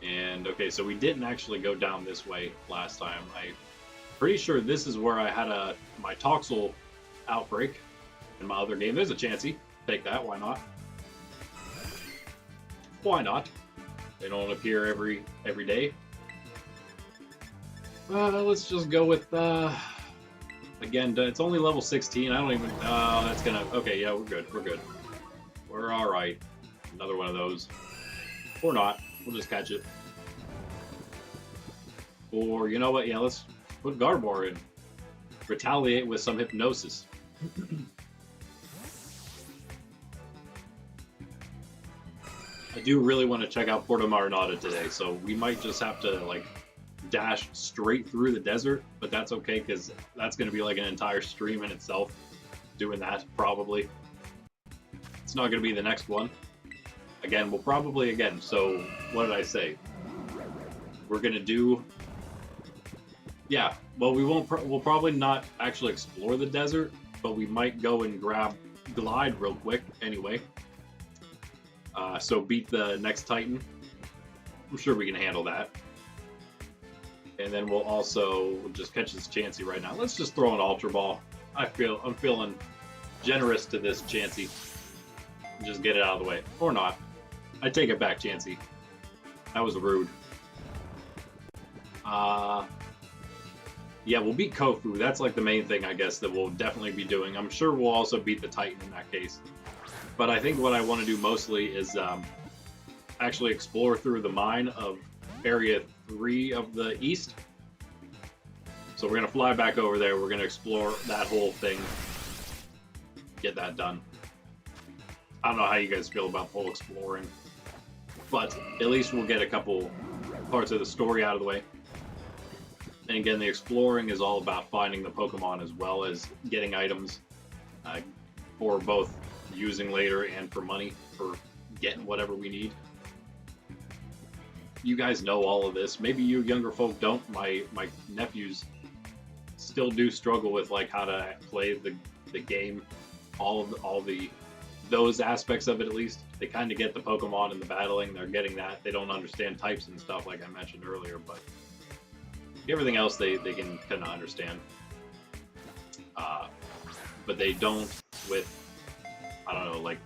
And okay, so we didn't actually go down this way last time. I'm pretty sure this is where I had my Toxel outbreak in my other game. There's a Chansey. Take that. Why not? Why not? They don't appear every day. Let's just go with again. It's only level 16. I don't even. That's gonna. Okay, yeah, we're good. We're good. We're all right. Another one of those, or not. We'll just catch it. Or you know what? Yeah, let's put Gardevoir in. Retaliate with some Hypnosis. I do really want to check out Porto Marinada today, so we might just have to like dash straight through the desert, but that's okay because that's going to be like an entire stream in itself doing that, probably. It's not going to be the next one. Again, we'll probably, so what did I say? We're going to do, yeah, well, we'll probably not actually explore the desert, but we might go and grab Glide real quick anyway. So beat the next Titan. I'm sure we can handle that. And then we'll just catch this Chansey right now. Let's just throw an Ultra Ball. I'm feeling generous to this Chansey. Just get it out of the way. Or not. I take it back, Chansey. That was rude. Yeah, we'll beat Kofu. That's like the main thing, I guess, that we'll definitely be doing. I'm sure we'll also beat the Titan in that case. But I think what I want to do mostly is actually explore through the mine of Area 3 of the East. So we're going to fly back over there. We're going to explore that whole thing. Get that done. I don't know how you guys feel about the whole exploring. But at least we'll get a couple parts of the story out of the way. And again, the exploring is all about finding the Pokemon as well as getting items for both using later and for money for getting whatever we need. You guys know all of this. Maybe you younger folk don't. My nephews still do struggle with like how to play the game, those aspects of it at least. They kind of get the Pokemon and the battling. They're getting that. They don't understand types and stuff like I mentioned earlier, but everything else they can kind of understand. But they don't with, I don't know, like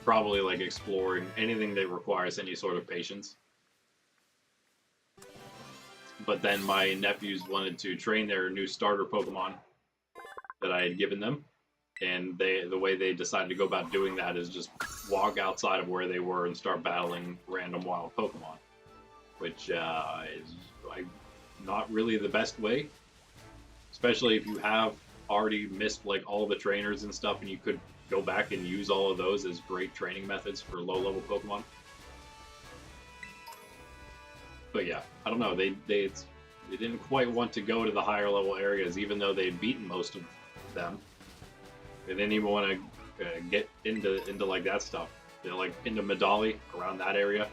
probably like exploring anything that requires any sort of patience. But then my nephews wanted to train their new starter Pokemon that I had given them. And the way they decided to go about doing that is just walk outside of where they were and start battling random wild Pokemon. Which is not really the best way. Especially if you have already missed like all the trainers and stuff, and you could go back and use all of those as great training methods for low-level Pokemon. But yeah, I don't know. They didn't quite want to go to the higher level areas, even though they'd beaten most of them. They didn't even want to get into like that stuff. You know, like into Medali, around that area.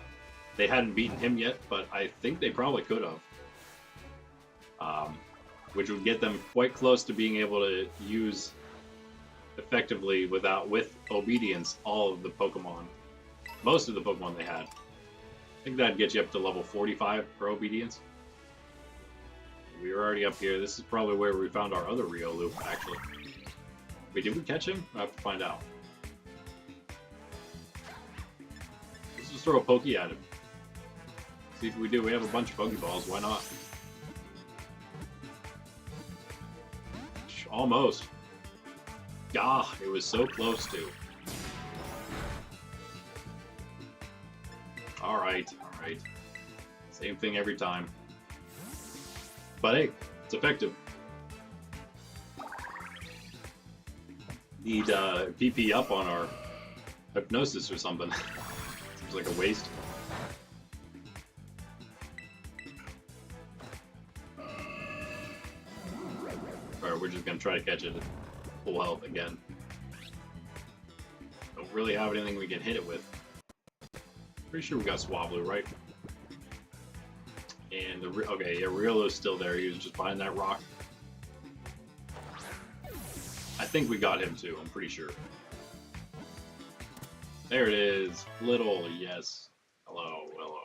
They hadn't beaten him yet, but I think they probably could have. Which would get them quite close to being able to use effectively with obedience all of the Pokemon. Most of the Pokemon they had. I think that'd get you up to level 45 for obedience. We were already up here. This is probably where we found our other Riolu, actually. Wait, did we catch him? I have to find out. Let's just throw a Pokey at him. See if we do. We have a bunch of Pokeballs. Why not? Almost. Ah, it was so close to. Alright, alright. Same thing every time. But hey, it's effective. Need PP up on our hypnosis or something. Seems like a waste. Alright, we're just gonna try to catch it at full health again. Don't really have anything we can hit it with. Pretty sure we got Swablu, right? And okay, yeah, Riolu's still there. He was just behind that rock. I think we got him too. I'm pretty sure. There it is. Little, yes. Hello, hello.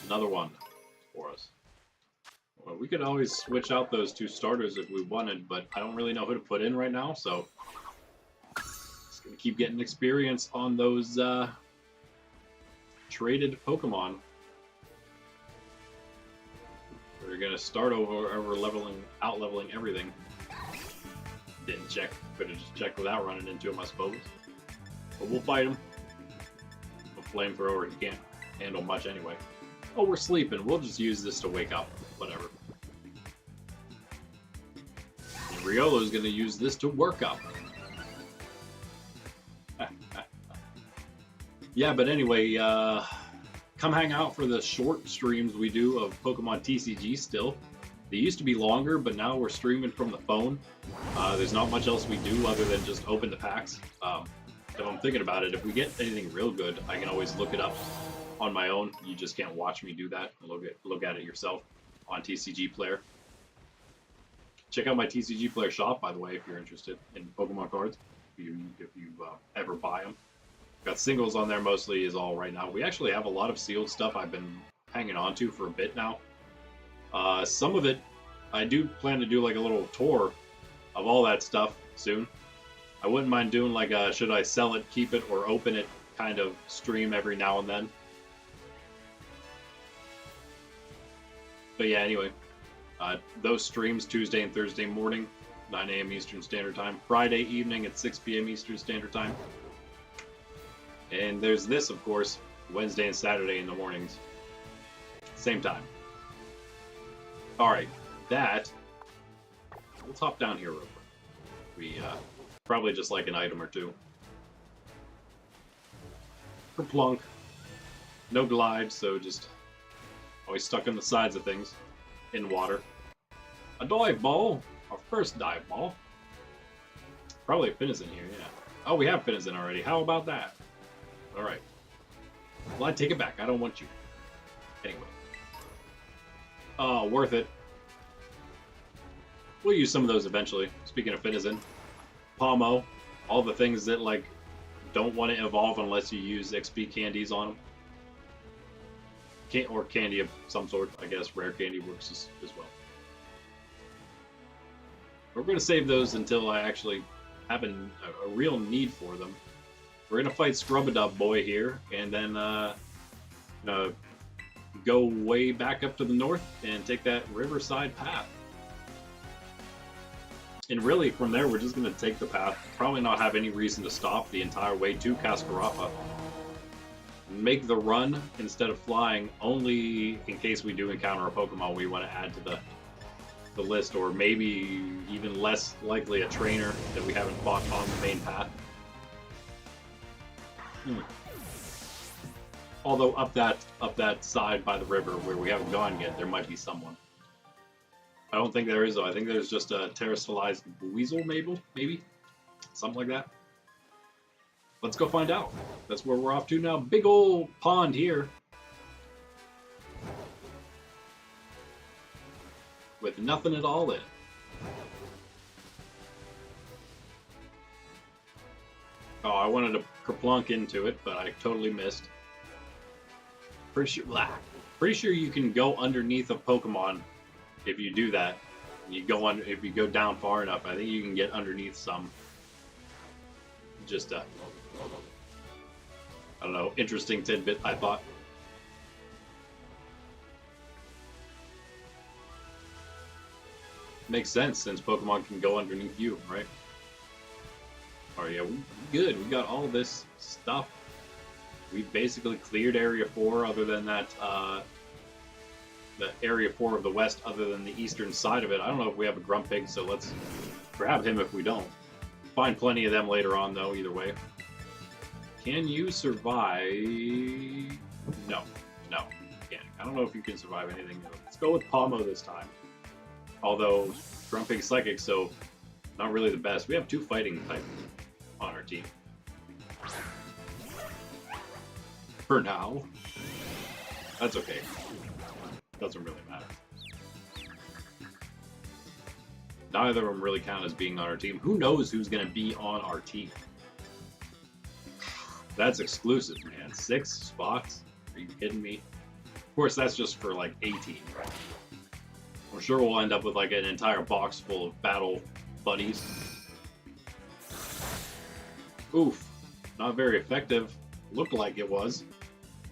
Another one for us. Well, we could always switch out those two starters if we wanted, but I don't really know who to put in right now, so just gonna keep getting experience on those traded Pokemon. We're gonna start over out leveling everything. Didn't check. Could have just checked without running into him, I suppose. But we'll fight him. A flamethrower, he can't handle much anyway. Oh, we're sleeping. We'll just use this to wake up. Whatever. And Riolo's gonna use this to work up. Yeah, but anyway, come hang out for the short streams we do of Pokemon TCG still. They used to be longer, but now we're streaming from the phone. There's not much else we do other than just open the packs. If I'm thinking about it, if we get anything real good, I can always look it up on my own. You just can't watch me do that. Look at it yourself on TCG Player. Check out my TCG Player shop, by the way, if you're interested in Pokemon cards. If you ever buy them. Got singles on there mostly is all right now. We actually have a lot of sealed stuff I've been hanging on to for a bit now. Some of it, I do plan to do like a little tour of all that stuff soon. I wouldn't mind doing like a should I sell it, keep it, or open it kind of stream every now and then. But yeah, anyway, those streams Tuesday and Thursday morning, 9 a.m. Eastern Standard Time. Friday evening at 6 p.m. Eastern Standard Time. And there's this, of course, Wednesday and Saturday in the mornings. Same time. Alright, let's hop down here real quick. We, probably just like an item or two. Kerplunk. No glide, so just always stuck on the sides of things. In water. A dive ball! Our first dive ball. Probably a Finizen here, yeah. Oh, we have Finizen already. How about that? Alright. Well, I take it back. I don't want you. Anyway. Oh, worth it. We'll use some of those eventually. Speaking of Finizen. Pomo. All the things that, like, don't want to evolve unless you use XP candies on them. Or candy of some sort. I guess rare candy works as well. We're going to save those until I actually have a real need for them. We're going to fight Scrubadub Boy here, and then go way back up to the north and take that Riverside path. And really, from there, we're just going to take the path. Probably not have any reason to stop the entire way to Cascarapa. Make the run instead of flying, only in case we do encounter a Pokemon we want to add to the the list, or maybe even less likely a trainer that we haven't fought on the main path. Although up that side by the river where we haven't gone yet, there might be someone. I don't think there is though. I think there's just a terrestrialized weasel, maybe something like that. Let's go find out. That's where we're off to now. Big old pond here. With nothing at all in it. Oh, I wanted to kerplunk into it, but I totally missed. Pretty sure you can go underneath a Pokemon if you do that. If you go down far enough, I think you can get underneath some. Just I don't know, interesting tidbit, I thought. Makes sense since Pokemon can go underneath you, right? Oh yeah, good. We got all this stuff. We basically cleared Area 4 other than that, the Area 4 of the West other than the eastern side of it. I don't know if we have a Grumpig, so let's grab him if we don't. Find plenty of them later on though, either way. Can you survive? No, you can't. I don't know if you can survive anything though. Let's go with Palmo this time. Although, Grumpig's Psychic, so not really the best. We have 2 fighting type on our team. For now. That's okay. Doesn't really matter. Neither of them really count as being on our team. Who knows who's going to be on our team? That's exclusive, man. 6 spots? Are you kidding me? Of course, that's just for, like, a team. I'm sure we'll end up with like an entire box full of battle buddies. Oof. Not very effective. Looked like it was.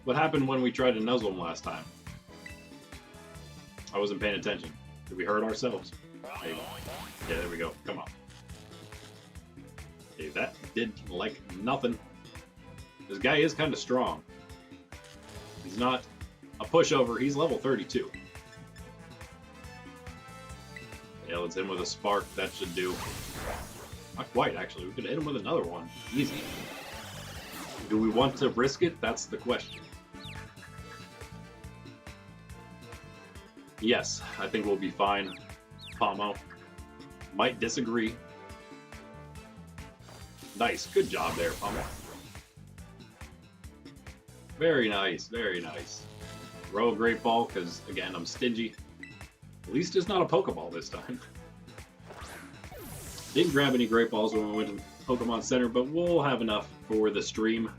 What happened when we tried to nuzzle him last time? I wasn't paying attention. Did we hurt ourselves? Maybe. Yeah, there we go. Come on. Okay, that did like nothing. This guy is kind of strong. He's not a pushover. He's level 32. Yeah, let's hit him with a spark. That should do. Not quite, actually. We could hit him with another one. Easy. Do we want to risk it? That's the question. Yes, I think we'll be fine. Palmo. Might disagree. Nice. Good job there, Palmo. Very nice. Very nice. Throw a Great Ball, because, again, I'm stingy. At least it's not a Pokeball this time. Didn't grab any Great Balls when we went to Pokemon Center, but we'll have enough for the stream.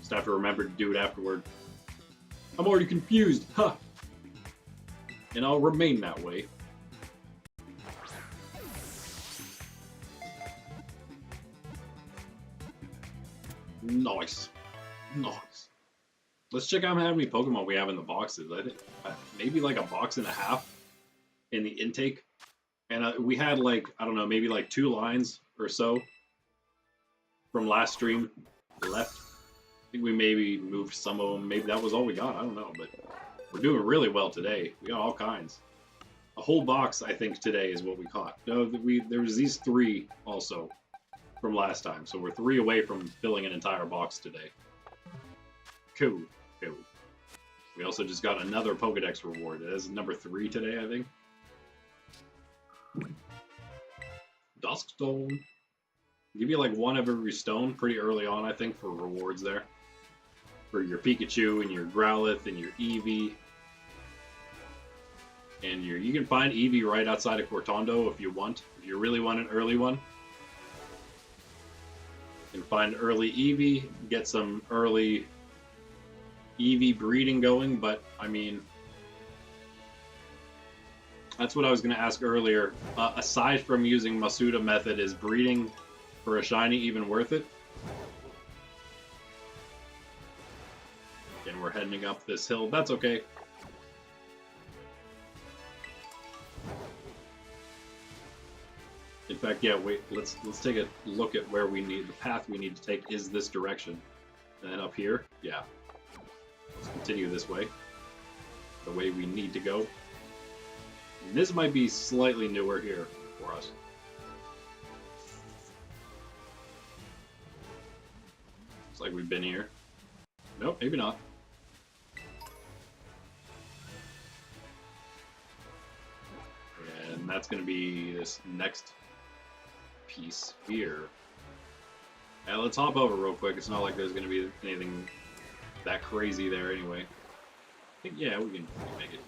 Just have to remember to do it afterward. I'm already confused, huh? And I'll remain that way. Nice. Nice. Let's check out how many Pokemon we have in the boxes. I think maybe like a box and a half in the intake. And we had like, I don't know, maybe like 2 lines or so from last stream left. I think we maybe moved some of them. Maybe that was all we got. I don't know, but we're doing really well today. We got all kinds. A whole box, I think, today is what we caught. No, there was these 3 also from last time. So we're 3 away from filling an entire box today. Cool. Cool. We also just got another Pokedex reward. That is number 3 today, I think. Duskstone. Give you like 1 of every stone pretty early on, I think, for rewards there. For your Pikachu and your Growlithe and your Eevee. And you can find Eevee right outside of Cortondo if you want. If you really want an early one. You can find early Eevee, get some early Eevee breeding going, but I mean, that's what I was going to ask earlier. Aside from using Masuda method, is breeding for a shiny even worth it? Again, we're heading up this hill. That's okay. In fact, yeah, wait, let's take a look at where we need, the path we need to take is this direction. And then up here, yeah. Let's continue this way. The way we need to go. And this might be slightly newer here for us. Looks like we've been here. Nope, maybe not. And that's going to be this next piece here. Now let's hop over real quick. It's not like there's going to be anything that crazy there anyway. I think, yeah, we can make it.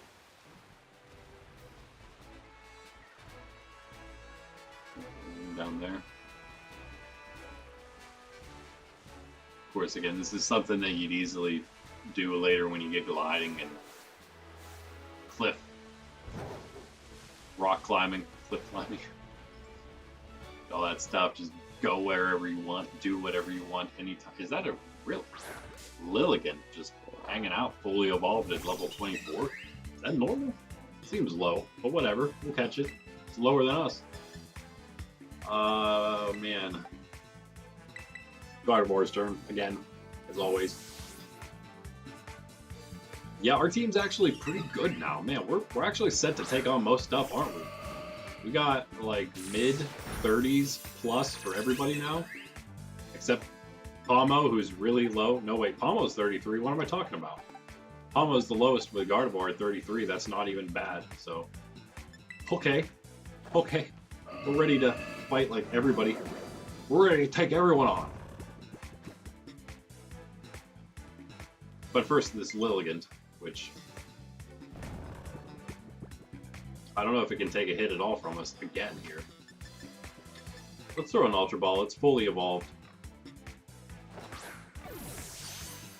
Down there. Of course, again, this is something that you'd easily do later when you get gliding and cliff, rock climbing, cliff climbing, all that stuff. Just go wherever you want, do whatever you want, anytime. Is that a real Lilligant just hanging out, fully evolved at level 24? Is that normal? Seems low, but whatever. We'll catch it. It's lower than us. Man. Gardevoir's turn, again, as always. Yeah, our team's actually pretty good now. Man, we're actually set to take on most stuff, aren't we? We got, like, mid-30s plus for everybody now. Except Pomo, who's really low. No, wait, Pomo's 33. What am I talking about? Pomo's the lowest with Gardevoir at 33. That's not even bad, so... Okay. Okay. We're ready to fight like everybody. We're ready to take everyone on. But first, this Lilligant, which... I don't know if it can take a hit at all from us again here. Let's throw an Ultra Ball. It's fully evolved.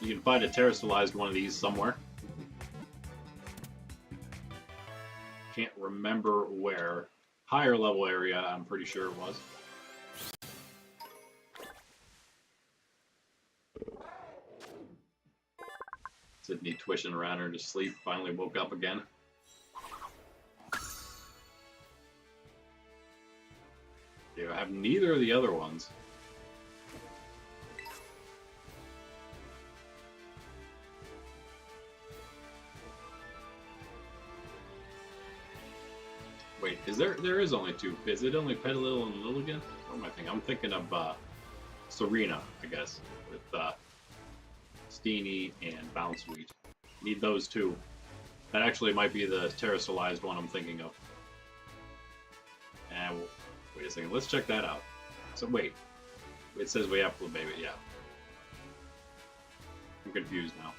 You can find a Terastallized one of these somewhere. Can't remember where. Higher level area, I'm pretty sure it was. Sydney twitching around her to sleep, finally woke up again. Yeah, I have neither of the other ones. Wait, is there is only two. Is it only Petalil and Lilligant? What am I thinking? I'm thinking of Serena, I guess, with Steenie and Bounsweet. Need those two. That actually might be the Terastallized one I'm thinking of. And wait a second, let's check that out. So wait, it says we have Flabébé, yeah. I'm confused now.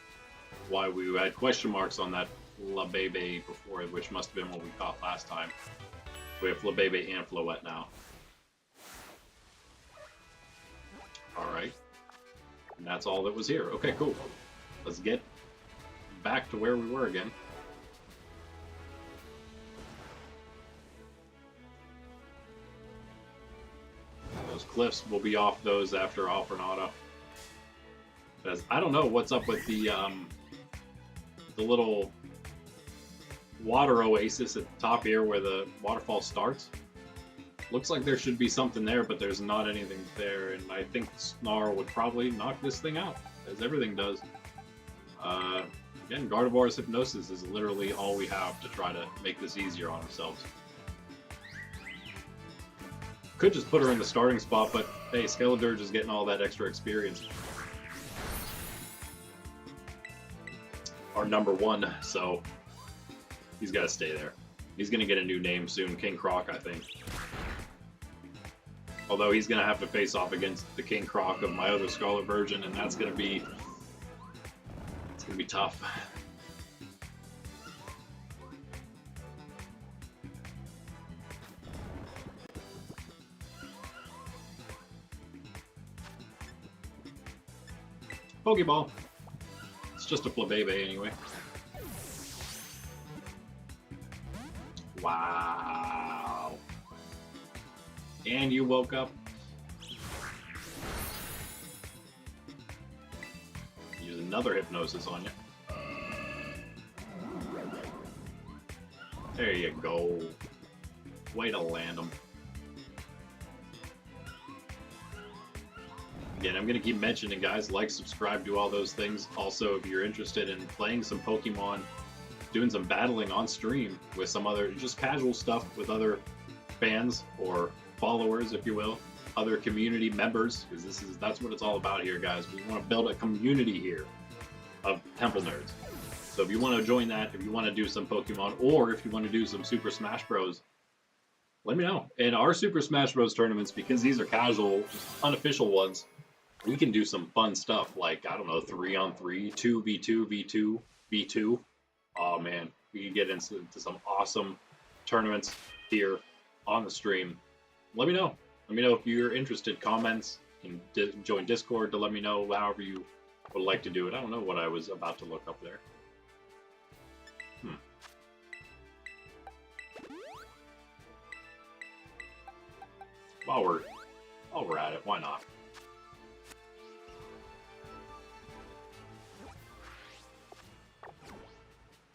Why we had question marks on that Flabébé before, which must have been what we caught last time. We have Flabébé and Floette now. Alright. And that's all that was here. Okay, cool. Let's get back to where we were again. Those cliffs will be off those after Alfrenata. Because I don't know what's up with the little water oasis at the top here where the waterfall starts. Looks like there should be something there, but there's not anything there, and I think Snarl would probably knock this thing out, as everything does. Again, Gardevoir's Hypnosis is literally all we have to try to make this easier on ourselves. Could just put her in the starting spot, but hey, Skeledirge is getting all that extra experience. Our number one, so he's got to stay there. He's going to get a new name soon, King Croc, I think. Although he's going to have to face off against the King Croc of my other Scarlet version, and that's going to be... it's going to be tough. Pokeball. It's just a Flabébé anyway. Wow. And you woke up. Use another Hypnosis on you. There you go. Way to land them. Again, I'm going to keep mentioning, guys, like, subscribe, do all those things. Also, if you're interested in playing some Pokemon doing some battling on stream with some other, just casual stuff with other fans or followers, if you will, other community members, because that's what it's all about here, guys. We want to build a community here of Temple Nerds. So if you want to join that, if you want to do some Pokemon, or if you want to do some Super Smash Bros., let me know. In our Super Smash Bros. Tournaments, because these are casual, unofficial ones, we can do some fun stuff like, I don't know, 3-on-3, 2v2, v2, v2. Oh man, we can get into some awesome tournaments here on the stream. Let me know. Let me know if you're interested. Comments, and join Discord to let me know however you would like to do it. I don't know what I was about to look up there. While we're at it, why not?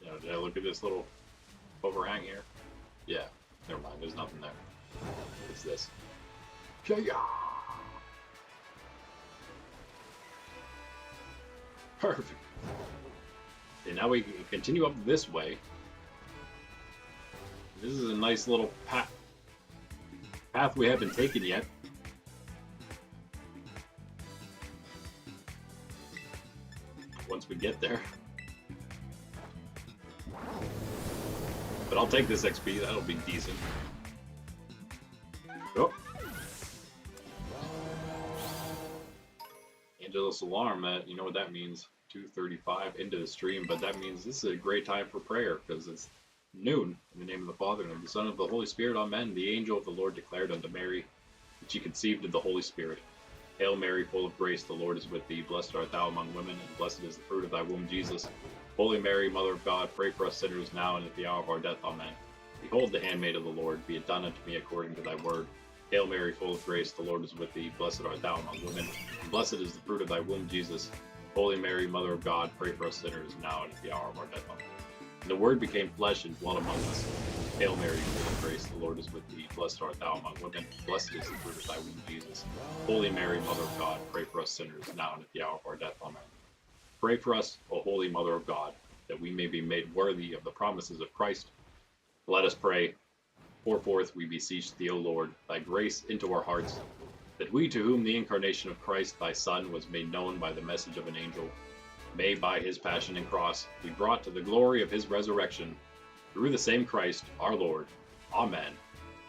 You know, did I look at this little overhang here? Yeah, never mind. There's nothing there. It's this. Perfect. Okay, now we can continue up this way. This is a nice little path we haven't taken yet. Once we get there. But I'll take this XP, that'll be decent. Oh. Angelus Alarm, you know what that means. 2:35 into the stream, but that means this is a great time for prayer, because it's noon. In the name of the Father, and of the Son, and of the Holy Spirit, amen. The angel of the Lord declared unto Mary that she conceived of the Holy Spirit. Hail Mary, full of grace, the Lord is with thee. Blessed art thou among women, and blessed is the fruit of thy womb, Jesus. Holy Mary, Mother of God, pray for us sinners now and at the hour of our death, amen. Behold the handmaid of the Lord, be it done unto me according to thy word. Hail Mary, full of grace, the Lord is with thee. Blessed art thou among women, and blessed is the fruit of thy womb, Jesus. Holy Mary, Mother of God, pray for us sinners now and at the hour of our death, amen. And the Word became flesh and dwelt among us. Hail Mary, full of grace, the Lord is with thee. Blessed art thou among women, blessed is the fruit of thy womb, Jesus. Holy Mary, Mother of God, pray for us sinners now and at the hour of our death, amen. Pray for us, O Holy Mother of God, that we may be made worthy of the promises of Christ. Let us pray. Pour forth, we beseech thee, O Lord, thy grace into our hearts, that we, to whom the incarnation of Christ, thy Son, was made known by the message of an angel, may by his passion and cross be brought to the glory of his resurrection, through the same Christ our Lord. Amen.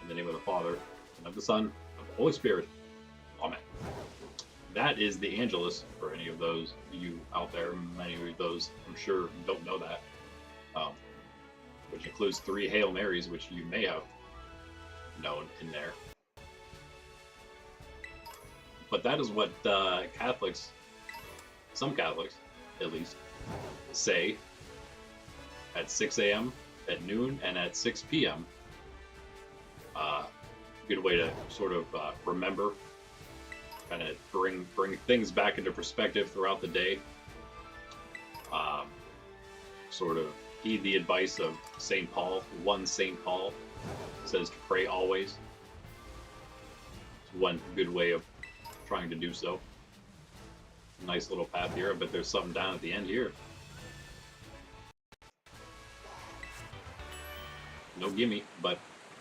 In the name of the Father, and of the Son, and of the Holy Spirit. Amen. That is the Angelus, for any of those you out there. Many of those, I'm sure, don't know that. Which includes 3 Hail Marys, which you may have known in there. But that is what Catholics, some Catholics at least, say at 6 a.m., at noon, and at 6 p.m. Good way to sort of remember, kind of bring things back into perspective throughout the day. Sort of heed the advice of St. Paul. One St. Paul says to pray always. It's one good way of trying to do so. Nice little path here, but there's something down at the end here. No gimme, but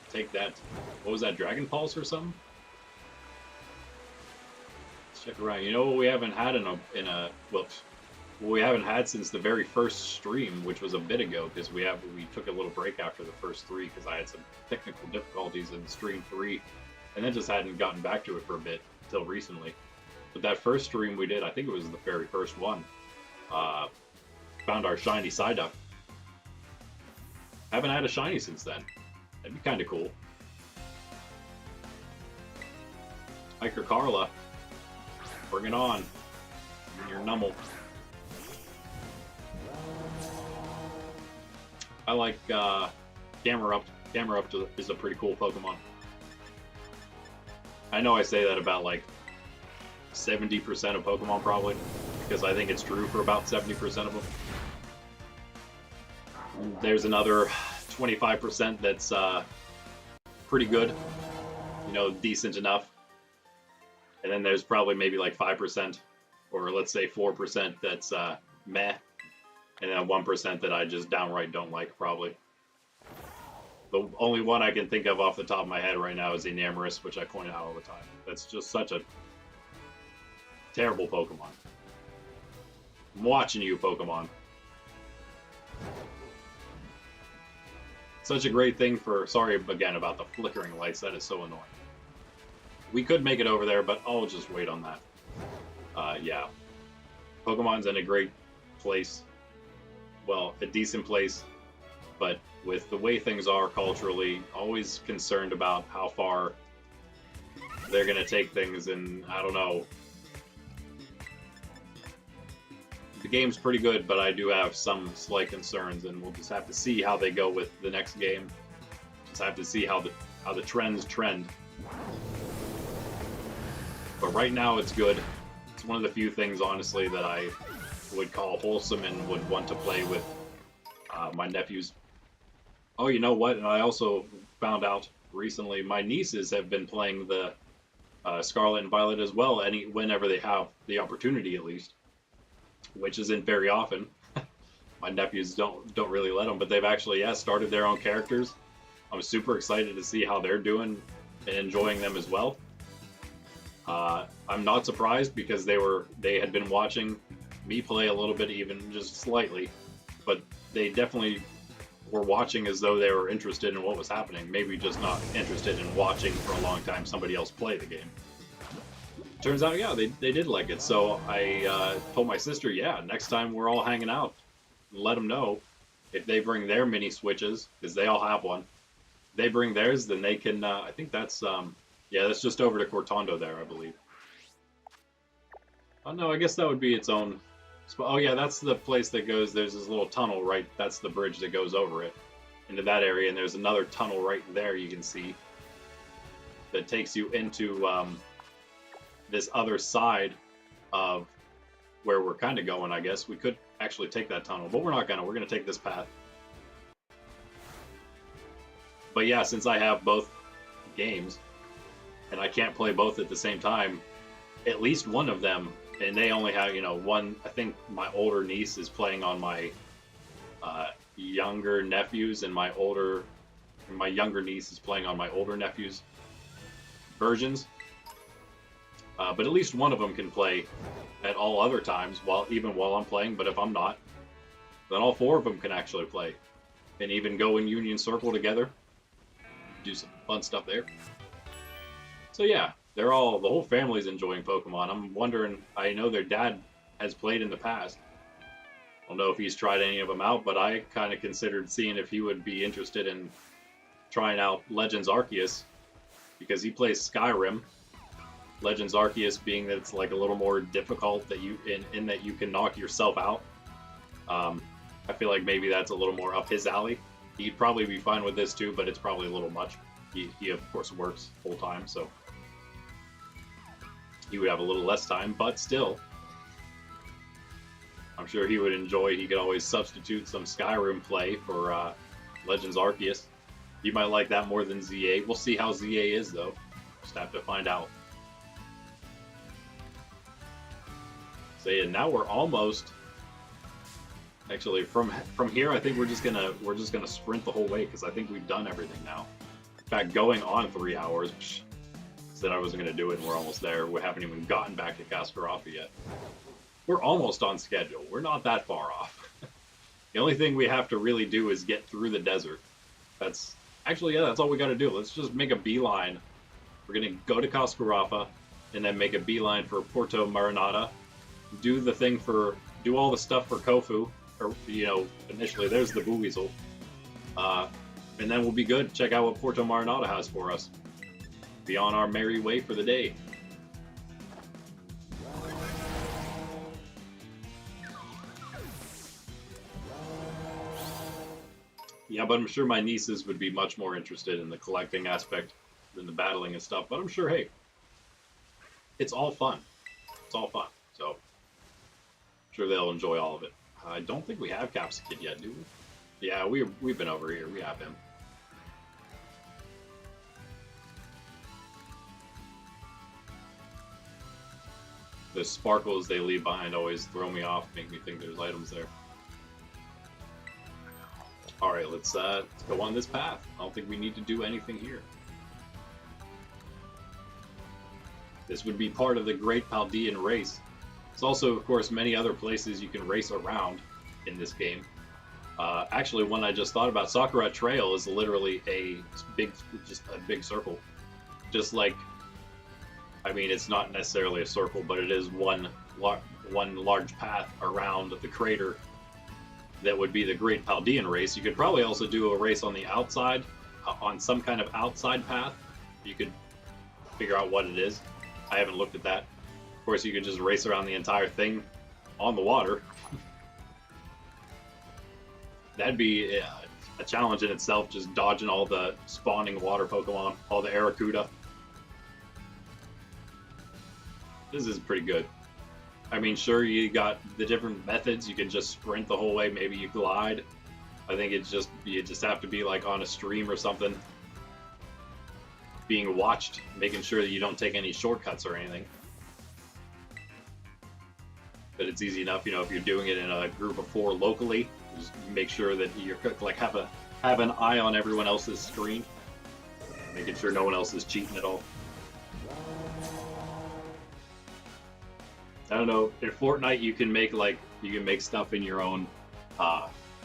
take that. What was that, Dragon Pulse or something? Let's check around. You know what we haven't had well, we haven't had since the very first stream, which was a bit ago, because we took a little break after the first 3 because I had some technical difficulties in stream 3, and then just hadn't gotten back to it for a bit until recently. But that first stream we did, I think it was the very first one, found our shiny Psyduck. Haven't had a shiny since then. That'd be kind of cool. Hiker Carla, bring it on. Your Nummel. I like Camerupt. Camerupt is a pretty cool Pokemon. I know I say that about like 70% of Pokemon probably, because I think it's true for about 70% of them. There's another 25% that's pretty good, you know, decent enough. And then there's probably maybe like 5%, or let's say 4% that's meh. And then 1% that I just downright don't like, probably. The only one I can think of off the top of my head right now is Enamorous, which I point out all the time. That's just such a terrible Pokemon. I'm watching you, Pokemon. Such a great thing for... Sorry again about the flickering lights. That is so annoying. We could make it over there, but I'll just wait on that. Yeah. Pokemon's in a great place. Well, a decent place. But with the way things are culturally, always concerned about how far they're going to take things, and I don't know. The game's pretty good, but I do have some slight concerns, and we'll just have to see how they go with the next game. Just have to see how the trends trend. But right now, it's good. It's one of the few things, honestly, that I would call wholesome and would want to play with my nephews. Oh, you know what? And I also found out recently my nieces have been playing the Scarlet and Violet as well, whenever they have the opportunity, at least, which isn't very often. My nephews don't really let them, but they've actually started their own characters. I'm super excited to see how they're doing and enjoying them as well. I'm not surprised because they had been watching me play a little bit, even just slightly, but they definitely were watching as though they were interested in what was happening, maybe just not interested in watching for a long time somebody else play the game. Turns out, yeah, they did like it, so I told my sister, yeah, next time we're all hanging out, let them know if they bring their mini Switches, because they all have one. If they bring theirs, then they can, I think that's, yeah, that's just over to Cortondo there, I believe. Oh, no, I guess that would be its own... Oh, yeah, that's the place that goes... There's this little tunnel, right? That's the bridge that goes over it, into that area, and there's another tunnel right there you can see that takes you into this other side of where we're kind of going, I guess. We could actually take that tunnel, but we're not gonna. We're gonna take this path. But yeah, since I have both games, and I can't play both at the same time, at least one of them, and they only have, you know, one. I think my older niece is playing on my younger nephews, and my younger niece is playing on my older nephews' versions. But at least one of them can play at all other times, even while I'm playing. But if I'm not, then all four of them can actually play, and even go in Union Circle together, do some fun stuff there. So yeah, the whole family's enjoying Pokemon. I'm wondering, I know their dad has played in the past. I don't know if he's tried any of them out, but I kind of considered seeing if he would be interested in trying out Legends Arceus, because he plays Skyrim. Legends Arceus being that it's like a little more difficult, that in that you can knock yourself out. I feel like maybe that's a little more up his alley. He'd probably be fine with this too, but it's probably a little much. He of course works full time, so he would have a little less time, but still, I'm sure he would enjoy. He could always substitute some Skyrim play for Legends Arceus. You might like that more than ZA. We'll see how ZA is, though. Just have to find out. So yeah, now we're almost. Actually, from here, I think we're just gonna sprint the whole way, because I think we've done everything now. In fact, going on 3 hours. Said I wasn't gonna do it, and we're almost there. We haven't even gotten back to Cascarapa yet. We're almost on schedule. We're not that far off. The only thing we have to really do is get through the desert. That's actually, yeah, that's all we got to do. Let's just make a beeline. We're gonna go to Cascarapa, and then make a beeline for Porto Marinada. Do all the stuff for Kofu, or, you know, initially there's the Buizel. And then we'll be good. Check out what Porto Marinada has for us. Be on our merry way for the day. Yeah, but I'm sure my nieces would be much more interested in the collecting aspect than the battling and stuff. But I'm sure, hey, it's all fun. It's all fun. So I'm sure they'll enjoy all of it. I don't think we have Capsicid yet, do we? Yeah, we've been over here. We have him. The sparkles they leave behind always throw me off, make me think there's items there. Alright, let's go on this path. I don't think we need to do anything here. This would be part of the Great Paldean Race. There's also, of course, many other places you can race around in this game. Actually, one I just thought about, Sakura Trail is literally just a big circle. Just like, I mean, it's not necessarily a circle, but it is one large path around the crater that would be the Great Paldean Race. You could probably also do a race on the outside, on some kind of outside path. You could figure out what it is. I haven't looked at that. Of course, you could just race around the entire thing on the water. That'd be a challenge in itself, just dodging all the spawning water Pokemon, all the Arrokuda. This is pretty good. I mean, sure, you got the different methods. You can just sprint the whole way. Maybe you glide. I think you just have to be like on a stream or something, being watched, making sure that you don't take any shortcuts or anything. But it's easy enough, you know, if you're doing it in a group of 4 locally, just make sure that you're like have an eye on everyone else's screen, making sure no one else is cheating at all. I don't know. In Fortnite, you can make stuff in your own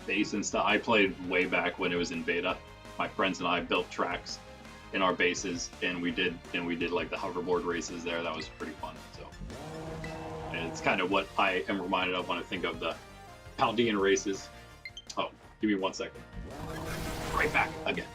base and stuff. I played way back when it was in beta. My friends and I built tracks in our bases, and we did like the hoverboard races there. That was pretty fun. So, and it's kind of what I am reminded of when I think of the Paldean races. Oh, give me 1 second. Right back again.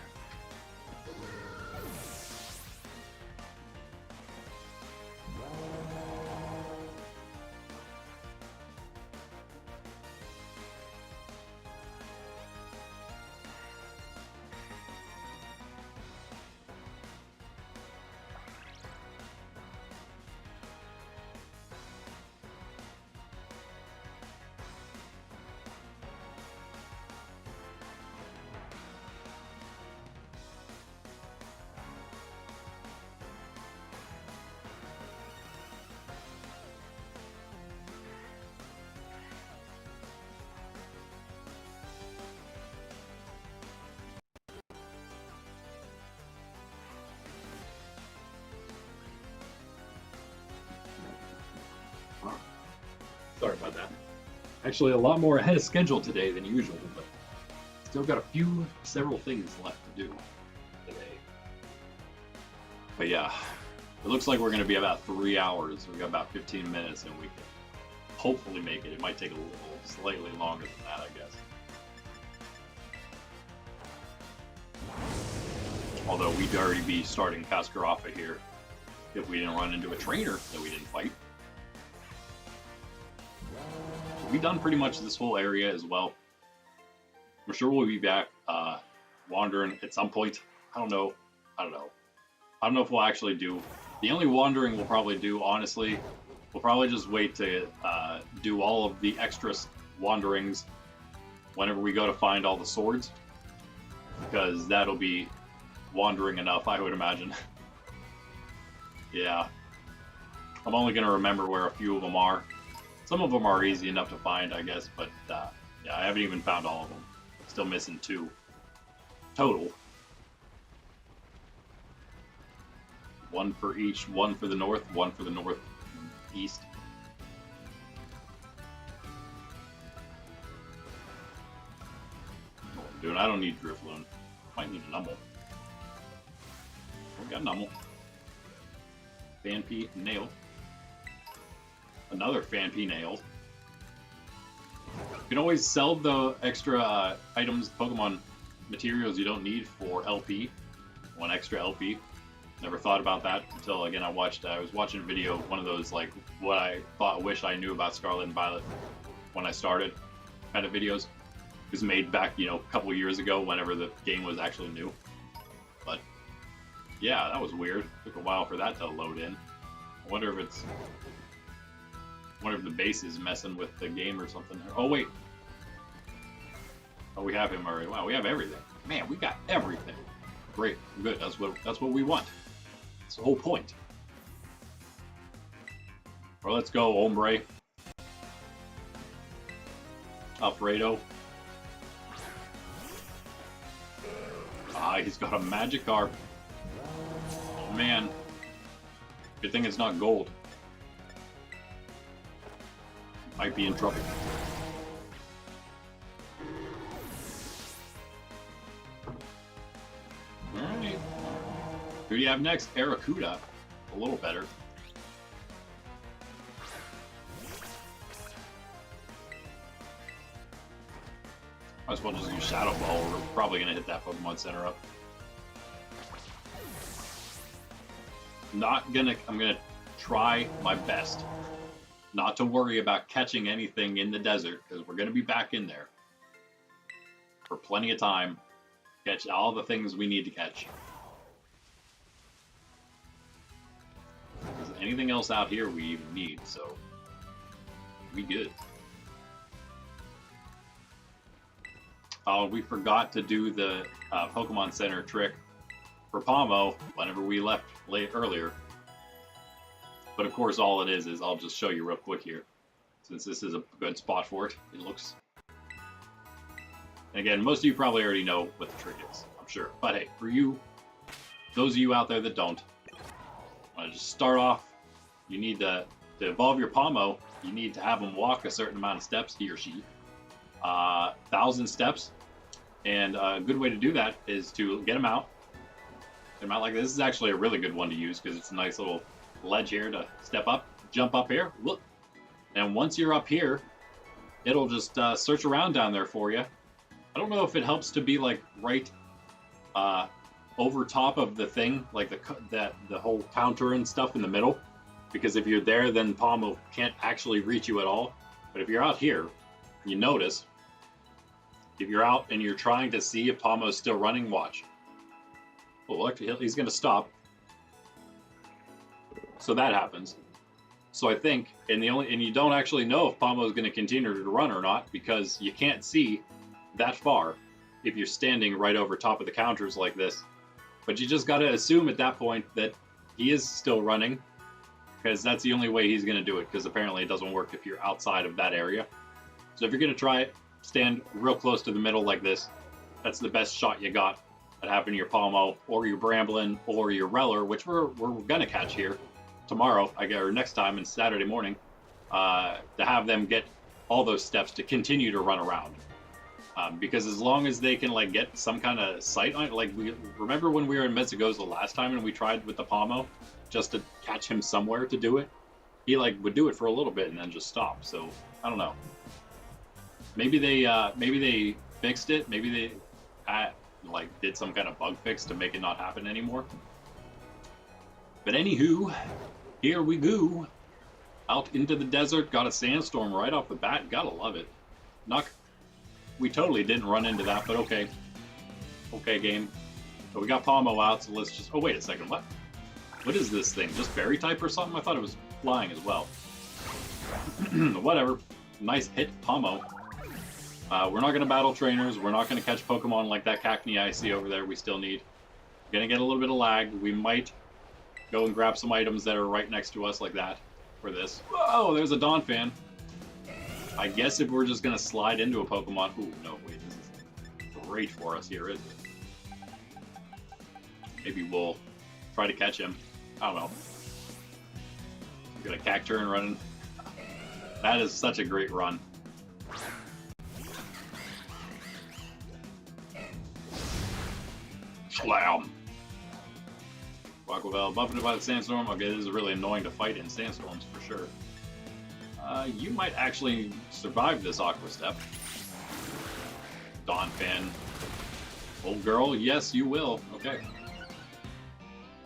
Sorry about that. Actually, a lot more ahead of schedule today than usual, but still got several things left to do today. But yeah, it looks like we're going to be about 3 hours. We got about 15 minutes, and we can hopefully make it. It might take a little slightly longer than that, I guess. Although we'd already be starting Cascarafa here if we didn't run into a trainer that we didn't fight. We've done pretty much this whole area as well. I'm sure we'll be back wandering at some point. I don't know if we'll actually do. The only wandering we'll probably do, honestly, we'll probably just wait to do all of the extra wanderings whenever we go to find all the swords, because that'll be wandering enough, I would imagine. Yeah. I'm only going to remember where a few of them are. Some of them are easy enough to find, I guess, but yeah, I haven't even found all of them. Still missing 2 total. 1 for each, 1 for the north, 1 for the northeast. Dude, I don't need Drifloon. Might need a Numble. We got Numble. Phanpy, Nail. Another Phanpy Nail. You can always sell the extra items, Pokemon materials you don't need for LP. 1 extra LP. Never thought about that until, again, I was watching a video, one of those, like, what I wish I knew about Scarlet and Violet when I started kind of videos. It was made back, you know, a couple years ago, whenever the game was actually new. But, yeah, that was weird. Took a while for that to load in. I wonder if the base is messing with the game or something. Oh, wait. Oh, we have him already. Wow, we have everything. Man, we got everything. Great. Good. That's what we want. That's the whole point. Well, let's go, Ombre. Alfredo. Ah, he's got a Magikarp. Oh man. Good thing it's not gold. Might be in trouble. Alright. Who do you have next? Aracuda. A little better. Might as well just use Shadow Ball. We're probably going to hit that Pokemon Center up. I'm gonna try my best not to worry about catching anything in the desert, because we're gonna be back in there for plenty of time. Catch all the things we need to catch. There's anything else out here we even need, so we good. Oh, we forgot to do the Pokemon Center trick for Pomo whenever we left earlier. But of course, all it is I'll just show you real quick here, since this is a good spot for it. It looks. And again, most of you probably already know what the trick is, I'm sure. But hey, for you, those of you out there that don't, I want to just start off. You need to evolve your Pomo. You need to have him walk a certain amount of steps, he or she, 1,000 steps. And a good way to do that is to get him out. Like this is actually a really good one to use because it's a nice little ledge here to step up, jump up here, look, and once you're up here, it'll just search around down there for you. I don't know if it helps to be like right over top of the thing, like the whole counter and stuff in the middle, because if you're there, then Pomo can't actually reach you at all. But if you're out here, you notice if you're out and you're trying to see if Pomo's still running, watch. Well, actually, he's going to stop. So that happens. So I think, and you don't actually know if Pomo is going to continue to run or not, because you can't see that far if you're standing right over top of the counters like this. But you just got to assume at that point that he is still running, because that's the only way he's going to do it, because apparently it doesn't work if you're outside of that area. So if you're going to try it, stand real close to the middle like this. That's the best shot you got at having your Pomo or your Bramblin or your Reller, which we're gonna catch here tomorrow, or next time, and Saturday morning, to have them get all those steps to continue to run around. Because as long as they can like get some kind of sight on it, like we remember when we were in Mezzagoza last time and we tried with the Pomo just to catch him somewhere to do it, he like would do it for a little bit and then just stop. So I don't know. Maybe they fixed it. Maybe they like did some kind of bug fix to make it not happen anymore. But anywho, here we go. Out into the desert. Got a sandstorm right off the bat. Gotta love it. We totally didn't run into that, but okay. Okay, game. So we got Pomo out, so let's just... Oh, wait a second. What? What is this thing? Just fairy type or something? I thought it was flying as well. Whatever. Nice hit, Pomo. We're not going to battle trainers. We're not going to catch Pokemon like that Cacnea I see over there we still need. We're going to get a little bit of lag. We might go and grab some items that are right next to us like that for this. Whoa, there's a Donphan. I guess if we're just going to slide into a Pokemon... Ooh, no, wait, this is great for us here, isn't it? Maybe we'll try to catch him. I don't know. Got a Cacturn running. That is such a great run. Slam! Quaquavel buffeted by the sandstorm. Okay, this is really annoying to fight in sandstorms for sure. You might actually survive this Aqua Step. Donphan. Old girl, yes, you will. Okay.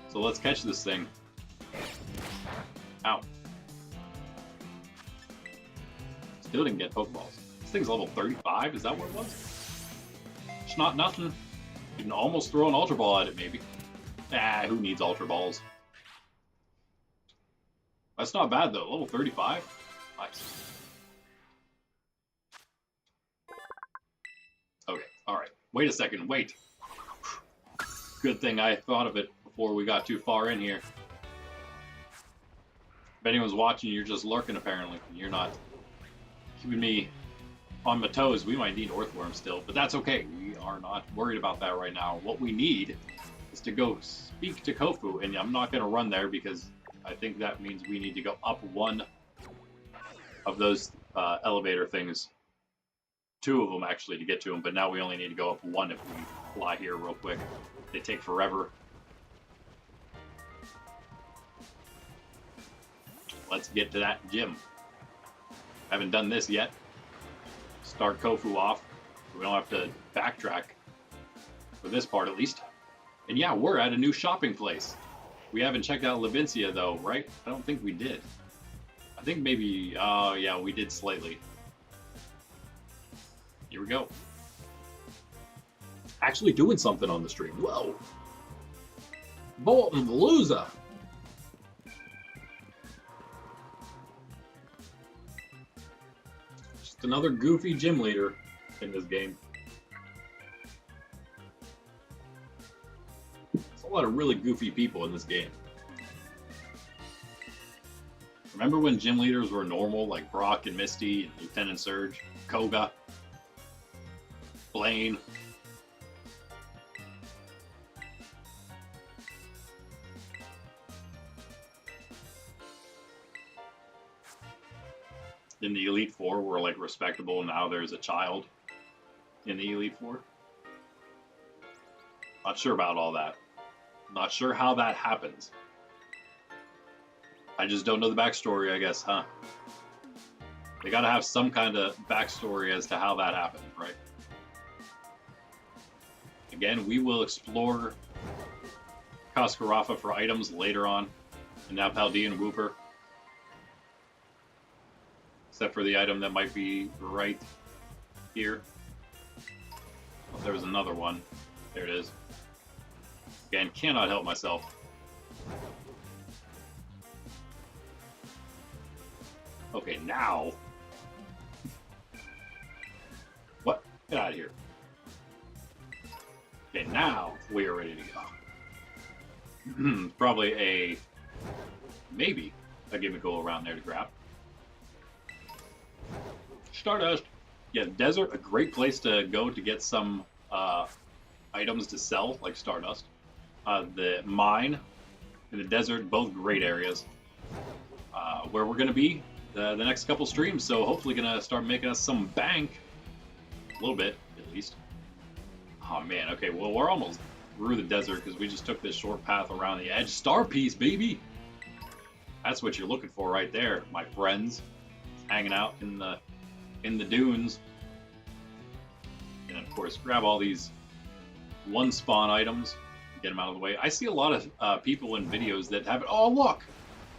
So let's catch this thing. Ow. Still didn't get Pokeballs. This thing's level 35, is that what it was? It's not nothing. You can almost throw an Ultra Ball at it, maybe. Ah, who needs Ultra Balls? That's not bad, though. Level 35? Nice. Okay, alright. Wait a second, wait. Good thing I thought of it before we got too far in here. If anyone's watching, you're just lurking, apparently. You're not keeping me on my toes. We might need Earthworm still, but that's okay. we are not worried about that right now. What we need is to go speak to Kofu, and I'm not going to run there because I think that means we need to go up one of those elevator things. Two of them, actually, to get to them, but now we only need to go up one if we fly here real quick. They take forever. Let's get to that gym. Haven't done this yet. Start Kofu off. We don't have to backtrack for this part, at least. And yeah, we're at a new shopping place. We haven't checked out Levincia, though, right? I don't think we did. I think maybe, yeah, we did slightly. Here we go. Actually doing something on the stream. Whoa. Bolton Palooza. Just another goofy gym leader in this game. There's a lot of really goofy people in this game. Remember when gym leaders were normal, like Brock and Misty and Lieutenant Surge, Koga, Blaine? In the Elite Four were like respectable. Now there's a child in the Elite Four. Not sure about all that. Not sure how that happens. I just don't know the backstory, I guess, huh? They gotta have some kind of backstory as to how that happened, right? Again, we will explore Kaskarafa for items later on, and now Paldean Wooper. Except for the item that might be right here. Oh, there was another one. There it is. Again, cannot help myself. Okay, now. What? Get out of here. Okay, now we are ready to go. Probably maybe a gimmickle around there to grab. Stardust. Yeah, desert, a great place to go to get some items to sell, like Stardust. The mine and the desert, both great areas. Where we're going to be the next couple streams, so hopefully going to start making us some bank. A little bit, at least. Oh, man. Okay, well, we're almost through the desert because we just took this short path around the edge. Star Piece, baby! That's what you're looking for right there, my friends. Hanging out in the dunes. And, of course, grab all these one spawn items. Get them out of the way. I see a lot of people in videos that have it. Oh, look!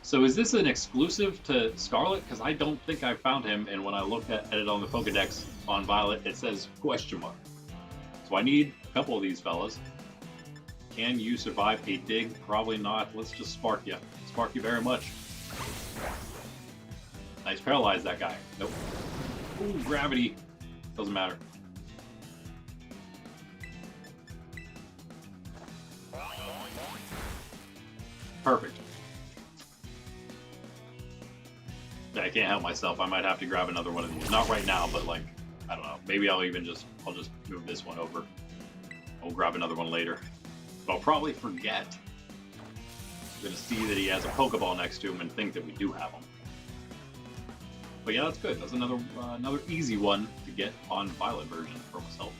So is this an exclusive to Scarlet? Because I don't think I found him, and when I looked at it on the Pokedex on Violet, it says question mark. So I need a couple of these fellas. Can you survive a dig? Probably not. Let's just spark you. Spark you very much. Nice, paralyze that guy. Nope. Ooh, gravity. Doesn't matter. Perfect. I can't help myself. I might have to grab another one of these. Not right now, but like, I don't know. Maybe I'll just move this one over. I'll grab another one later. But I'll probably forget. I'm gonna see that he has a Pokeball next to him and think that we do have him. But yeah, that's good. That's another easy one to get on Violet version for myself.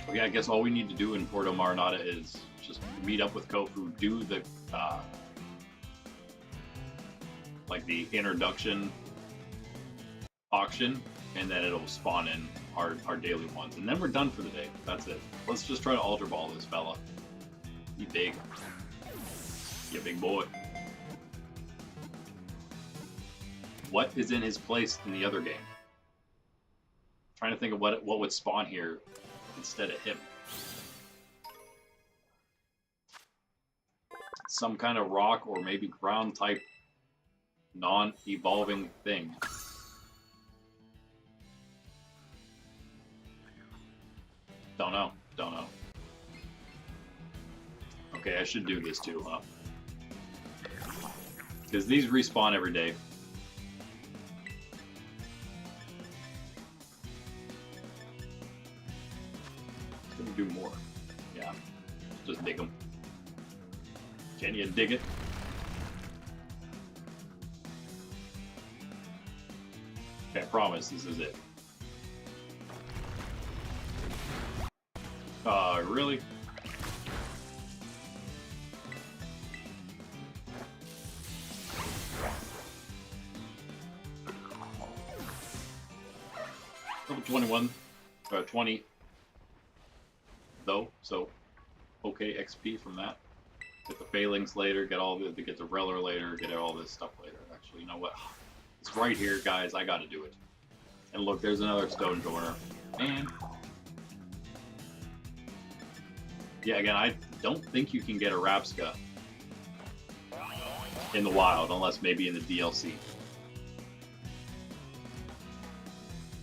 Well, yeah, I guess all we need to do in Porto Marinada is just meet up with Kofu, do the like the introduction auction, and then it'll spawn in our daily ones, and then we're done for the day. That's it. Let's just try to Ultra Ball this fella. He big. Yeah, big boy. What is in his place in the other game? I'm trying to think of what would spawn here instead of him. Some kind of rock or maybe ground type non-evolving thing. Don't know. Okay, I should do this too, huh? Because these respawn every day. do more. Yeah, just dig them. Can you dig it? Okay, I promise this is it. Really? Level 21, 20, though, so okay XP from that. Get the Phalanx later, get the Reller later, get all this stuff later. Actually, you know what? It's right here, guys. I gotta do it. And look, there's another Stone Dorner. And yeah, again, I don't think you can get a Rapska in the wild, unless maybe in the DLC.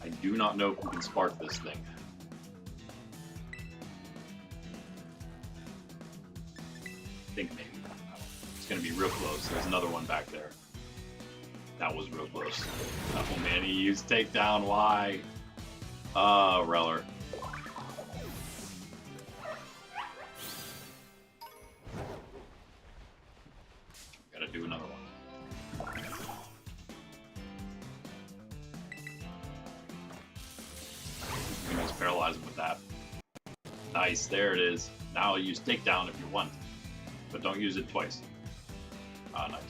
I do not know if we can spark this thing. I think maybe. It's going to be real close. There's another one back there. That was real close. Oh man, he used takedown. Why? Reller. Gotta do another one. You can just paralyze him with that. Nice, there it is. Now use takedown if you want, but don't use it twice. Ah, nice.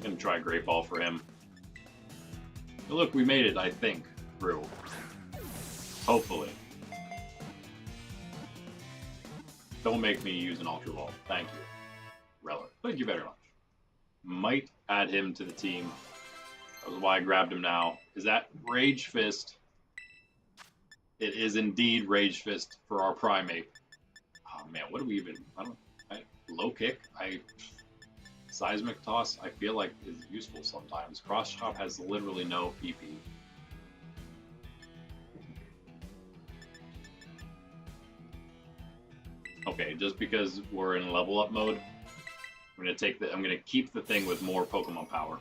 Gonna try Great Ball for him. But look, we made it, I think, through. Hopefully. Don't make me use an Ultra Ball. Thank you, Reller. Thank you very much. Might add him to the team. That was why I grabbed him now. Is that Rage Fist? It is indeed Rage Fist for our Primate. Oh man, what do we even... low kick? Seismic Toss, I feel like is useful sometimes. Cross Chop has literally no PP. Okay, just because we're in level up mode, I'm gonna keep the thing with more Pokemon power.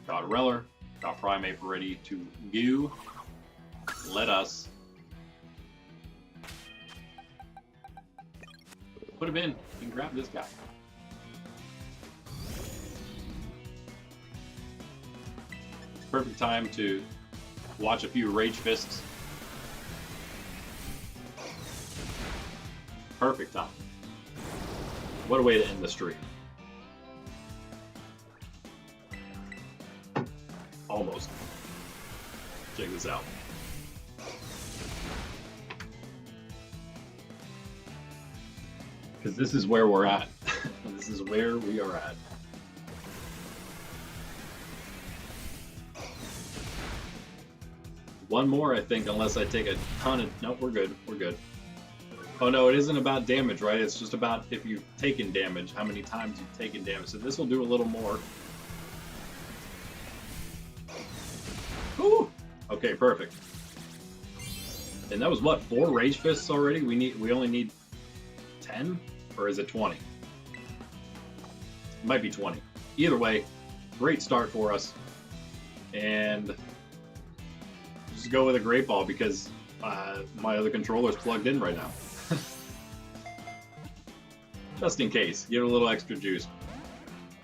Got Reller, got Primate ready to go. Let us put him in and grab this guy. Perfect time to watch a few Rage Fists. Perfect time. What a way to end the stream. Almost. Check this out. Because this is where we're at. This is where we are at. One more, I think, unless I take a ton of... Nope, we're good. We're good. Oh, no, it isn't about damage, right? It's just about if you've taken damage, how many times you've taken damage. So this will do a little more. Ooh! Okay, perfect. And that was, what, 4 Rage Fists already? We only need 10? Or is it 20? It might be 20. Either way, great start for us. And just go with a Great Ball because my other controller's plugged in right now. Just in case. Give it a little extra juice.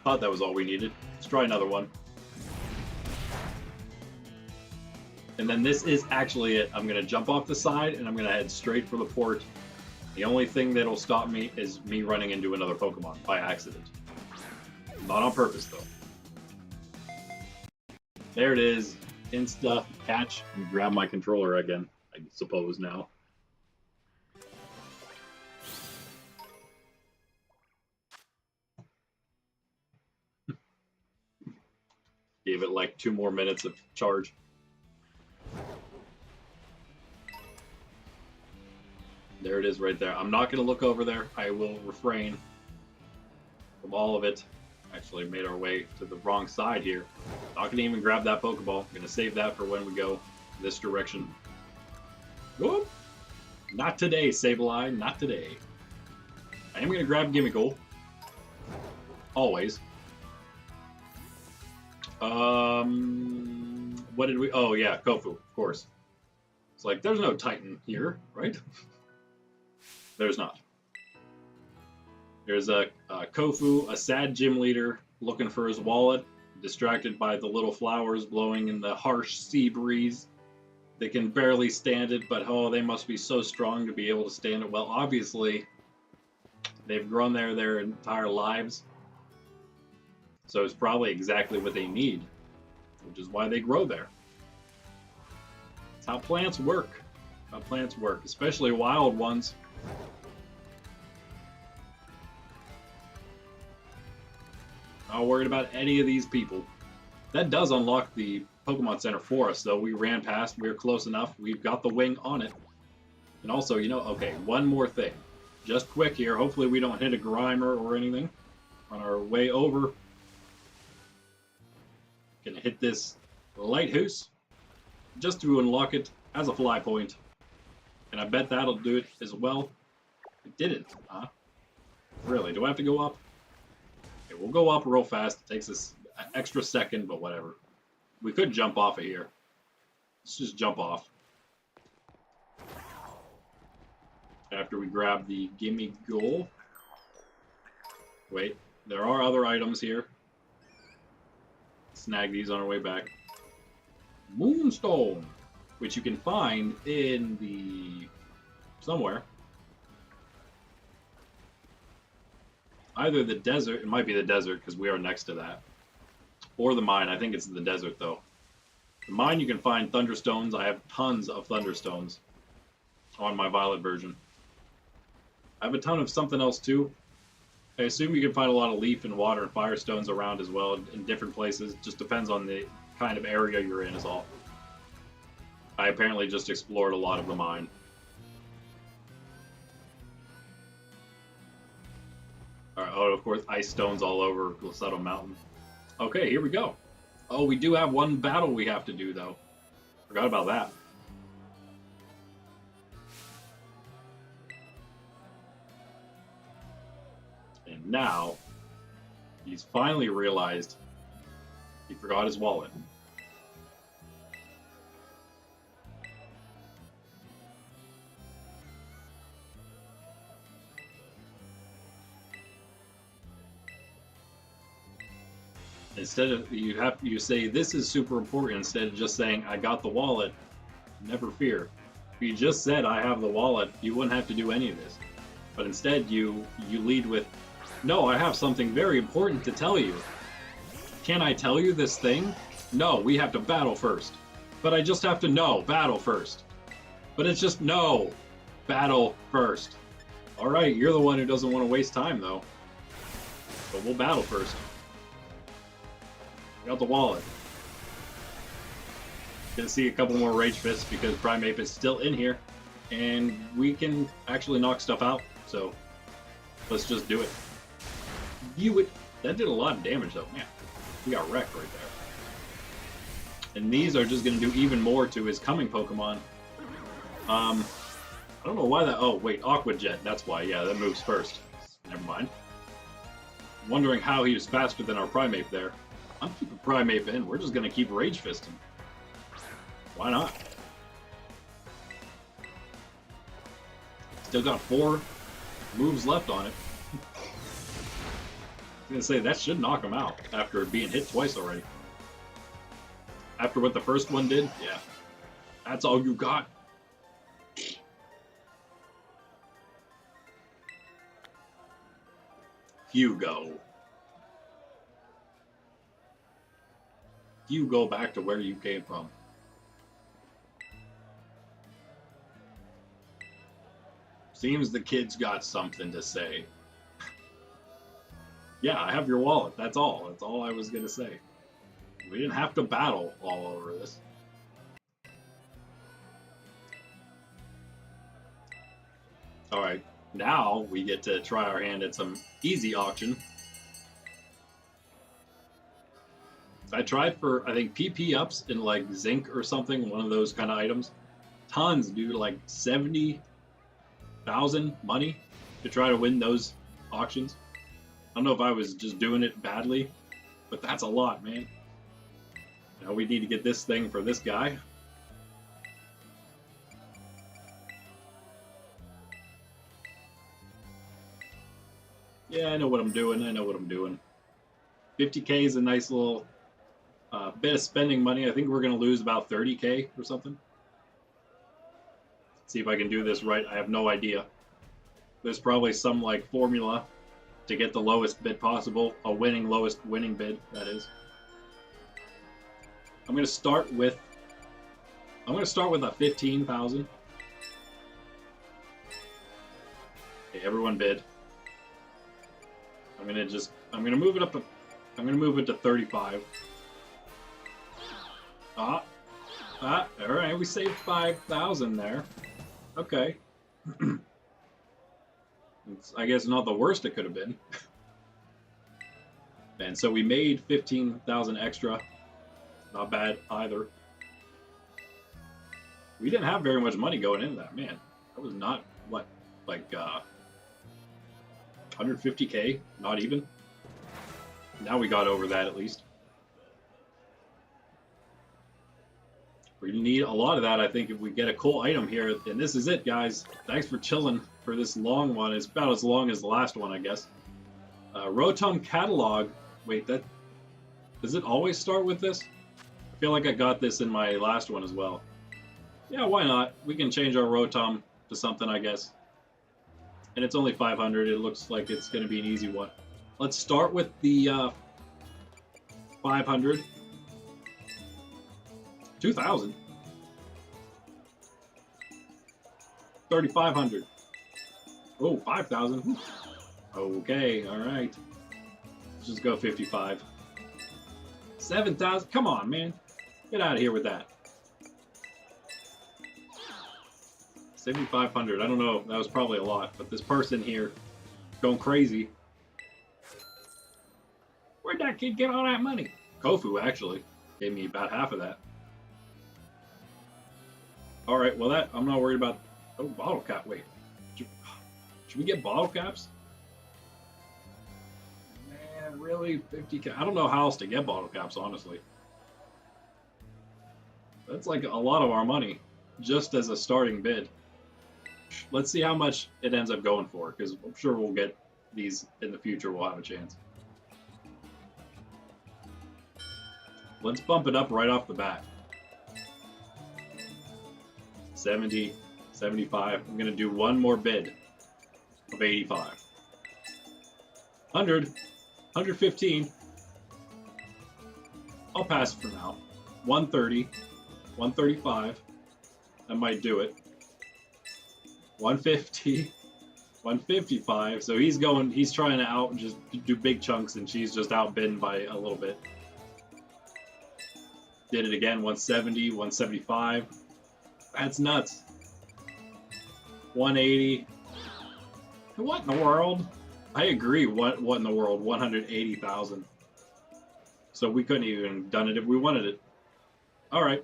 Thought that was all we needed. Let's try another one. And then this is actually it. I'm going to jump off the side and I'm going to head straight for the port. The only thing that'll stop me is me running into another Pokemon by accident. Not on purpose, though. There it is. Insta catch and grab my controller again, I suppose now. Gave it like 2 more minutes of charge. There it is right there. I'm not going to look over there. I will refrain from all of it. Actually made our way to the wrong side here. Not going to even grab that Pokeball. I'm going to save that for when we go this direction. Whoop! Not today, Sableye. Not today. I am going to grab Gimmighoul. Always. What did we... Oh, yeah, Kofu, of course. It's like, there's no Titan here, right? There's not. There's a Kofu, a sad gym leader, looking for his wallet, distracted by the little flowers blowing in the harsh sea breeze. They can barely stand it, but oh, they must be so strong to be able to stand it. Well, obviously, they've grown there their entire lives. So it's probably exactly what they need, which is why they grow there. It's how plants work. How plants work, especially wild ones. Not worried about any of these people. That does unlock the Pokemon Center for us, though. We ran past, we were close enough, we've got the wing on it. And also, you know, okay, one more thing. Just quick here, hopefully we don't hit a Grimer or anything on our way over. Gonna hit this lighthouse just to unlock it as a fly point. And I bet that'll do it as well. It didn't, huh? Really, do I have to go up? Okay, we'll go up real fast. It takes us an extra second, but whatever. We could jump off of here. Let's just jump off. After we grab the gimme goal. Wait, there are other items here. Snag these on our way back. Moonstone, which you can find in the... somewhere. Either the desert, it might be the desert because we are next to that. Or the mine, I think it's the desert though. The mine you can find Thunderstones. I have tons of Thunderstones on my Violet version. I have a ton of something else too. I assume you can find a lot of Leaf and Water and Firestones around as well in different places. Just depends on the kind of area you're in is all. I apparently just explored a lot of the mine. Alright, oh, of course, ice stones all over Glossetto Mountain. Okay, here we go. Oh, we do have one battle we have to do, though. Forgot about that. And now, he's finally realized he forgot his wallet. Instead of, you say this is super important instead of just saying I got the wallet. Never fear. If you just said I have the wallet, you wouldn't have to do any of this. But instead you lead with, no, I have something very important to tell you. Can I tell you this thing? No, we have to battle first. But I just have to know, battle first. But it's just no, battle first. All right, you're the one who doesn't want to waste time though. But we'll battle first. Got the wallet. Gonna see a couple more Rage Fists because Primeape is still in here. And we can actually knock stuff out. So let's just do it. You it. That did a lot of damage though, man. We got wrecked right there. And these are just gonna do even more to his coming Pokemon. I don't know why that. Oh wait, Aqua Jet. That's why. Yeah, that moves first. Never mind. Wondering how he was faster than our Primeape there. I'm keeping Primeape in. We're just gonna keep Rage Fisting. Why not? Still got 4 moves left on it. I was gonna say that should knock him out after being hit twice already. After what the first one did, yeah. That's all you got. Hugo. You go back to where you came from. Seems the kid's got something to say. Yeah, I have your wallet. That's all. That's all I was gonna say. We didn't have to battle all over this. Alright, now we get to try our hand at some easy auction. I tried for, I think, PP ups in like zinc or something, one of those kind of items. Tons, dude, like 70,000 money to try to win those auctions. I don't know if I was just doing it badly, but that's a lot, man. Now we need to get this thing for this guy. Yeah, I know what I'm doing. I know what I'm doing. 50K is a nice little bit of spending money. I think we're going to lose about 30K or something. See if I can do this right. I have no idea. There's probably some like formula to get the lowest bid possible. A lowest winning bid, that is. I'm going to start with a 15,000. Okay, everyone bid. I'm gonna move it to 35. All right, we saved 5,000 there. Okay. It's, I guess, not the worst it could have been. And so we made 15,000 extra. Not bad either. We didn't have very much money going into that, man. That was not, what, like 150K? Not even. Now we got over that at least. We need a lot of that, I think, if we get a cool item here. And this is it, guys. Thanks for chilling for this long one. It's about as long as the last one, I guess. Rotom Catalog. Wait, does it always start with this? I feel like I got this in my last one as well. Yeah, why not? We can change our Rotom to something, I guess. And it's only 500. It looks like it's going to be an easy one. Let's start with the 500. 2,000. 3,500. Oh, 5,000. Okay, all right. Let's just go 55. 7,000. Come on, man. Get out of here with that. 7,500. I don't know. That was probably a lot, but this person here going crazy. Where'd that kid get all that money? Kofu actually gave me about half of that. All right. Well, that I'm not worried about. Oh, bottle cap. Wait. Should we get bottle caps? Man, really? 50K? I don't know how else to get bottle caps, honestly. That's like a lot of our money just as a starting bid. Let's see how much it ends up going for, because I'm sure we'll get these in the future. We'll have a chance. Let's bump it up right off the bat. 70, 75. I'm going to do one more bid of 85. 100, 115. I'll pass for now. 130, 135. I might do it. 150, 155. So he's trying to just do big chunks, and she's just outbidden by a little bit. Did it again, 170, 175. That's nuts. 180. What in the world? I agree. What in the world? 180,000. So we couldn't even done it if we wanted it. All right.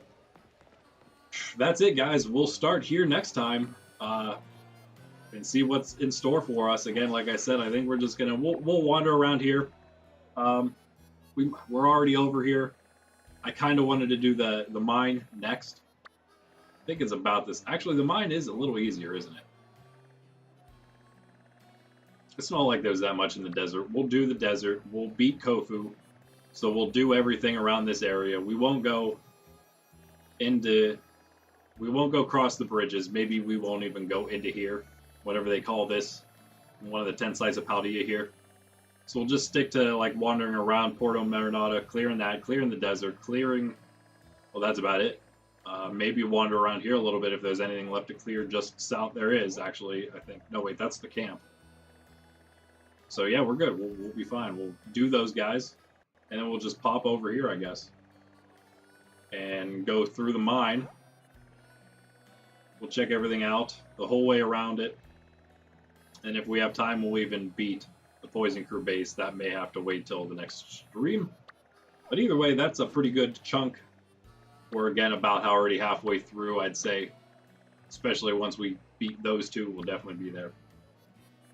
That's it, guys. We'll start here next time. And see what's in store for us. Again, like I said, I think we're just gonna we'll wander around here. We're already over here. I kind of wanted to do the mine next. I think it's about this. Actually, the mine is a little easier, isn't it? It's not like there's that much in the desert. We'll do the desert. We'll beat Kofu. So we'll do everything around this area. We won't go across the bridges. Maybe we won't even go into here. Whatever they call this. One of the 10 sites of Paldea here. So we'll just stick to like wandering around Porto Marinada, clearing the desert, clearing. Well, that's about it. Maybe wander around here a little bit if there's anything left to clear just south. There is, actually, I think. No, wait, that's the camp. So yeah, we're good. We'll be fine. We'll do those guys, and then we'll just pop over here, I guess, and go through the mine. We'll check everything out the whole way around it, and if we have time, we'll even beat the Poison Crew base. That may have to wait till the next stream. But either way, that's a pretty good chunk. We're, again, about already halfway through, I'd say. Especially once we beat those two, we'll definitely be there.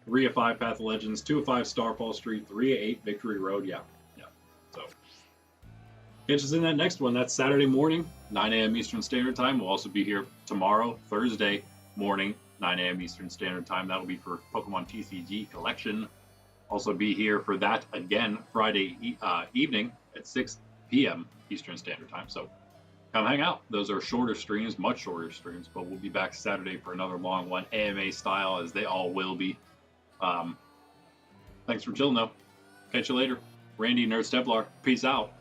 3 of 5 Path of Legends, 2 of 5 Starfall Street, 3 of 8 Victory Road. Yeah. So, catch us in that next one. That's Saturday morning, 9 a.m. Eastern Standard Time. We'll also be here tomorrow, Thursday morning, 9 a.m. Eastern Standard Time. That'll be for Pokemon TCG Collection. Also be here for that again Friday evening at 6 p.m. Eastern Standard Time. So come hang out. Those are shorter streams, much shorter streams, but we'll be back Saturday for another long one, AMA style, as they all will be. Thanks for chilling, though. Catch you later. Randy, Nerd Steplar. Peace out.